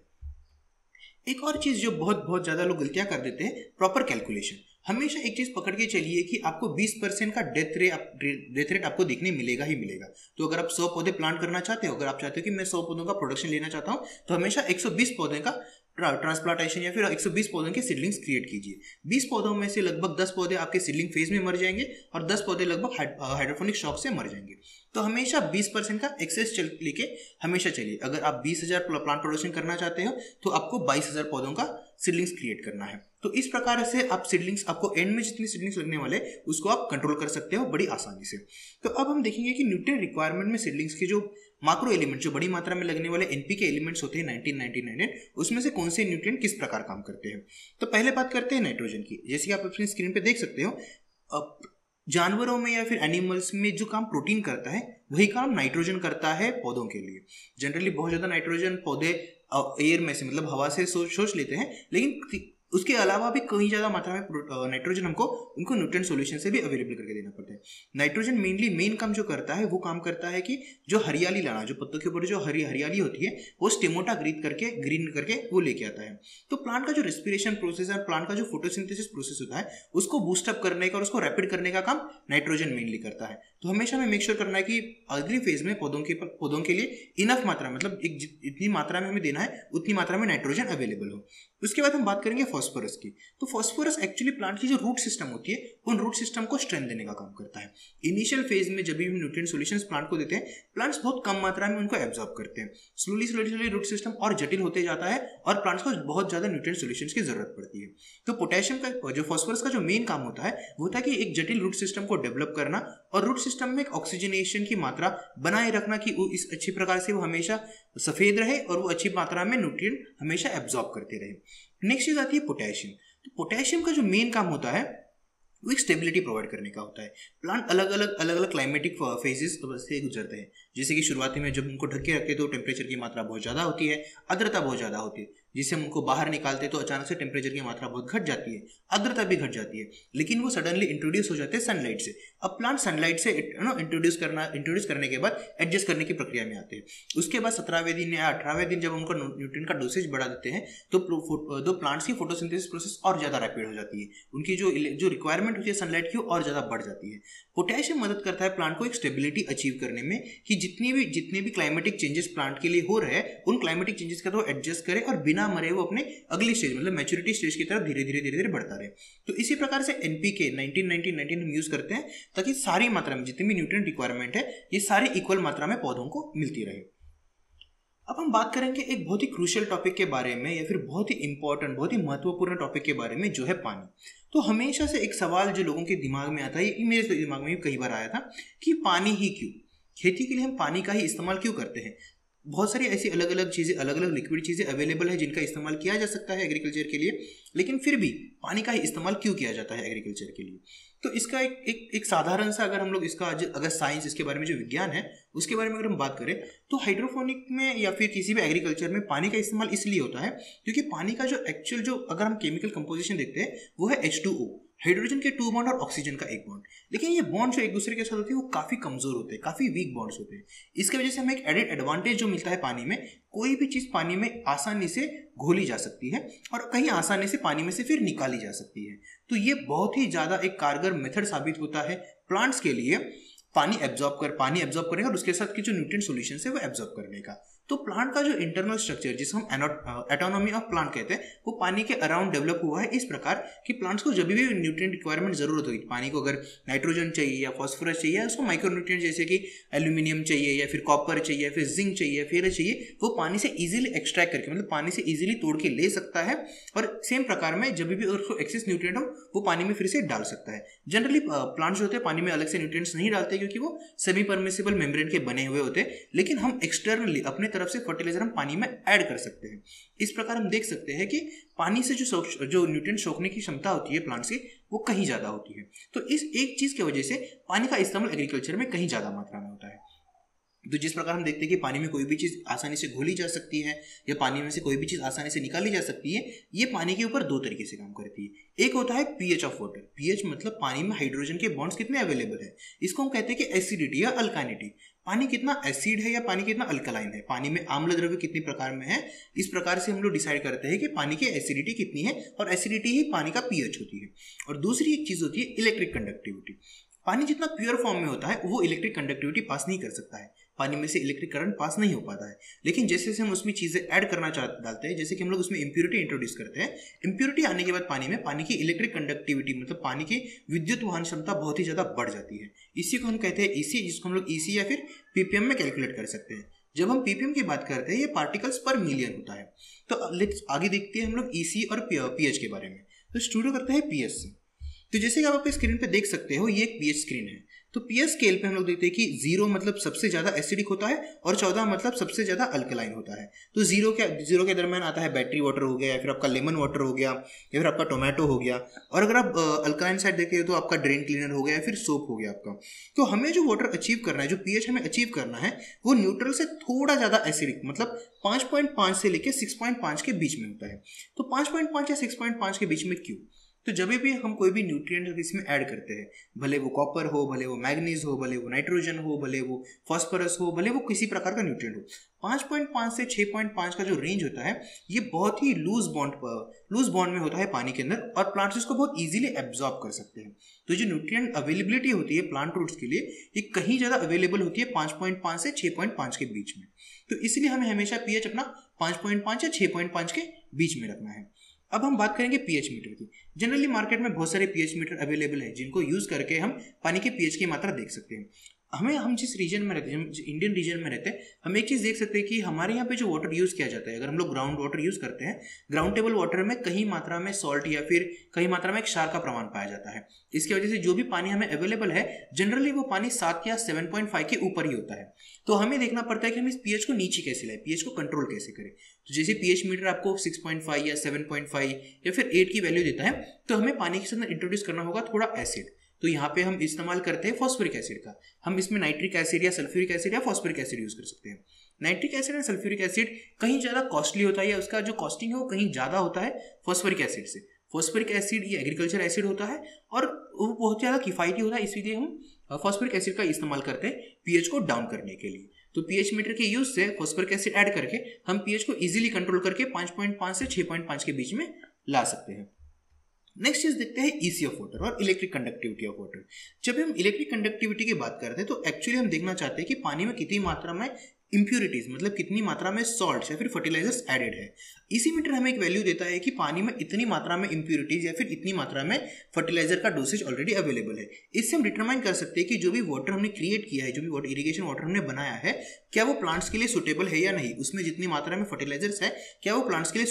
एक और चीज जो बहुत ज्यादा लोग गलतियां कर देते हैं, प्रॉपर कैलकुलेशन। हमेशा एक चीज़ पकड़ के चलिए कि आपको 20% का डेथ रेट आपको देखने मिलेगा ही मिलेगा। तो अगर आप 100 पौधे प्लांट करना चाहते हो, अगर आप चाहते हो कि मैं 100 पौधों का प्रोडक्शन लेना चाहता हूँ, तो हमेशा 120 पौधे का ट्रांसप्लांटेशन या फिर 120 पौधों के सीडलिंग्स क्रिएट कीजिए। 20 पौधों में से लगभग 10 पौधे आपके सीडलिंग फेज में मर जाएंगे और 10 पौधे लगभग हाइड्रोफोनिक शॉक से मर जाएंगे। तो हमेशा 20% का एक्सेस लेके हमेशा चलिए। अगर आप 20,000 प्लांट प्रोडक्शन करना चाहते हो तो आपको 22,000 पौधों का सीडलिंग्स क्रिएट करना है। तो इस प्रकार से आप सीडलिंग्स, आपको एंड में जितनी सीडलिंग्स लगने वाले उसको आप कंट्रोल कर सकते हो बड़ी आसानी से। तो अब हम देखेंगे कि न्यूट्रिएंट रिक्वायरमेंट में सीडलिंग्स के जो माइक्रो एलिमेंट, जो बड़ी मात्रा में लगने वाले एनपीके एलिमेंट्स होते हैं 1999, उसमें से कौन से न्यूट्रिएंट किस प्रकार काम करते हैं। तो पहले बात करते हैं नाइट्रोजन की। जैसे कि आप अपनी स्क्रीन पे देख सकते हो, जानवरों में या फिर एनिमल्स में जो काम प्रोटीन करता है वही काम नाइट्रोजन करता है पौधों के लिए। जनरली बहुत ज़्यादा नाइट्रोजन पौधे एयर में से, मतलब हवा से सोच लेते हैं, लेकिन उसके अलावा भी कई ज़्यादा मात्रा में नाइट्रोजन उनको न्यूट्रिएंट सॉल्यूशन से भी अवेलेबल करके देना पड़ता है। नाइट्रोजन मेन काम जो करता है वो काम करता है कि जो हरियाली लाना, जो पत्तों के ऊपर जो हरियाली होती है वो स्टेमोटा ग्रीन करके वो लेके आता है। तो प्लांट का जो रेस्पिरेशन प्रोसेस है, प्लांट का जो फोटोसिंथेसिस प्रोसेस होता है, उसको बूस्टअप करने का और उसको रैपिड करने का काम नाइट्रोजन मेनली करता है। तो हमेशा हमें मेक श्योर करना है कि अर्ली फेज में पौधों के लिए इनफ मात्रा, मतलब इतनी मात्रा में हमें देना है उतनी मात्रा में नाइट्रोजन अवेलेबल हो। उसके बाद हम बात करेंगे फास्फोरस की। तो फास्फोरस एक्चुअली प्लांट की जो रूट सिस्टम होती है उन रूट सिस्टम को स्ट्रेंथ देने का काम करता है। इनिशियल फेज में जब भी हम न्यूट्रिएंट सॉल्यूशंस प्लांट को देते हैं, प्लांट्स बहुत कम मात्रा में उनको एब्जॉर्ब करते हैं। स्लोली रूट सिस्टम और जटिल होते जाता है और प्लांट्स को बहुत ज्यादा न्यूट्रिएंट सॉल्यूशंस की जरूरत पड़ती है। तो पोटेशियम का जो फास्फोरस का जो मेन काम होता है वो होता है कि एक जटिल रूट सिस्टम को डेवलप करना और रूट सिस्टम में एक ऑक्सीजनेशन की मात्रा बनाए रखना कि वो इस अच्छी प्रकार से वो हमेशा सफेद रहे और वो अच्छी मात्रा में न्यूट्रिएंट हमेशा एब्जॉर्ब करते रहे। नेक्स्ट चीज आती है पोटेशियम। तो पोटेशियम का जो मेन काम होता है वो एक स्टेबिलिटी प्रोवाइड करने का होता है। प्लांट अलग अलग क्लाइमेटिक फेजेस से गुजरते हैं। जैसे कि शुरुआती में जब उनको ढक के रखते हैं तो टेम्परेचर की मात्रा बहुत ज़्यादा होती है, आर्द्रता बहुत ज़्यादा होती है। जिससे हम उनको बाहर निकालते हैं तो अचानक से टेम्परेचर की मात्रा बहुत घट जाती है, आर्द्रता भी घट जाती है, लेकिन वो सडनली इंट्रोड्यूस हो जाते हैं सनलाइट से। अब प्लांट सनलाइट से इंट्रोड्यूस करने के बाद एडजस्ट करने की प्रक्रिया में आते हैं। उसके बाद 17वें दिन या 18वें दिन जब उनको न्यूट्रिएंट का डोसेज बढ़ा देते हैं तो प्लांट्स की फोटोसिंथेसिस प्रोसेस और ज़्यादा रैपिड हो जाती है। उनकी जो रिक्वायरमेंट होती है सनलाइट की और ज़्यादा बढ़ जाती है। पोटेशियम मदद करता है प्लांट को एक स्टेबिलिटी अचीव करने में कि जितने भी क्लाइमेटिक चेंजेस प्लांट के लिए हो रहे हैं उन क्लाइमेटिक चेंजेस का तो एडजस्ट करे और बिना मरे वो अपने अगली स्टेज, मतलब मैच्योरिटी स्टेज की तरफ धीरे धीरे बढ़ता रहे। तो इसी प्रकार से एनपीके 19 हम यूज करते हैं ताकि सारी मात्रा में जितनी भी न्यूट्रिएंट रिक्वायरमेंट है ये सारी इक्वल मात्रा में पौधों को मिलती रहे। अब हम बात करेंगे एक बहुत ही क्रूशियल टॉपिक के बारे में, या फिर बहुत ही इंपॉर्टेंट, बहुत ही महत्वपूर्ण टॉपिक के बारे में, जो है पानी। तो हमेशा से एक सवाल जो लोगों के दिमाग में आता है, ये मेरे दिमाग में भी कई बार आया था कि पानी ही क्यों, खेती के लिए हम पानी का ही इस्तेमाल क्यों करते हैं। बहुत सारी ऐसी अलग अलग चीज़ें, अलग अलग लिक्विड चीज़ें अवेलेबल है जिनका इस्तेमाल किया जा सकता है एग्रीकल्चर के लिए, लेकिन फिर भी पानी का ही इस्तेमाल क्यों किया जाता है एग्रीकल्चर के लिए। तो इसका एक साधारण सा, अगर हम लोग इसका अगर साइंस, इसके बारे में जो विज्ञान है उसके बारे में अगर हम बात करें तो हाइड्रोपोनिक में या फिर किसी भी एग्रीकल्चर में पानी का इस्तेमाल इसलिए होता है क्योंकि पानी का जो एक्चुअल जो अगर हम केमिकल कंपोजिशन देखते हैं वो है H2O, हाइड्रोजन के 2 बॉन्ड और ऑक्सीजन का 1 बॉन्ड। लेकिन ये बॉन्ड जो एक दूसरे के साथ होते हैं वो काफ़ी कमज़ोर होते हैं, काफ़ी वीक बॉन्ड्स होते हैं। इसकी वजह से हमें एक एडेड एडवांटेज जो मिलता है पानी में, कोई भी चीज़ पानी में आसानी से घोली जा सकती है और कहीं आसानी से पानी में से फिर निकाली जा सकती है। तो ये बहुत ही ज़्यादा एक कारगर मेथड साबित होता है प्लांट्स के लिए पानी एब्जॉर्ब करने का और उसके साथ के जो न्यूट्रिएंट सॉल्यूशन है वो एब्जॉर्ब करने का। तो प्लांट का जो इंटरनल स्ट्रक्चर जिसे हम एटोनॉमी ऑफ प्लांट कहते हैं वो पानी के अराउंड डेवलप हुआ है इस प्रकार कि प्लांट्स को जब भी न्यूट्रिएंट रिक्वायरमेंट जरूरत होगी, पानी को अगर नाइट्रोजन चाहिए या फॉस्फोरस चाहिए या उसको माइक्रोन्यूट्रिएंट जैसे कि एल्यूमिनियम चाहिए या फिर कॉपर चाहिए या फिर जिंक चाहिए या फेरस चाहिए, वो पानी से इजीली एक्सट्रैक्ट करके, मतलब पानी से इजीली तोड़ के ले सकता है और सेम प्रकार में जब भी उसको एक्सेस न्यूट्रिएंट हो वो पानी में फिर से डाल सकता है। जनरली प्लांट्स जो होते हैं पानी में अलग से न्यूट्रिएंट्स नहीं डालते क्योंकि वो सेमी परमिसिबल मेम्ब्रेन के बने हुए होते हैं, लेकिन हम एक्सटर्नली अपने तरफ से फर्टिलाइजर हम पानी में ऐड कर सकते हैं। इस प्रकार हम देख सकते हैं कि पानी से जो न्यूट्रिएंट सोखने की क्षमता होती है प्लांट्स की वो कहीं ज़्यादा होती है। तो इस एक चीज़ की वजह से पानी का इस्तेमाल एग्रीकल्चर में कहीं ज़्यादा मात्रा में होता है। तो जिस प्रकार हम देखते हैं कि पानी में कोई भी चीज़ आसानी से घोली जा सकती है या पानी में से कोई भी चीज़ आसानी से निकाली जा सकती है, ये पानी के ऊपर 2 तरीके से काम करती है। एक होता है पीएच ऑफ वाटर। पीएच मतलब पानी में हाइड्रोजन के बॉन्ड्स कितने अवेलेबल है, इसको हम कहते हैं कि एसिडिटी या अल्कानिटी। पानी कितना एसिड है या पानी कितना अल्कलाइन है, पानी में आम्ल द्रव्य कितनी प्रकार में है, इस प्रकार से हम लोग डिसाइड करते हैं कि पानी की एसिडिटी कितनी है, और एसिडिटी ही पानी का पीएच होती है। और दूसरी एक चीज होती है इलेक्ट्रिक कंडक्टिविटी। पानी जितना प्योर फॉर्म में होता है वो इलेक्ट्रिक कंडक्टिविटी पास नहीं कर सकता है, पानी में से इलेक्ट्रिक करंट पास नहीं हो पाता है। लेकिन जैसे जैसे हम उसमें चीजें ऐड करना डालते हैं, जैसे कि हम लोग उसमें इम्प्योरिटी इंट्रोड्यूस करते हैं, इम्प्योरिटी आने के बाद पानी की इलेक्ट्रिक कंडक्टिविटी मतलब पानी की विद्युत वहन क्षमता बहुत ही ज्यादा बढ़ जाती है। इसी को हम कहते हैं ईसी, जिसको हम लोग ईसी या फिर पीपीएम में कैलकुलेट कर सकते हैं। जब हम पीपीएम की बात करते हैं ये पार्टिकल्स पर मिलियन होता है। तो लेट्स आगे देखते हैं हम लोग ईसी और पीएच के बारे में। तो शुरू करते हैं पीएच से। तो जैसे कि आप अपने स्क्रीन पे देख सकते हो ये एक पीएच स्क्रीन है। तो पीएच स्केल पे हम लोग देखते हैं कि 0 मतलब सबसे ज्यादा एसिडिक होता है और 14 मतलब सबसे ज्यादा अल्कलाइन होता है। तो 0 के दरम्यान आता है बैटरी वाटर हो गया, या फिर आपका लेमन वाटर हो गया, या फिर आपका टोमेटो हो गया, और अगर आप अल्कलाइन साइड देखें तो आपका ड्रेन क्लीनर हो गया, या फिर सोप हो गया आपका। तो हमें जो वाटर अचीव करना है, जो पीएच हमें अचीव करना है, वो न्यूट्रल से थोड़ा ज्यादा एसिडिक मतलब 5.5 से लेकर 6.5 के बीच में होता है। तो 5.5 या 6.5 के बीच में क्यों? तो जब भी हम कोई भी न्यूट्रिएंट इसमें ऐड करते हैं, भले वो कॉपर हो, भले वो मैग्नीज हो, भले वो नाइट्रोजन हो, भले वो फॉस्फोरस हो, भले वो किसी प्रकार का न्यूट्रिएंट हो, 5.5 से 6.5 का जो रेंज होता है ये बहुत ही लूज बॉन्ड में होता है पानी के अंदर, और प्लांट्स इसको बहुत इजीली एब्जॉर्ब कर सकते हैं। तो जो न्यूट्रिएंट अवेलेबिलिटी होती है प्लांट रूट्स के लिए ये कहीं ज़्यादा अवेलेबल होती है 5.5 से 6.5 के बीच में। तो इसलिए हमें हमेशा पीएच अपना 5.5 या 6.5 के बीच में रखना है। अब हम बात करेंगे पीएच मीटर की। जनरली मार्केट में बहुत सारे पीएच मीटर अवेलेबल है जिनको यूज करके हम पानी के पीएच की मात्रा देख सकते हैं। हम जिस रीजन में रहते हैं, हम इंडियन रीजन में रहते हैं, हम एक चीज़ देख सकते हैं कि हमारे यहाँ पे जो वाटर यूज़ किया जाता है, अगर हम लोग ग्राउंड वाटर यूज़ करते हैं, ग्राउंड टेबल वाटर में कहीं मात्रा में सॉल्ट या फिर कहीं मात्रा में क्षार का प्रमाण पाया जाता है। इसकी वजह से जो भी पानी हमें अवेलेबल है जनरली वो पानी 7 या 7.5 के ऊपर ही होता है। तो हमें देखना पड़ता है कि हम इस पीएच को नीचे कैसे लाएं, पीएच को कंट्रोल कैसे करें। तो जैसे पीएच मीटर आपको 6.5 या 7.5 या फिर 8 की वैल्यू देता है, तो हमें पानी के साथ इंट्रोड्यूस करना होगा थोड़ा एसिड। तो यहाँ पे हम इस्तेमाल करते हैं फॉस्फोरिक एसिड का। हम इसमें नाइट्रिक एसिड या सल्फ्यूरिक एसिड या फॉस्फोरिक एसिड यूज कर सकते हैं। नाइट्रिक एसिड और सल्फ्यूरिक एसिड कहीं ज़्यादा कॉस्टली होता है, या उसका जो कॉस्टिंग है वो कहीं ज़्यादा होता है फॉस्फोरिक एसिड से। फॉस्फोरिक एसिड ये एग्रीकल्चर एसिड होता है और वो बहुत ज़्यादा किफ़ायती होता है, इसलिए हम फॉस्फोरिक एसिड का इस्तेमाल करते हैं पीएच को डाउन करने के लिए। तो पीएच मीटर के यूज से फॉस्फोरिक एसिड ऐड करके हम पीएच को इजीली कंट्रोल करके 5.5 से 6.5 के बीच में ला सकते हैं। नेक्स्ट चीज देखते हैं ईसी ऑफ वाटर और इलेक्ट्रिक कंडक्टिविटी ऑफ वाटर। जब हम इलेक्ट्रिक कंडक्टिविटी की बात करते हैं तो एक्चुअली हम देखना चाहते हैं कि पानी में कितनी मात्रा में इंप्यूरिटीज मतलब कितनी मात्रा में सॉल्ट्स या फिर फर्टिलाइजर्स एडेड है। इसी मीटर हमें एक वैल्यू देता है कि पानी में इतनी मात्रा में इंप्यूरिटीज या फिर इतनी मात्रा में फर्टिलाइजर का डोसेज ऑलरेडी अवेलेबल है। इससे हम डिटरमाइन कर सकते हैं कि जो भी वाटर हमने क्रिएट किया है, जो भी वाटर इरिगेशन वाटर हमने बनाया है, क्या वो प्लांट्स के लिए सुटेबल है या नहीं, उसमें जितनी मात्रा में फर्टिलाइजर्स है क्या वो प्लांट्स के लिए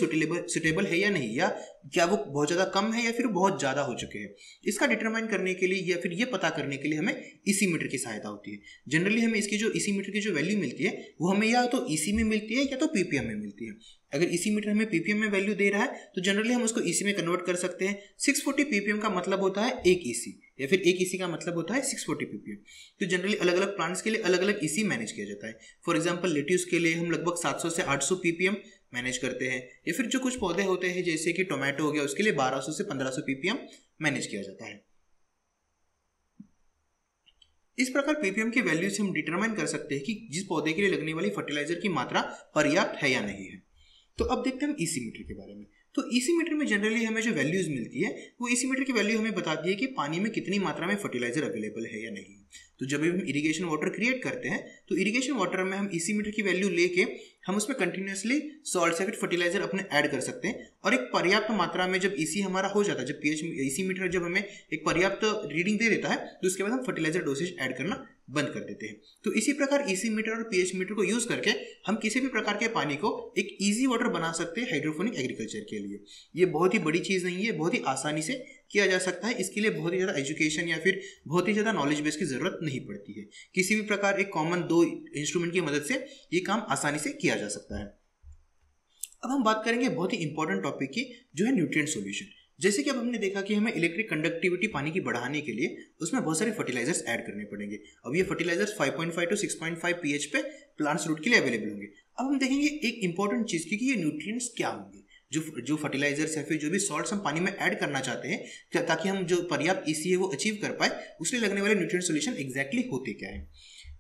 सुटेबल है या नहीं, या क्या वो बहुत ज़्यादा कम है या फिर बहुत ज़्यादा हो चुके हैं। इसका डिटरमाइन करने के लिए या फिर ये पता करने के लिए हमें इसी मीटर की सहायता होती है। जनरली हमें इसकी जो इसी मीटर की जो वैल्यू मिलती है वो हमें या तो ईसी में मिलती है या तो पीपीएम में मिलती है। अगर इसी मीटर हमें पीपीएम में वैल्यू दे रहा है तो जनरली हम उसको ईसी में कन्वर्ट कर सकते हैं। 640 पीपीएम का मतलब होता है एक ईसी, या फिर एक ईसी का मतलब होता है 640 पीपीएम। तो जनरली अलग अलग प्लांट्स के लिए अलग अलग ईसी मैनेज किया जाता है। फॉर एग्जांपल लेट्यूस के लिए हम लगभग 700 से 800 पीपीएम मैनेज करते हैं, या फिर जो कुछ पौधे होते हैं जैसे कि टोमेटो हो गया उसके लिए 1200 से 1500 पीपीएम मैनेज किया जाता है। इस प्रकार पीपीएम की वैल्यू से हम डिटरमाइन कर सकते हैं कि जिस पौधे के लिए लगने वाली फर्टिलाइजर की मात्रा पर्याप्त है या नहीं है। तो अब देखते हैं हम ईसी मीटर के बारे में। तो ईसी मीटर में जनरली हमें जो वैल्यूज मिलती है वो ईसी मीटर की वैल्यू हमें बताती है कि पानी में कितनी मात्रा में फर्टिलाइजर अवेलेबल है या नहीं। तो जब भी हम इरिगेशन वाटर क्रिएट करते हैं तो इरिगेशन वाटर में हम ईसी मीटर की वैल्यू लेके हम उसमें कंटिन्यूसली सॉल्ट या फिर फर्टिलाइजर अपने ऐड कर सकते हैं, और एक पर्याप्त मात्रा में जब ईसी हमारा हो जाता है, जब पीएच ईसी मीटर जब हमें एक पर्याप्त रीडिंग दे देता है तो उसके बाद हम फर्टिलाइजर डोसेज ऐड करना बंद कर देते हैं। तो इसी प्रकार ईसी मीटर और पीएच मीटर को यूज करके हम किसी भी प्रकार के पानी को एक इजी वाटर बना सकते हैं हाइड्रोपोनिक एग्रीकल्चर के लिए। ये बहुत ही बड़ी चीज़ नहीं है, बहुत ही आसानी से किया जा सकता है। इसके लिए बहुत ही ज़्यादा एजुकेशन या फिर बहुत ही ज़्यादा नॉलेज बेस की ज़रूरत नहीं पड़ती है। किसी भी प्रकार एक कॉमन 2 इंस्ट्रूमेंट की मदद से ये काम आसानी से किया जा सकता है। अब हम बात करेंगे बहुत ही इंपॉर्टेंट टॉपिक की, जो है न्यूट्रिएंट सॉल्यूशन। जैसे कि अब हमने देखा कि हमें इलेक्ट्रिक कंडक्टिविटी पानी की बढ़ाने के लिए उसमें बहुत सारे फर्टिलाइजर्स ऐड करने पड़ेंगे। अब ये फर्टिलाइजर्स 5.5 to 6.5 पीएच पे प्लांट्स रूट के लिए अवेलेबल होंगे। अब हम देखेंगे एक इंपॉर्टेंट चीज़ की कि ये न्यूट्रिएंट्स क्या होंगे, जो फर्टिलाइजर्स या फिर जो भी सॉल्ट्स हम पानी में ऐड करना चाहते हैं ताकि हम जो पर्याप्त ईसी है वो अचीव कर पाए, उसके लगने वाले न्यूट्रिएंट सॉल्यूशन एग्जैक्टली होते क्या है।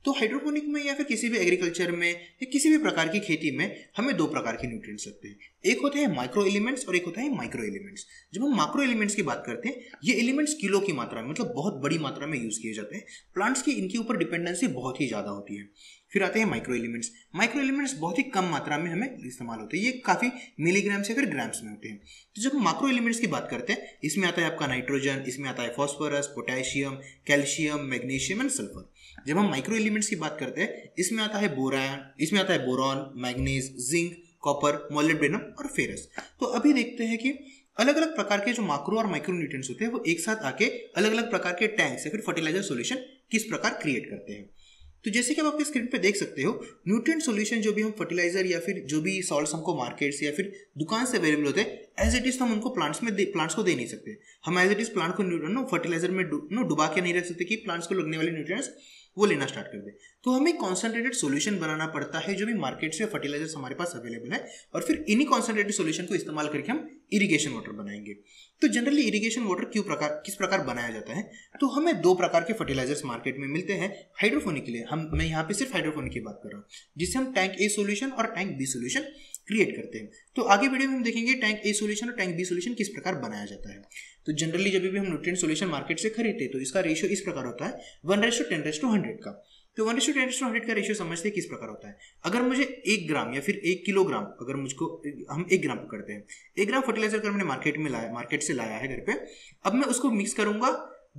तो हाइड्रोपोनिक में या फिर किसी भी एग्रीकल्चर में या किसी भी प्रकार की खेती में हमें दो प्रकार के न्यूट्रिएंट्स लगते हैं। एक होते हैं माइक्रो एलिमेंट्स और एक होता है माइक्रो एलिमेंट्स। जब हम माइक्रो एलिमेंट्स की बात करते हैं, ये एलिमेंट्स किलो की मात्रा में मतलब बहुत बड़ी मात्रा में यूज किए जाते हैं। प्लांट्स की इनके ऊपर डिपेंडेंसी बहुत ही ज़्यादा होती है। फिर आते हैं माइक्रो एलिमेंट्स। माइक्रो एलिमेंट्स बहुत ही कम मात्रा में हमें इस्तेमाल होते हैं, ये काफ़ी मिलीग्राम से फिर ग्राम्स में होते हैं। तो जब हम माइक्रो एलिमेंट्स की बात करते हैं, इसमें आता है आपका नाइट्रोजन, इसमें आता है phosphorus, potassium, calcium, magnesium and sulphur. जब हम माइक्रो एलिमेंट्स की बात करते हैं, इसमें आता है boron, manganese, zinc, copper, molybdenum और फेरस। तो अभी देखते हैं कि अलग अलग प्रकार के जो माइक्रो और माइक्रो न्यूट्रिएंट्स होते हैं वो एक साथ आके अलग अलग प्रकार के टैंक्स या फिर फर्टिलाइजर सॉल्यूशन किस प्रकार क्रिएट करते हैं। तो जैसे कि आप आपके स्क्रीन पे देख सकते हो, न्यूट्रिएंट सॉल्यूशन जो भी हम फर्टिलाइजर या फिर जो भी सॉल्ट्स हमको मार्केट से या फिर दुकान से अवेलेबल होते हैं, एज इट इज हम उनको प्लांट्स को दे नहीं सकते। हम एज इट इज प्लांट को फर्टिलाइजर में डुबा के नहीं रख सकते कि प्लांट्स को लगने वाले न्यूट्रिएंट्स वो लेना स्टार्ट कर दे। तो हमें कॉन्सेंट्रेटेड सॉल्यूशन बनाना पड़ता है जो भी मार्केट से फर्टिलाइजर्स हमारे पास अवेलेबल है, और फिर इन्हीं कॉन्सेंट्रेटेड सॉल्यूशन को इस्तेमाल करके हम इरिगेशन वाटर बनाएंगे। तो जनरली इरिगेशन वाटर किस प्रकार बनाया जाता है, तो हमें दो प्रकार के फर्टिलाइजर्स मार्केट में मिलते हैं हाइड्रोपोनिक के लिए। मैं यहाँ पे सिर्फ हाइड्रोपोनिक की बात कर रहा हूँ, जिससे हम टैंक ए सोल्यूशन और टैंक बी सोल्यूशन क्रिएट करते हैं। तो आगे वीडियो में हम देखेंगे टैंक ए सोल्यूशन और टैंक बी सोल्यूशन किस प्रकार बनाया जाता है। तो जनरली जब भी हम न्यूट्रिएंट सोल्यूशन मार्केट से खरीदते हैं तो इसका रेशियो इस प्रकार होता है 1:10:100 का। तो 1:10:100 का रेशियो समझते हैं किस प्रकार होता है। अगर मुझे 1 ग्राम या फिर 1 किलोग्राम, अगर मुझको हम 1 ग्राम करते हैं, 1 ग्राम फर्टिलाइजर अगर मैंने मार्केट से लाया है घर पे, अब मैं उसको मिक्स करूंगा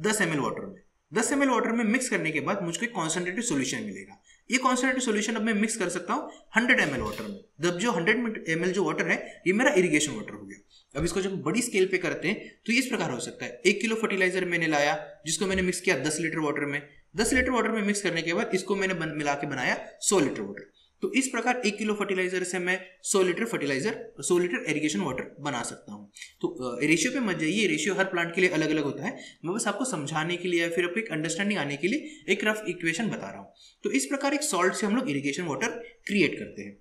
10 ml वाटर में। 10 ml वाटर में मिक्स करने के बाद मुझको एक कॉन्सेंट्रेटेड सोल्यूशन मिलेगा। ये कॉन्सेंट्रेटेड सोल्यूशन अब मैं मिक्स कर सकता हूँ 100 ml वाटर में। जब जो 100 ml जो वाटर है ये मेरा इरिगेशन वाटर हो गया। अब इसको जब बड़ी स्केल पे करते हैं तो इस प्रकार हो सकता है, 1 किलो फर्टिलाइजर मैंने लाया जिसको मैंने मिक्स किया 10 लीटर वाटर में। 10 लीटर वाटर में मिक्स करने के बाद इसको मैंने मिला के बनाया 100 लीटर वाटर। तो इस प्रकार 1 किलो फर्टिलाइजर से मैं 100 लीटर इरिगेशन वाटर बना सकता हूँ। तो रेशियो पे मत जाइए, रेशियो हर प्लांट के लिए अलग अलग होता है। मैं बस आपको समझाने के लिए या फिर आपको एक अंडरस्टैंडिंग आने के लिए एक रफ इक्वेशन बता रहा हूँ। तो इस प्रकार एक सॉल्ट से हम लोग इरिगेशन वाटर क्रिएट करते हैं।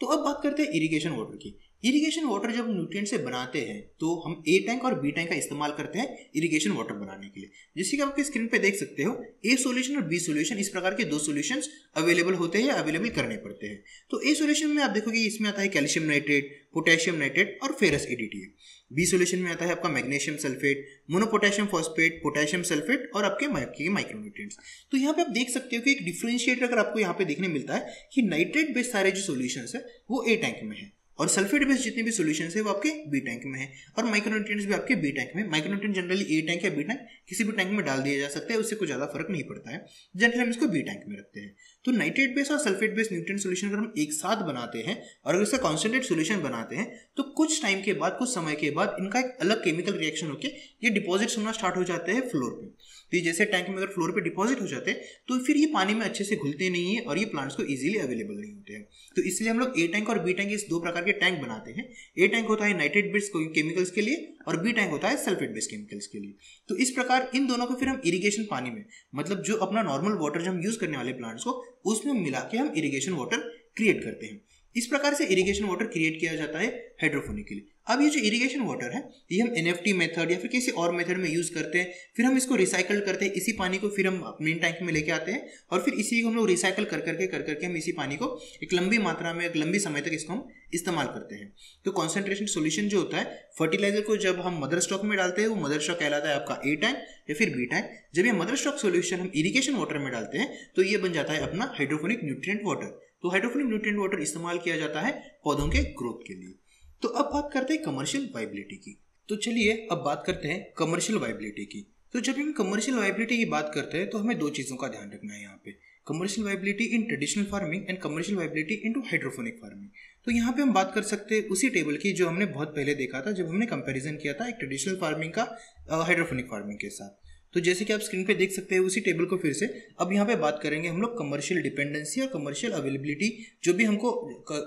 तो अब बात करते हैं इरिगेशन वाटर की। इरिगेशन वाटर जब न्यूट्रिएंट से बनाते हैं तो हम ए टैंक और बी टैंक का इस्तेमाल करते हैं इरिगेशन वाटर बनाने के लिए। जैसे कि आप आपके स्क्रीन पे देख सकते हो, ए सोल्यूशन और बी सोल्यूशन इस प्रकार के दो सोल्यूशंस अवेलेबल होते हैं या अवेलेबल करने पड़ते हैं। तो ए सोल्यूशन में आप देखोगे इसमें आता है कैल्शियम नाइट्रेट, पोटेशियम नाइट्रेट और फेरस एडीटीए। बी सोल्यूशन में आता है आपका magnesium sulphate, monopotassium phosphate, potassium sulphate और आपके माइक्रोन्यूट्रिएंट्स। तो यहाँ पे आप देख सकते हो कि एक डिफरेंशिएटर अगर आपको यहाँ पे देखने मिलता है कि नाइट्रेट बेस्ड सारे जो सोल्यूशंस है वो ए टैंक में है, और सल्फेट बेस्ड जितने भी सॉल्यूशंस है वो आपके बी टैंक में है, और माइक्रोन्यूट्रिएंट्स भी आपके बी टैंक में। माइक्रोन्यूट्रिएंट जनरली ए टैंक या बी टैंक किसी भी टैंक में डाल दिया जा सकता है, उससे कोई ज़्यादा फर्क नहीं पड़ता है। जनरली हम इसको बी टैंक में रखते हैं। तो नाइट्रेट बेस्ड और सल्फेट बेस्ड न्यूट्रिएंट सॉल्यूशन अगर हम एक साथ बनाते हैं और अगर इसका कॉन्सेंट्रेट सॉल्यूशन बनाते हैं तो कुछ टाइम के बाद, कुछ समय के बाद इनका एक अलग केमिकल रिएक्शन होकर ये डिपॉजिट्स होना स्टार्ट हो जाते हैं फ्लोर पे। तो ये जैसे टैंक में अगर फ्लोर पे डिपॉजिट हो जाते हैं तो फिर ये पानी में अच्छे से घुलते नहीं है और ये प्लांट्स को इजीली अवेलेबल नहीं होते हैं। तो इसलिए हम लोग ए टैंक और बी टैंक इस दो प्रकार के टैंक बनाते हैं। ए टैंक होता है नाइट्रेट बेस्ड केमिकल्स के लिए और बी टैंक होता है सल्फेट बेस्ड केमिकल्स के लिए। तो इस प्रकार इन दोनों को फिर हम इरिगेशन पानी में, मतलब जो अपना नॉर्मल वाटर जो हम यूज करने वाले प्लांट्स को, उसमें मिला के हम इरिगेशन वाटर क्रिएट करते हैं। इस प्रकार से इरिगेशन वाटर क्रिएट किया जाता है हाइड्रोपोनिकली। अब ये जो इरिगेशन वाटर है ये हम एनएफटी मेथड या फिर किसी और मेथड में यूज करते हैं, फिर हम इसको रिसाइकल करते हैं। इसी पानी को फिर हम मेन टैंक में लेके आते हैं और फिर इसी को हम लोग रिसाइकल कर करके हम इसी पानी को एक लंबी मात्रा में, एक लंबी समय तक इसको हम इस्तेमाल करते हैं। तो कॉन्सेंट्रेशन सोल्यूशन जो होता है फर्टिलाइजर को जब हम मदर स्टॉक में डालते हैं वो मदर स्टॉक कहलाता है आपका ए टैंक या फिर बी टैंक। जब ये मदर स्टॉक सोल्यूशन हम इरिगेशन वाटर में डालते हैं तो ये बन जाता है अपना हाइड्रोपोनिक न्यूट्रिएंट वाटर। तो हाइड्रोपोनिक न्यूट्रिएंट वाटर इस्तेमाल किया जाता है पौधों के ग्रोथ के लिए। तो अब बात करते हैं कमर्शियल वायबिलिटी की। तो चलिए अब बात करते हैं कमर्शियल वायबिलिटी की। तो जब हम कमर्शियल वायबिलिटी की बात करते हैं तो हमें दो चीज़ों का ध्यान रखना है यहाँ पे, commercial viability in traditional farming and commercial viability into hydroponic farming. तो यहाँ पे हम बात कर सकते हैं उसी टेबल की जो हमने बहुत पहले देखा था जब हमने कंपैरिजन किया था एक ट्रेडिशनल फार्मिंग का हाइड्रोपोनिक फार्मिंग के साथ। तो जैसे कि आप स्क्रीन पे देख सकते हैं उसी टेबल को फिर से अब यहाँ पे बात करेंगे हम लोग कमर्शियल डिपेंडेंसी और कमर्शियल अवेलेबिलिटी, जो भी हमको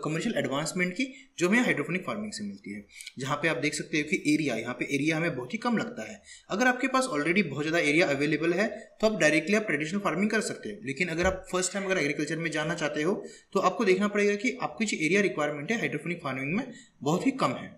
कमर्शियल एडवांसमेंट की जो हमें हाइड्रोपोनिक फार्मिंग से मिलती है। जहाँ पे आप देख सकते हो कि एरिया, यहाँ पे एरिया हमें बहुत ही कम लगता है। अगर आपके पास ऑलरेडी बहुत ज़्यादा एरिया अवेलेबल है तो आप डायरेक्टली आप ट्रेडिशनल फार्मिंग कर सकते हैं, लेकिन अगर आप फर्स्ट टाइम अगर एग्रीकल्चर में जाना चाहते हो तो आपको देखना पड़ेगा कि आपकी जो एरिया रिक्वायरमेंट है हाइड्रोपोनिक फार्मिंग में बहुत ही कम है।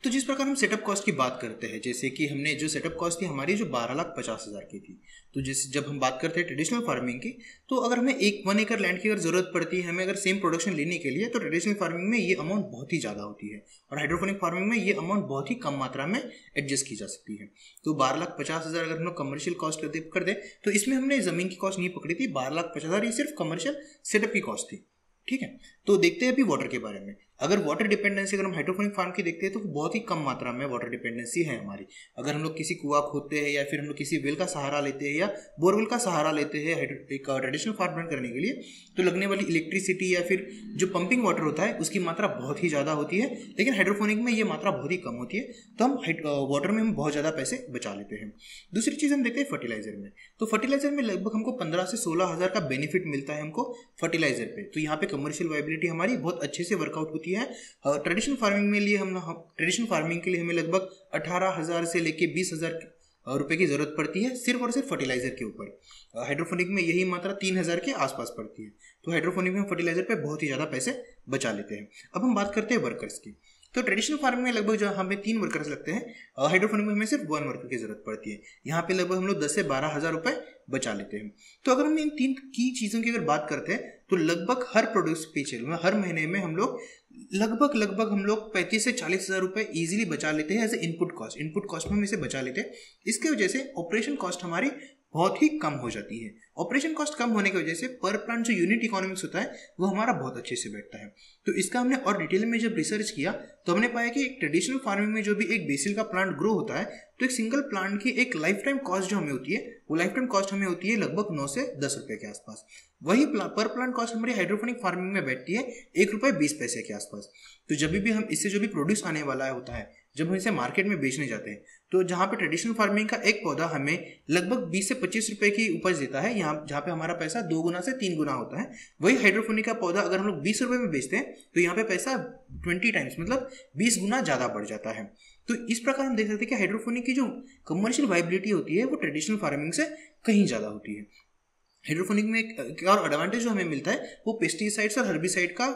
तो जिस प्रकार हम सेटअप कॉस्ट की बात करते हैं, जैसे कि हमने जो सेटअप कॉस्ट थी हमारी जो 12,50,000 की थी, तो जब हम बात करते हैं ट्रेडिशनल फार्मिंग की, तो अगर हमें 1 एकड़ लैंड की अगर ज़रूरत पड़ती है हमें अगर सेम प्रोडक्शन लेने के लिए, तो ट्रेडिशनल फार्मिंग में ये अमाउंट बहुत ही ज़्यादा होती है और हाइड्रोपोनिक फार्मिंग में ये अमाउंट बहुत ही कम मात्रा में एडजस्ट की जा सकती है। तो 12,50,000 अगर हम लोग कमर्शियल कॉस्ट कर दे तो इसमें हमने ज़मीन की कॉस्ट नहीं पकड़ी थी। 12,50,000 ये सिर्फ कमर्शियल सेटअप की कॉस्ट थी। ठीक है, तो देखते हैं अभी वाटर के बारे में। अगर वाटर डिपेंडेंसी अगर हम हाइड्रोपोनिक फार्म की देखते हैं तो बहुत ही कम मात्रा में वाटर डिपेंडेंसी है हमारी। अगर हम लोग किसी कुआं खोदते हैं या फिर हम लोग किसी वेल का सहारा लेते हैं या बोरवेल का सहारा लेते हैं एक ट्रेडिशनल फार्म रन करने के लिए, तो लगने वाली इलेक्ट्रिसिटी या फिर जो पंपिंग वाटर होता है उसकी मात्रा बहुत ही ज़्यादा होती है। लेकिन हाइड्रोपोनिक में ये मात्रा बहुत ही कम होती है, तो हम वाटर में हम बहुत ज़्यादा पैसे बचा लेते हैं। दूसरी चीज़ हम देखते हैं फर्टिलाइजर में। तो फर्टिलाइजर में लगभग हमको 15 से 16,000 का बेनिफिट मिलता है हमको फर्टिलाइजर पे। तो यहाँ पे कमर्शियल वाइबिलिटी हमारी बहुत अच्छे से वर्कआउट होती है। ट्रेडिशनल फार्मिंग के लिए हमें लगभग 18,000 से लेके 20,000 रुपए की जरूरत पड़ती है सिर्फ और सिर्फ फर्टिलाइजर के ऊपर। हाइड्रोपोनिक में यही मात्रा 3,000 के आसपास पड़ती है। तो हाइड्रोपोनिक में हम फर्टिलाइजर पे बहुत ही ज़्यादा पैसे बचा लेते हैं। अब हम बात करते हैं वर्कर्स की। तो ट्रेडिशनल फार्मिंग में लगभग जो हमें 3 वर्कर्स लगते हैं, हाइड्रोपोनिक में हमें सिर्फ 1 वर्कर की जरूरत पड़ती है। यहाँ पे लगभग हम लोग 10 से 12,000 रुपए बचा लेते हैं। तो अगर हम इन 3 की चीज़ों की अगर बात करते हैं तो लगभग हर प्रोडक्ट पीछे हर महीने में हम लोग लगभग हम लोग 35 से 40,000 रुपए ईजिली बचा लेते हैं एज ए इनपुट कॉस्ट में हम इसे बचा लेते हैं। इसके वजह से ऑपरेशन कॉस्ट हमारी बहुत ही कम हो जाती है। ऑपरेशन कॉस्ट कम होने की वजह से पर प्लांट जो यूनिट इकोनॉमिक्स होता है वो हमारा बहुत अच्छे से बैठता है। तो इसका हमने और डिटेल में जब रिसर्च किया तो हमने पाया कि एक ट्रेडिशनल फार्मिंग में जो भी एक बेसिल का प्लांट ग्रो होता है तो एक सिंगल प्लांट की एक लाइफ टाइम कॉस्ट जो हमें होती है वो लाइफ टाइम कॉस्ट हमें होती है लगभग 9 से 10 रुपए के आसपास। वही पर प्लांट कॉस्ट हमारी हाइड्रोपोनिक फार्मिंग में बैठती है 1 रुपये 20 पैसे के आसपास। तो जब भी हम इससे जो भी प्रोड्यूस आने वाला होता है, जब हम इसे मार्केट में बेचने जाते हैं, तो जहाँ पे ट्रेडिशनल फार्मिंग का एक पौधा हमें लगभग 20 से 25 रुपए की उपज देता है, यहाँ जहाँ पे हमारा पैसा 2 गुना से 3 गुना होता है, वही हाइड्रोपोनिक का पौधा अगर हम लोग 20 रुपए में बेचते हैं तो यहाँ पे पैसा 20 टाइम्स मतलब 20 गुना ज़्यादा बढ़ जाता है। तो इस प्रकार हम देख सकते हैं कि हाइड्रोपोनिक की जो कमर्शियल वाइबिलिटी होती है वो ट्रेडिशनल फार्मिंग से कहीं ज़्यादा होती है। हाइड्रोपोनिक में एक और एडवांटेज जो हमें मिलता है वो पेस्टिसाइड्स और हर्बिसाइड का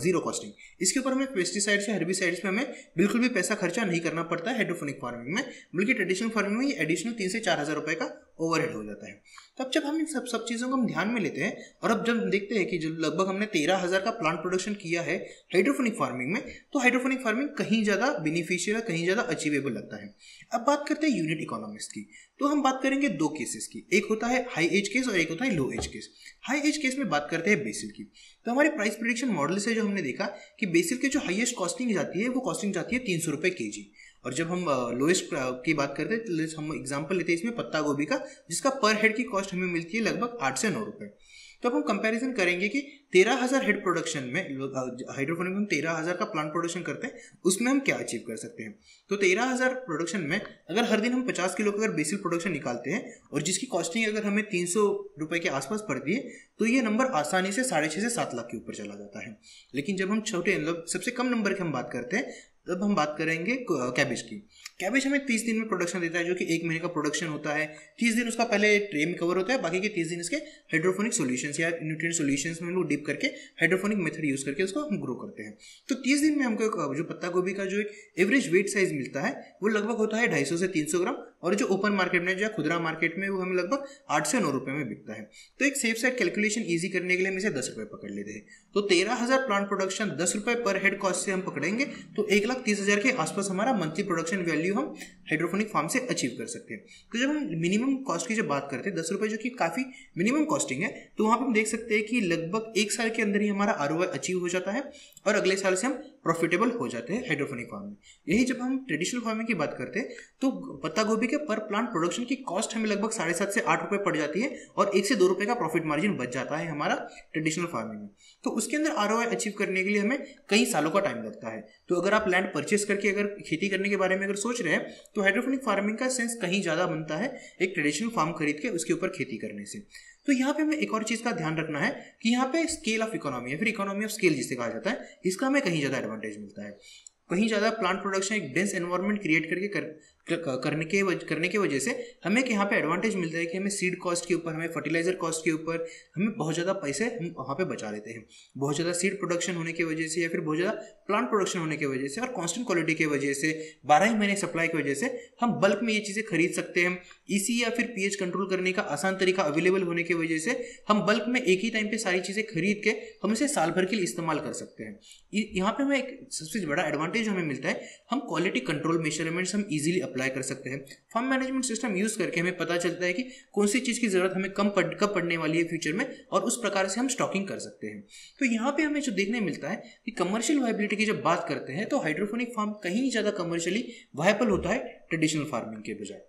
जीरो कॉस्टिंग। इसके ऊपर हमें पेस्टिसाइड्स या हर्बिसाइड्स में हमें बिल्कुल भी पैसा खर्चा नहीं करना पड़ता है हाइड्रोपोनिक फार्मिंग में, बल्कि ट्रेडिशनल फार्मिंग में ये एडिशनल 3 से 4,000 रुपए का ओवरहेड हो जाता है। तब जब हम इन सब चीज़ों को हम ध्यान में लेते हैं और अब जब हम देखते हैं कि जब लगभग हमने 13,000 का प्लांट प्रोडक्शन किया है हाइड्रोपोनिक फार्मिंग में, तो हाइड्रोपोनिक फार्मिंग कहीं ज़्यादा बेनिफिशियल है, कहीं ज़्यादा अचीवेबल लगता है। अब बात करते हैं यूनिट इकोनॉमिक्स की। तो हम बात करेंगे 2 केसेस की, एक होता है हाई एज केस और एक होता है low edge case. High edge case में बात करते हैं बेसिल की। तो हमारे प्राइस प्रेडिक्शन मॉडल से जो हमने देखा कि बेसिल के जो हाईएस्ट कॉस्टिंग जाती है वो कॉस्टिंग जाती है 300 रुपये kg। और जब हम लोएस्ट की बात करते हैं तो हम एग्जांपल लेते हैं इसमें पत्ता गोभी का, जिसका पर हेड की कॉस्ट हमें मिलती है लगभग 8 से 9 रुपये। तो अब हम कंपैरिजन करेंगे कि 13,000 हेड प्रोडक्शन में हाइड्रोपोनिक में हम 13,000 का प्लांट प्रोडक्शन करते हैं, उसमें हम क्या अचीव कर सकते हैं। तो 13,000 प्रोडक्शन में अगर हर दिन हम 50 किलो का अगर बेसिल प्रोडक्शन निकालते हैं और जिसकी कॉस्टिंग अगर हमें 300 रुपये के आसपास पड़ती है, तो ये नंबर आसानी से 6.5 से 7 लाख के ऊपर चला जाता है। लेकिन जब हम छोटे मतलब सबसे कम नंबर की हम बात करते हैं, तब हम बात करेंगे कैबेज की। कैबेज हमें 30 दिन में प्रोडक्शन देता है, जो कि 1 महीने का प्रोडक्शन होता है। 30 दिन उसका पहले ट्रे में कवर होता है, बाकी के 30 दिन इसके हाइड्रोफोनिक सॉल्यूशंस या न्यूट्रिएंट सॉल्यूशंस में हम लोग डिप करके हाइड्रोफोनिक मेथड यूज करके उसको हम ग्रो करते हैं। तो 30 दिन में हमको जो पत्ता गोभी का जो एक एवरेज वेट साइज मिलता है वो लगभग होता है 250 से 300 ग्राम, और जो ओपन मार्केट में जो खुदरा मार्केट में वो हमें लगभग 8 से 9 रुपये में बिकता है। तो एक सेफ साइड कैलकुलेशन ईजी करने के लिए हम इसे 10 रुपये पकड़ लेते हैं। तो 13,000 प्लांट प्रोडक्शन 10 रुपये पर हेड कॉस्ट से हम पकड़ेंगे तो 1,30,000 के आसपास हमारा मंथली प्रोडक्शन वैल्यू हम हाइड्रोफोनिक फार्म से अचीव कर सकते हैं। तो जब हम मिनिमम कॉस्ट की जब बात करते हैं 10 रुपये, जो कि काफ़ी मिनिमम कॉस्टिंग है, तो वहाँ पर हम देख सकते हैं कि लगभग 1 साल के अंदर ही हमारा ROI अचीव हो जाता है और अगले साल से हम प्रॉफिटेबल हो जाते हैं हाइड्रोफोनिक फार्म में। यही जब हम ट्रेडिशनल फार्मिंग की बात करते हैं तो पत्ता गोभी के पर प्लांट प्रोडक्शन की कॉस्ट हमें लगभग 7.5 से 8 रुपये पड़ जाती है और 1 से 2 रुपये का प्रॉफिट मार्जिन बच जाता है हमारा ट्रेडिशनल फार्मिंग में। तो उसके अंदर ROI अचीव करने के लिए हमें कई सालों का टाइम लगता है। तो अगर आप लैंड परचेस करके अगर खेती करने के बारे में अगर सोच रहे हैं तो हाइड्रोफोनिक फार्मिंग का सेंस कहीं ज़्यादा बनता है एक ट्रेडिशनल फार्म खरीद के उसके ऊपर खेती करने से। तो यहाँ पे हमें एक और चीज़ का ध्यान रखना है कि यहाँ पे स्केल ऑफ इकोनॉमी या फिर इकोनॉमी ऑफ स्केल जिसे कहा जाता है, इसका हमें कहीं ज़्यादा एडवांटेज मिलता है। कहीं ज़्यादा प्लांट प्रोडक्शन एक डेंस एनवायरनमेंट क्रिएट करके करने के वजह से हमें यहाँ पे एडवांटेज मिलता है कि हमें सीड कॉस्ट के ऊपर, हमें फर्टिलाइजर कॉस्ट के ऊपर हमें बहुत ज़्यादा पैसे हम वहाँ पे बचा लेते हैं। बहुत ज़्यादा सीड प्रोडक्शन होने की वजह से या फिर बहुत ज़्यादा प्लांट प्रोडक्शन होने की वजह से और कांस्टेंट क्वालिटी की वजह से 12 ही महीने सप्लाई की वजह से हम बल्क में ये चीज़ें खरीद सकते हैं। इसी या फिर पीएच कंट्रोल करने का आसान तरीका अवेलेबल होने की वजह से हम बल्क में एक ही टाइम पे सारी चीज़ें खरीद के हम इसे साल भर के लिए इस्तेमाल कर सकते हैं। यहाँ पे हमें एक सबसे बड़ा एडवांटेज हमें मिलता है, हम क्वालिटी कंट्रोल मेजरमेंट्स हम इजीली अप्लाई कर सकते हैं। फार्म मैनेजमेंट सिस्टम यूज़ करके हमें पता चलता है कि कौन सी चीज़ की ज़रूरत हमें कब पड़ने वाली है फ्यूचर में, और उस प्रकार से हम स्टॉकिंग कर सकते हैं। तो यहाँ पे हमें जो देखने मिलता है कि कमर्शियल वायबिलिटी की जब बात करते हैं तो हाइड्रोपोनिक फार्म कहीं ज़्यादा कमर्शियली वायबल होता है ट्रेडिशनल फार्मिंग के बजाय।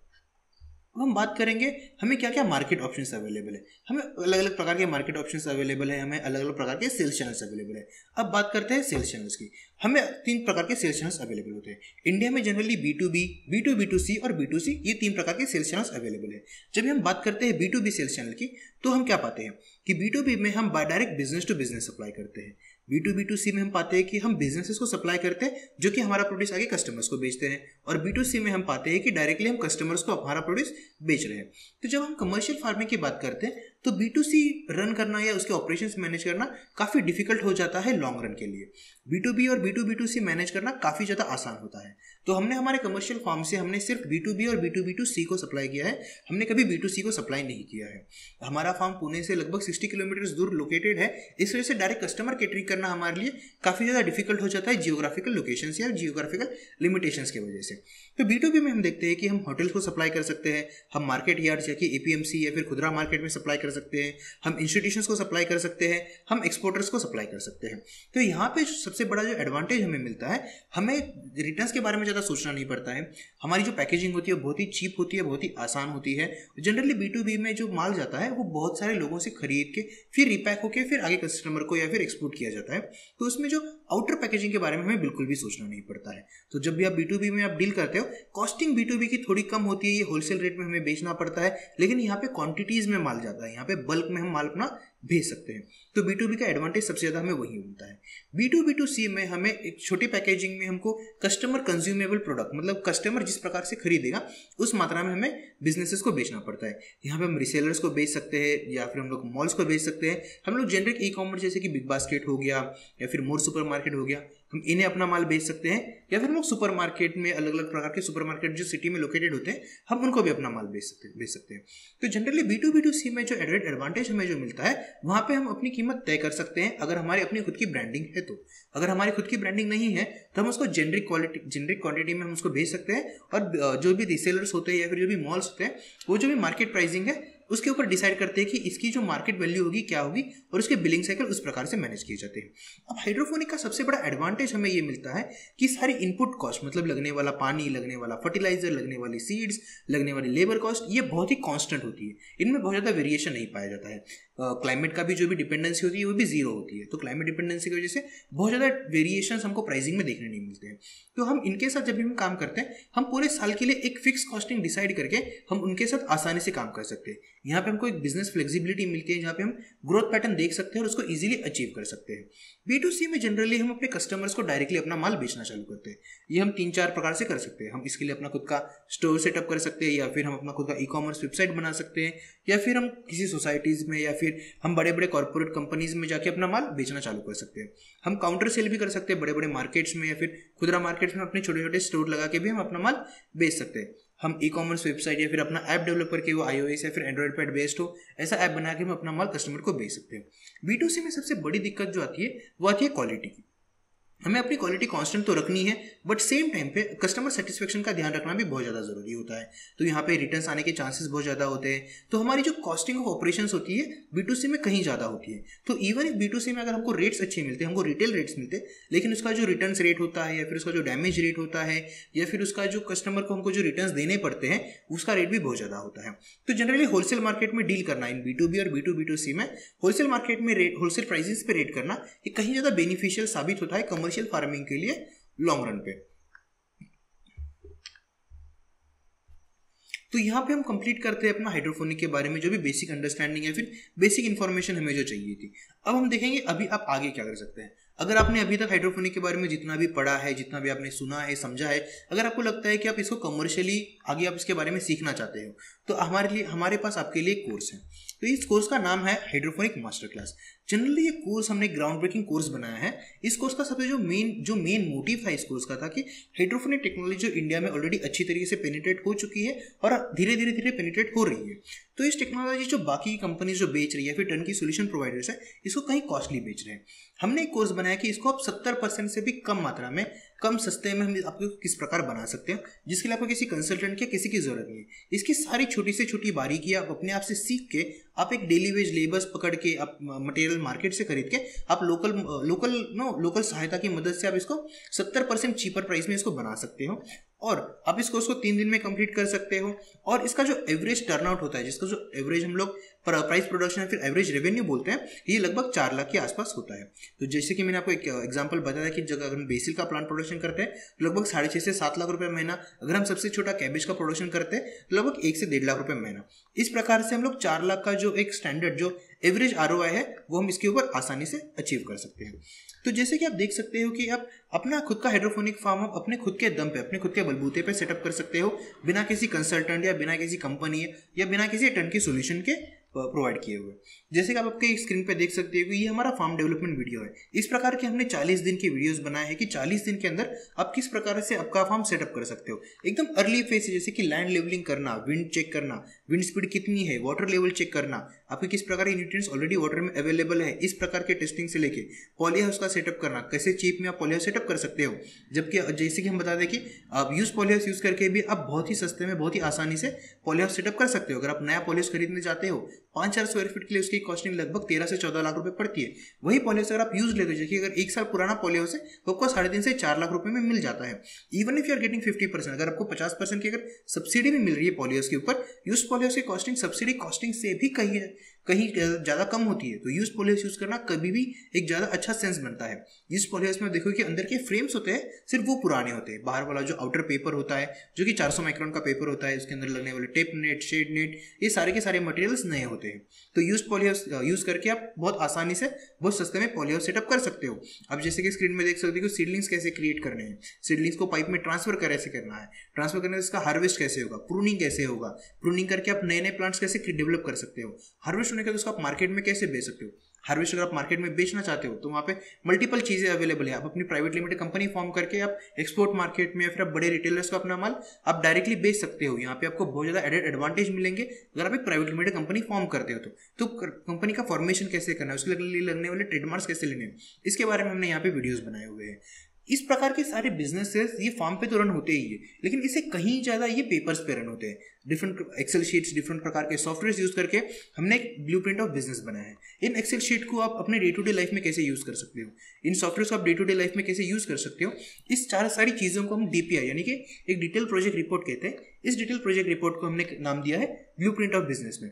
अब हम बात करेंगे हमें क्या क्या मार्केट ऑप्शंस अवेलेबल है। हमें अलग अलग प्रकार के मार्केट ऑप्शंस अवेलेबल है, हमें अलग अलग प्रकार के सेल्स चैनल्स अवेलेबल है। अब बात करते हैं सेल्स चैनल्स की। हमें 3 प्रकार के सेल्स चैनल्स अवेलेबल होते हैं इंडिया में जनरली, B2B, B2B2C और B2C, ये 3 प्रकार के सेल्स चैनल्स अवेलेबल है। जब हम बात करते हैं B2B सेल्स चैनल की तो हम क्या पाते हैं कि B2B में हम direct business to business supply करते हैं। B2B2C में हम पाते हैं कि हम बिजनेसेस को सप्लाई करते हैं जो कि हमारा प्रोड्यूस आगे कस्टमर्स को बेचते हैं, और B2C में हम पाते हैं कि डायरेक्टली हम कस्टमर्स को हमारा प्रोड्यूस बेच रहे हैं। तो जब हम कमर्शियल फार्मिंग की बात करते हैं तो B2C रन करना या उसके ऑपरेशंस मैनेज करना काफ़ी डिफिकल्ट हो जाता है लॉन्ग रन के लिए। B2B और B2B2C मैनेज करना काफ़ी ज़्यादा आसान होता है। तो हमने हमारे कमर्शियल फार्म से हमने सिर्फ B2B और B2B2C को सप्लाई किया है, हमने कभी B2C को सप्लाई नहीं किया है। हमारा फार्म पुणे से लगभग 60 किलोमीटर दूर लोकेटेड है, इस वजह से डायरेक्ट कस्टमर केटरिंग करना हमारे लिए काफ़ी ज़्यादा डिफिकल्ट हो जाता है जियोग्राफिकल लोकेशंस या जियोग्राफिकल लिमिटेशंस की वजह से। तो B2B में हम देखते हैं कि हम होटल्स को सप्लाई कर सकते हैं, हम मार्केट यार्ड्स या कि APMC या फिर खुदरा मार्केट में सप्लाई कर सकते हैं, हम इंस्टीट्यूशंस को सप्लाई कर सकते हैं, हम एक्सपोर्टर्स को सप्लाई कर सकते हैं। तो यहाँ पे सबसे बड़ा जो एडवांटेज हमें मिलता है, हमें रिटर्न्स के बारे में ज़्यादा सोचना नहीं पड़ता है। हमारी जो पैकेजिंग होती है बहुत ही चीप होती है, बहुत ही आसान होती है। जनरली B2B में जो माल जाता है वो बहुत सारे लोगों से खरीद के फिर रिपैक होकर फिर आगे कस्टमर को या फिर एक्सपोर्ट किया जाता है। तो उसमें जो आउटर पैकेजिंग के बारे में हमें बिल्कुल भी सोचना नहीं पड़ता है। तो जब भी आप B2B में आप डील करते हो, कॉस्टिंग B2B की थोड़ी कम होती है, ये होलसेल रेट में हमें बेचना पड़ता है, लेकिन यहाँ पे क्वांटिटीज़ में माल जाता है, यहाँ पे बल्क में हम माल अपना भेज सकते हैं। तो B2B का एडवांटेज सबसे ज़्यादा हमें वही मिलता है। B2B2C में हमें एक छोटी पैकेजिंग में हमको कस्टमर कंज्यूमेबल प्रोडक्ट, मतलब कस्टमर जिस प्रकार से खरीदेगा उस मात्रा में हमें बिजनेसेस को बेचना पड़ता है। यहाँ पे हम रिसेलर्स को बेच सकते हैं या फिर हम लोग मॉल्स को बेच सकते हैं। हम लोग जेनरिक ई-कॉमर्स जैसे कि बिग बास्केट हो गया या फिर मोर सुपर मार्केट हो गया, हम इन्हें अपना माल बेच सकते हैं। या फिर हम लोग सुपर मार्केट में अलग अलग प्रकार के सुपर मार्केट जो सिटी में लोकेटेड होते हैं, हम उनको भी अपना माल बेच सकते हैं। तो जनरली B2B2C में जो एडवांटेज हमें जो मिलता है, वहाँ पे हम अपनी कीमत तय कर सकते हैं अगर हमारी अपनी खुद की ब्रांडिंग है तो। अगर हमारी खुद की ब्रांडिंग नहीं है तो हम उसको जेनरिक क्वांटिटी में हम उसको बेच सकते हैं, और जो भी रीसेलर्स होते हैं या फिर जो भी मॉल्स होते हैं, वो जो भी मार्केट प्राइसिंग है उसके ऊपर डिसाइड करते हैं कि इसकी जो मार्केट वैल्यू होगी क्या होगी, और उसके बिलिंग साइकिल उस प्रकार से मैनेज किए जाते हैं। अब हाइड्रोपोनिक का सबसे बड़ा एडवांटेज हमें ये मिलता है कि सारी इनपुट कॉस्ट, मतलब लगने वाला पानी, लगने वाला फर्टिलाइजर, लगने वाली सीड्स, लगने वाली लेबर कॉस्ट, ये बहुत ही कांस्टेंट होती है, इनमें बहुत ज़्यादा वेरिएशन नहीं पाया जाता है। क्लाइमेट का भी जो भी डिपेंडेंसी होती है वो भी जीरो होती है। तो क्लाइमेट डिपेंडेंसी की वजह से बहुत ज़्यादा वेरिएशन हमको प्राइसिंग में देखने नहीं मिलते हैं। तो हम इनके साथ जब भी हम काम करते हैं, हम पूरे साल के लिए एक फिक्स कॉस्टिंग डिसाइड करके हम उनके साथ आसानी से काम कर सकते हैं। यहाँ पे हमको एक बिजनेस फ्लेक्सिबिलिटी मिलती है, जहाँ पे हम ग्रोथ पैटर्न देख सकते हैं और उसको इजीली अचीव कर सकते हैं। B2C में जनरली हम अपने कस्टमर्स को डायरेक्टली अपना माल बेचना चालू करते हैं। ये हम 3-4 प्रकार से कर सकते हैं। हम इसके लिए अपना खुद का स्टोर सेटअप कर सकते हैं, या फिर हम अपना खुद का ई-कॉमर्स वेबसाइट बना सकते हैं, या फिर हम किसी सोसाइटीज़ में या फिर हम बड़े बड़े कॉर्पोरेट कंपनीज में जाके अपना माल बेचना चालू कर सकते हैं। हम काउंटर सेल भी कर सकते हैं बड़े बड़े मार्केट्स में, या फिर खुदरा मार्केट्स में अपने छोटे छोटे स्टोर लगा के भी हम अपना माल बेच सकते हैं। हम ई-कॉमर्स वेबसाइट या फिर अपना ऐप डेवलप करके, वो iOS या फिर एंड्रॉइड पर बेस्ड हो, ऐसा ऐप बना के हम अपना माल कस्टमर को बेच सकते हैं। B2C में सबसे बड़ी दिक्कत जो आती है वो आती है क्वालिटी की। हमें अपनी क्वालिटी कांस्टेंट तो रखनी है, बट सेम टाइम पे कस्टमर सेटिस्फेक्शन का ध्यान रखना भी बहुत ज़्यादा ज़रूरी होता है। तो यहाँ पे रिटर्न्स आने के चांसेस बहुत ज़्यादा होते हैं। तो हमारी जो कॉस्टिंग ऑफ ऑपरेशंस होती है B2C में कहीं ज़्यादा होती है। तो इवन इफ B2C में अगर हमको रेट्स अच्छे मिलते हैं, हमको रिटेल रेट्स मिलते हैं, लेकिन उसका जो रिटर्न्स रेट होता है या फिर उसका जो डैमेज रेट होता है या फिर उसका जो कस्टमर को हमको जो रिटर्न्स देने पड़ते हैं, उसका रेट भी बहुत ज़्यादा होता है। तो जनरली होलसेल मार्केट में डील करना इन B2B और B2B2C में, होलसेल मार्केट में रेट, होलसेल प्राइसेस पे रेट करना, ये कहीं ज़्यादा बेनिफिशियल साबित होता है कमर्शियल फार्मिंग के लिए लॉन्ग रन पे। तो यहाँ पे हम कंप्लीट करते हैं अपना हाइड्रोफोनिक के बारे में जो भी बेसिक अंडरस्टैंडिंग है, फिर बेसिक इन्फॉर्मेशन हमें जो चाहिए थी। अब हम देखेंगे अभी आप आगे क्या कर सकते हैं। अगर आपने अभी तक हाइड्रोफोनिक के बारे में जितना भी पढ़ा है, जितना भी आपने सुना है, समझा है, अगर आपको लगता है कि आप इसको कमर्शियली आगे आप इसके बारे में सीखना चाहते हो, तो हमारे पास आपके लिए एक कोर्स है। तो इस कोर्स का नाम है हाइड्रोफोनिक मास्टर क्लास। जनरली ये कोर्स हमने ग्राउंड ब्रेकिंग कोर्स बनाया है। इस कोर्स का सबसे जो मेन मोटिव था इस कोर्स का था कि हाइड्रोफोनिक टेक्नोलॉजी जो इंडिया में ऑलरेडी अच्छी तरीके से पेनिट्रेट हो चुकी है और धीरे धीरे पेनिट्रेट हो रही है, तो इस टेक्नोलॉजी जो बाकी कंपनीज जो बेच रही है, फिर टर्नकी सॉल्यूशन प्रोवाइडर्स है, इसको कहीं कॉस्टली बेच रहे हैं। हमने एक कोर्स बनाया कि इसको आप 70% से भी कम मात्रा में, कम सस्ते में हम आपको किस प्रकार बना सकते हैं, जिसके लिए आपको किसी कंसल्टेंट की किसी की जरूरत नहीं है। इसकी सारी छोटी से छोटी बारीकियां आप अपने आप से सीख के, आप एक डेली वेज लेबर्स पकड़ के, आप मटेरियल मार्केट से खरीद के, आप लोकल सहायता की मदद से आप इसको 70% चीपर प्राइस में इसको बना सकते हो और आप इसको 3 दिन में कंप्लीट कर सकते हो। और इसका जो एवरेज टर्नआउट होता है, जिसका जो एवरेज हम लोग प्राइस प्रोडक्शन या फिर एवरेज रेवेन्यू बोलते हैं, ये लगभग 4 लाख के आसपास होता है। तो जैसे कि मैंने आपको एक एग्जांपल बताया कि जगह अगर हम बेसिल का प्लांट प्रोडक्शन करते हैं तो लगभग 6.5 से 7 लाख रुपए महीना। अगर हम सबसे छोटा कैबेज का प्रोडक्शन करते हैं तो लगभग 1 से 1.5 लाख रुपए महीना। इस प्रकार से हम लोग 4 लाख का जो एक स्टैंडर्ड जो एवरेज ROI है वो हम इसके ऊपर आसानी से अचीव कर सकते हैं। तो जैसे कि आप देख सकते हो कि आप अपना खुद का हाइड्रोफोनिक फार्म आप अपने खुद के दम पे, अपने खुद के बलबूते पे सेटअप कर सकते हो, बिना किसी कंसल्टेंट या बिना किसी कंपनी या बिना किसी टर्नकी सॉल्यूशन के प्रोवाइड किए हुए। जैसे कि आप आपके स्क्रीन पे देख सकते हो कि ये हमारा फार्म डेवलपमेंट वीडियो है। इस प्रकार के हमने 40 दिन की वीडियोस बनाए हैं कि 40 दिन के अंदर आप किस प्रकार से आपका फार्म सेटअप कर सकते हो। एकदम अर्ली फेज, जैसे कि लैंड लेवलिंग करना, विंड चेक करना, विंड स्पीड कितनी है, वाटर लेवल चेक करना, आपके किस प्रकार के न्यूट्रिएंट्स ऑलरेडी वाटर में अवेलेबल है, इस प्रकार के टेस्टिंग से लेके पॉली हाउस का सेटअप करना, कैसे चीप में आप पॉली हाउस सेटअप कर सकते हो। जबकि जैसे कि हम बता दें कि आप पॉली हाउस यूज करके भी आप बहुत ही सस्ते में, बहुत ही आसानी से पॉली हाउस सेटअप कर सकते हो। अगर आप नया पॉली हाउस खरीदने जाते हो 5,000 स्क्वायर फीट के लिए, उसकी कॉस्टिंग लगभग 13 से 14 लाख रुपए पड़ती है। वही पॉली हाउस अगर आप यूज लेते हो, जैसे अगर 1 साल पुराना पॉली हाउस है तो आपको 3.5 से 4 लाख रुपए में मिल जाता है। Even if you are getting 50%, अगर आपको 50% की अगर सब्सिडी भी मिल रही है पॉली हाउस के ऊपर, यूज पॉली हाउस की कॉस्टिंग सब्सिडी कॉस्टिंग से भी कहीं ज़्यादा कम होती है। तो यूज पॉली हाउस यूज करना कभी भी एक ज़्यादा अच्छा सेंस बनता है। यूज पॉली हाउस में देखो कि अंदर के फ्रेम्स होते हैं, सिर्फ वो पुराने होते हैं। बाहर वाला जो आउटर पेपर होता है, जो कि 400 माइक्रोन का पेपर होता है, उसके अंदर लगने वाले टेप नेट, शेड नेट, ये सारे के सारे मटेरियल्स नए होते हैं। तो यूज पॉली हाउस यूज करके आप बहुत आसानी से, बहुत सस्ते में पॉली हाउस सेटअप कर सकते हो। अब जैसे कि स्क्रीन में देख सकते हो कि सीडलिंग्स कैसे क्रिएट करने हैं, सीडलिंग्स को पाइप में ट्रांसफर कैसे करना है, ट्रांसफर करने से इसका हार्वेस्ट कैसे होगा, प्रूनिंग कैसे होगा, प्रूनिंग करके आप नए नए प्लांट्स कैसे डेवलप कर सकते हो, हार्वेस्ट होने के बाद उसको आप मार्केट में कैसे बेच सकते हो। हार्वेस्ट अगर आप मार्केट में बेचना चाहते हो तो वहाँ पे मल्टीपल चीज़ें अवेलेबल है। आप अपनी प्राइवेट लिमिटेड कंपनी फॉर्म करके आप एक्सपोर्ट मार्केट में या फिर आप बड़े रिटेलर्स को अपना माल आप डायरेक्टली बेच सकते हो। यहाँ पे आपको बहुत ज़्यादा एडेड एडवांटेज मिलेंगे अगर आप एक प्राइवेट लिमिटेड कंपनी फॉर्म करते हो तो कंपनी का फॉर्मेशन कैसे करना है, उसके लिए लगने वाले ट्रेडमार्क्स कैसे लेने हैं, इसके बारे में हमने यहाँ पे वीडियोज़ बनाए हुए हैं। इस प्रकार के सारे बिजनेसेस ये फार्म पे तो रन होते ही है, लेकिन इससे कहीं ज़्यादा ये पेपर्स पे रन होते हैं। डिफरेंट एक्सेल शीट्स, डिफरेंट प्रकार के सॉफ्टवेयर यूज करके हमने एक ब्लूप्रिंट ऑफ बिजनेस बनाया है। इन एक्सेल शीट को आप अपने डे टू डे लाइफ में कैसे यूज कर सकते हो, इन सॉफ्टवेयर को आप डे टू डे लाइफ में कैसे यूज कर सकते हो, इस सारी चीज़ों को हम DPI यानी कि एक डिटेल प्रोजेक्ट रिपोर्ट कहते हैं। इस डिटेल प्रोजेक्ट रिपोर्ट को हमने नाम दिया है ब्लूप्रिंट ऑफ बिजनेस में।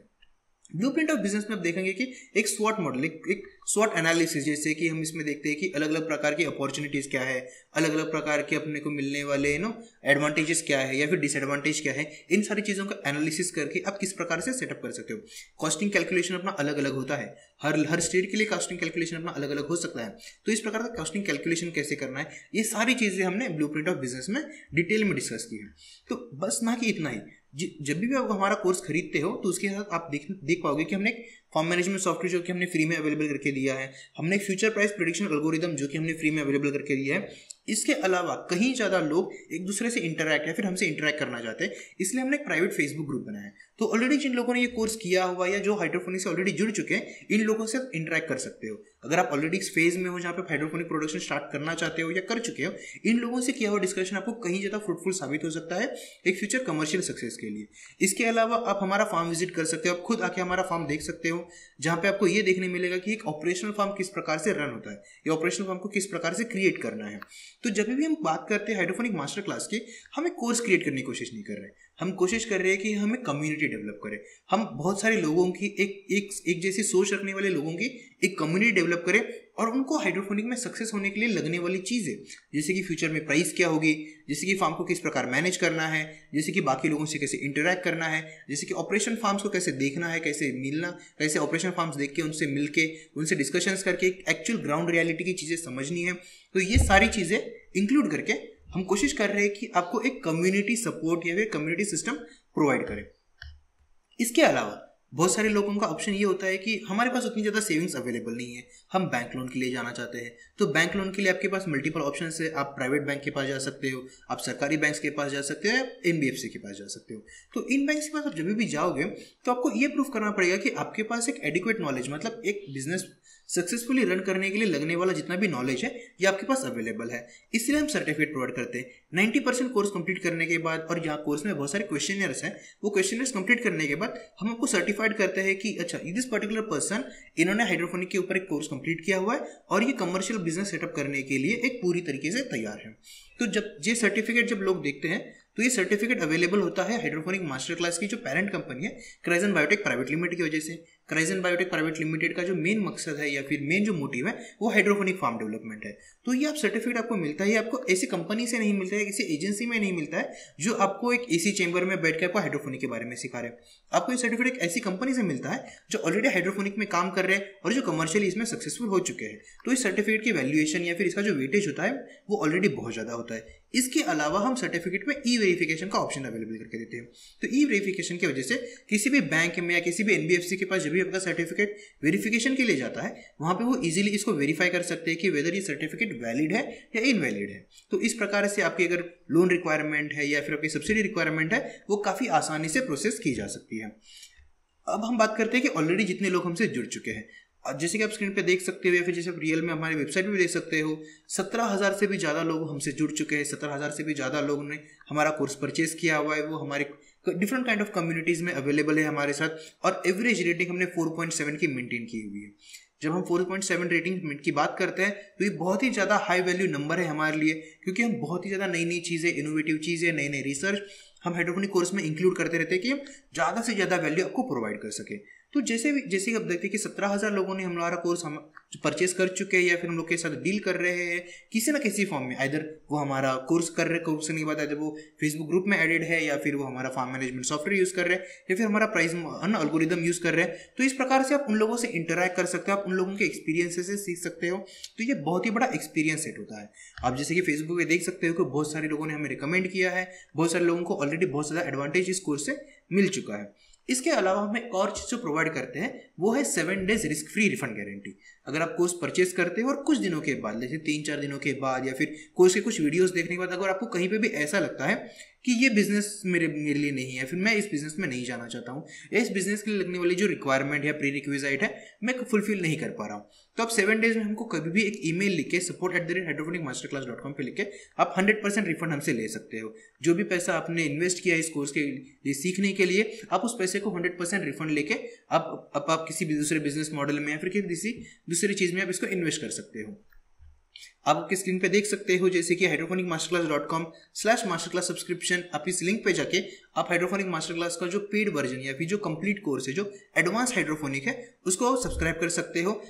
ब्लूप्रिंट ऑफ बिजनेस में आप देखेंगे कि एक स्वॉट मॉडल, एक स्वॉट एनालिसिस, जैसे कि हम इसमें देखते हैं कि अलग अलग प्रकार की अपॉर्चुनिटीज़ क्या है, अलग अलग प्रकार के अपने को मिलने वाले एडवांटेजेस क्या है या फिर डिसएडवांटेज क्या है, इन सारी चीज़ों का एनालिसिस करके आप किस प्रकार से सेटअप कर सकते हो। कॉस्टिंग कैलकुलेशन अपना अलग अलग होता है, हर स्टेट के लिए कॉस्टिंग कैलकुलेशन अपना अलग अलग हो सकता है। तो इस प्रकार का कॉस्टिंग कैलकुलेशन कैसे करना है, ये सारी चीज़ें हमने ब्लूप्रिंट ऑफ बिजनेस में डिटेल में डिस्कस की है। तो बस ना कि इतना ही, जब भी आप हमारा कोर्स खरीदते हो तो उसके साथ आप देख पाओगे कि हमने एक फॉर्म मैनेजमेंट सॉफ्टवेयर जो कि हमने फ्री में अवेलेबल करके दिया है, हमने एक फ्यूचर प्राइस प्रेडिक्शन एल्गोरिदम जो कि हमने फ्री में अवेलेबल करके दिया है। इसके अलावा कहीं ज़्यादा लोग एक दूसरे से इंटरैक्ट या फिर हमसे इंटरैक्ट करना चाहते हैं, इसलिए हमने एक प्राइवेट फेसबुक ग्रुप बनाया है। तो ऑलरेडी जिन लोगों ने ये कोर्स किया हुआ या जो हाइड्रोफोनिक से ऑलरेडी जुड़ चुके हैं, इन लोगों से इंटरैक्ट कर सकते हो। अगर आप ऑलरेडी इस फेज में हो जहाँ पे हाइड्रोफोनिक प्रोडक्शन स्टार्ट करना चाहते हो या कर चुके हो, इन लोगों से किया हुआ डिस्कशन आपको कहीं ज़्यादा फ्रूटफुल साबित हो सकता है एक फ्यूचर कमर्शियल सक्सेस के लिए। इसके अलावा आप हमारा फार्म विजिट कर सकते हो, आप खुद आके हमारा फार्म देख सकते हो, जहाँ पे आपको ये देखने मिलेगा कि एक ऑपरेशनल फार्म किस प्रकार से रन होता है, ये ऑपरेशनल फार्म को किस प्रकार से क्रिएट करना है। तो जब भी हम बात करते हैं हाइड्रोफोनिक मास्टर क्लास की, हम एक कोर्स क्रिएट करने की कोशिश नहीं कर रहे, हम कोशिश कर रहे हैं कि हम एक कम्युनिटी डेवलप करें। हम बहुत सारे लोगों की एक जैसी सोच रखने वाले लोगों की एक कम्युनिटी डेवलप करें, और उनको हाइड्रोपोनिक में सक्सेस होने के लिए लगने वाली चीज़ें, जैसे कि फ्यूचर में प्राइस क्या होगी, जैसे कि फार्म को किस प्रकार मैनेज करना है, जैसे कि बाकी लोगों से कैसे इंटरेक्ट करना है, जैसे कि ऑपरेशन फार्म्स को कैसे देखना है, कैसे मिलना, कैसे ऑपरेशन फार्म्स देख के उनसे मिल के उनसे डिस्कशंस करके एक्चुअल ग्राउंड रियलिटी की चीज़ें समझनी है। तो ये सारी चीज़ें इंक्लूड करके हम कोशिश कर रहे हैं कि आपको एक कम्युनिटी सपोर्ट या फिर कम्युनिटी सिस्टम प्रोवाइड करें। इसके अलावा बहुत सारे लोगों का ऑप्शन ये होता है कि हमारे पास उतनी ज़्यादा सेविंग्स अवेलेबल नहीं है, हम बैंक लोन के लिए जाना चाहते हैं। तो बैंक लोन के लिए आपके पास मल्टीपल ऑप्शन है। आप प्राइवेट बैंक के पास जा सकते हो, आप सरकारी बैंक्स के पास जा सकते हो, या NBFC के पास जा सकते हो। तो इन बैंक्स के पास आप जब भी जाओगे तो आपको ये प्रूफ करना पड़ेगा कि आपके पास एक एडिक्वेट नॉलेज, मतलब एक बिजनेस सक्सेसफुली रन करने के लिए लगने वाला जितना भी नॉलेज है ये आपके पास अवेलेबल है। इसलिए हम सर्टिफिकेट प्रोवाइड करते हैं। 90% कोर्स कंप्लीट करने के बाद, और यहाँ कोर्स में बहुत सारे क्वेश्चनर्स हैं, वो क्वेश्चनर्स कंप्लीट करने के बाद हम आपको सर्टिफाइड करते हैं कि अच्छा दिस पर्टिकुलर पर्सन, इन्होंने हाइड्रोपोनिक के ऊपर एक कोर्स कंप्लीट किया हुआ है और ये कमर्शियल बिजनेस सेटअप करने के लिए एक पूरी तरीके से तैयार है। तो जब ये सर्टिफिकेट जब लोग देखते हैं तो ये सर्टिफिकेट अवेलेबल होता है हाइड्रोपोनिक मास्टर क्लास की जो पेरेंट कंपनी है क्राइजन बायोटेक प्राइवेट लिमिटेड की वजह से। क्राइजन बायोटेक प्राइवेट लिमिटेड का जो मेन मकसद है या फिर मेन जो मोटिव है वो हाइड्रोपोनिक फार्म डेवलपमेंट है। तो ये आप सर्टिफिकेट आपको मिलता है, आपको ऐसी कंपनी से नहीं मिलता है, किसी एजेंसी में नहीं मिलता है जो आपको एक AC चैम्बर में बैठ के आपको हाइड्रोपोनिक के बारे में सिखा रहे हैं। आपको ये सर्टिफिकेट ऐसी कंपनी से मिलता है जो ऑलरेडी हाइड्रोपोनिक में काम कर रहे हैं और जो कमर्शियली इसमें सक्सेसफुल हो चुके हैं। तो इस सर्टिफिकेट की वैल्यूएशन या फिर इसका जो वेटेज होता है वो ऑलरेडी बहुत ज़्यादा होता है। इसके अलावा हम सर्टिफिकेट में ई-वेरिफिकेशन का ऑप्शन अवेलेबल करके देते हैं। तो ई-वेरिफिकेशन की वजह से किसी भी बैंक में या किसी भी NBFC के पास जब भी आपका सर्टिफिकेट वेरिफिकेशन के लिए जाता है वहाँ पे वो इजीली इसको वेरीफाई कर सकते हैं कि वेदर ये सर्टिफिकेट वैलिड है या इनवैलिड है। तो इस प्रकार से आपकी अगर लोन रिक्वायरमेंट है या फिर आपकी सब्सिडी रिक्वायरमेंट है वो काफ़ी आसानी से प्रोसेस की जा सकती है। अब हम बात करते हैं कि ऑलरेडी जितने लोग हमसे जुड़ चुके हैं, जैसे कि आप स्क्रीन पे देख सकते हो या फिर जैसे आप रियल में हमारी वेबसाइट पे भी देख सकते हो, 17,000 से भी ज़्यादा लोग हमसे जुड़ चुके हैं। 17,000 से भी ज़्यादा लोगों ने हमारा कोर्स परचेज किया हुआ है। वो हमारे डिफरेंट काइंड ऑफ कम्युनिटीज़ में अवेलेबल है हमारे साथ, और एवरेज रेटिंग हमने 4.7 की मेंटेन की हुई है। जब हम 4.7 रेटिंग की बात करते हैं तो ये बहुत ही ज़्यादा हाई वैल्यू नंबर है हमारे लिए, क्योंकि हम बहुत ही ज़्यादा नई नई चीज़ें, इनोवेटिव चीज़ें, नई नई रिसर्च हम हाइड्रोपोनिक कोर्स में इंक्लूड करते रहते हैं कि हम ज़्यादा से ज़्यादा वैल्यू आपको प्रोवाइड कर सके। तो जैसे कि आप देखते हैं कि 17,000 लोगों ने हमारा कोर्स हम परचेस कर चुके हैं या फिर हम लोग के साथ डील कर रहे हैं किसी ना किसी फॉर्म में। आइदर वो हमारा कोर्स कर रहे, कोर्स करने के बाद आइदर वो फेसबुक ग्रुप में एडेड है, या फिर वो हमारा फार्म मैनेजमेंट सॉफ्टवेयर यूज़ कर रहे हैं, या फिर हमारा प्राइस एल्गोरिदम यूज़ कर रहे हैं। तो इस प्रकार से आप उन लोगों से इंटरैक्ट कर सकते हो, आप उन लोगों के एक्सपीरियंसेस से सीख सकते हो। तो ये बहुत ही बड़ा एक्सपीरियंस सेट होता है। आप जैसे कि फेसबुक पे देख सकते हो कि बहुत सारे लोगों ने हमें रिकमेंड किया है, बहुत सारे लोगों को ऑलरेडी बहुत ज़्यादा एडवांटेज इस कोर्स से मिल चुका है। इसके अलावा हम एक और चीज़ जो प्रोवाइड करते हैं वो है 7 days risk free refund guarantee. अगर आप कोर्स परचेस करते हो और कुछ दिनों के बाद, जैसे 3-4 दिनों के बाद या फिर कोर्स के कुछ वीडियोस देखने के बाद अगर आपको कहीं पे भी ऐसा लगता है कि ये बिजनेस मेरे लिए नहीं है, फिर मैं इस बिजनेस में नहीं जाना चाहता हूँ, या इस बिजनेस के लिए लगने वाली जो रिक्वायरमेंट या प्री रिक्विजिट है मैं फुलफिल नहीं कर पा रहा हूँ, तो आप 7 डेज में हमको कभी भी एक ईमेल लिख के support@hydroponicmasterclass.com पे लिख के आप 100% रिफंड हमसे ले सकते हो। जो भी पैसा आपने इन्वेस्ट किया इस कोर्स के लिए सीखने के लिए, आप उस पैसे को 100% रिफंड लेके आप किसी भी दूसरे बिजनेस मॉडल में या फिर किसी दूसरी चीज़ में आप इसको इन्वेस्ट कर सकते हो। आप आपकी स्क्रीन पे देख सकते हो जैसे कि hydroponicmasterclass.com/masterclass सब्सक्रिप्शन, आप इस लिंक पे जाके आप हाइड्रोफोनिक मास्टर क्लास का जो पेड वर्जन या फिर जो कंप्लीट कोर्स है, जो एडवांस हाइड्रोफोनिक है, उसको सब्सक्राइब कर सकते हो।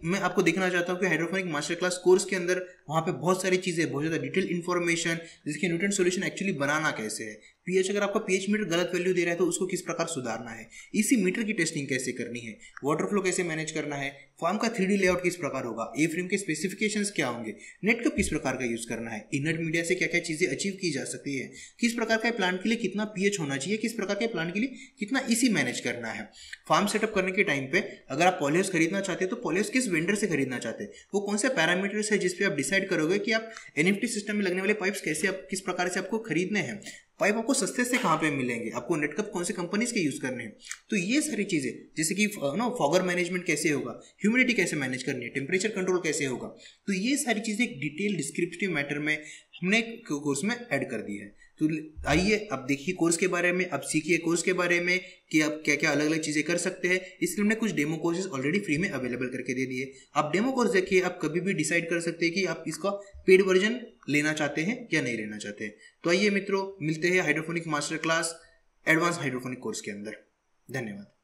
मैं आपको देखना चाहता हूँ कि हाइड्रोफोनिक मास्टर क्लास कोर्स के अंदर वहाँ पे बहुत सारी चीज़ें, बहुत ज़्यादा डिटेल इन्फॉर्मेशन, जैसे कि न्यूटन सॉल्यूशन एक्चुअली बनाना कैसे है, पीएच अगर आपका पीएच मीटर गलत वैल्यू दे रहा है तो उसको किस प्रकार सुधारना है, इसी मीटर की टेस्टिंग कैसे करनी है, वाटर फ्लो कैसे मैनेज करना है, फॉर्म का 3D लेआउट किस प्रकार होगा, ए फ्रेम के स्पेसिफिकेशंस क्या होंगे, नेटकप किस प्रकार का यूज़ करना है, इनर्ट मीडिया से क्या क्या चीज़ें अचीव की जा सकती है, किस प्रकार का प्लांट के लिए कितना पीएच होना चाहिए, किस प्रकार के प्लांट के लिए कितना ईसी मैनेज करना है। फार्म सेटअप करने के टाइम पे अगर आप पॉलिहाउस खरीदना चाहते हैं तो पॉलिहाउस किस वेंडर से खरीदना चाहते हैं, वो कौन से पैरामीटर्स है जिस पे आप डिसाइड करोगे कि आप एनएफटी सिस्टम में लगने वाले पाइप्स कैसे आप किस प्रकार से आपको खरीदने हैं, पाइप आपको सस्ते से कहाँ पे मिलेंगे, आपको नेटकप कौन से कंपनीज के यूज़ करने हैं। तो ये सारी चीज़ें जैसे कि फॉगर मैनेजमेंट कैसे होगा, ह्यूमिडिटी कैसे मैनेज करनी है, टेम्परेचर कंट्रोल कैसे होगा, तो ये सारी चीज़ें एक डिटेल डिस्क्रिप्टिव मैटर में हमने कोर्स में ऐड कर दी है। तो आइए अब देखिए कोर्स के बारे में, अब सीखिए कोर्स के बारे में कि आप क्या क्या अलग अलग चीज़ें कर सकते हैं। इसलिए हमने कुछ डेमो कोर्सेज ऑलरेडी फ्री में अवेलेबल करके दे दिए। आप डेमो कोर्स देखिए, आप कभी भी डिसाइड कर सकते हैं कि आप इसका पेड वर्जन लेना चाहते हैं या नहीं लेना चाहते हैं। तो आइए मित्रों, मिलते हैं hydroponic master class advance hydroponic course के अंदर। धन्यवाद।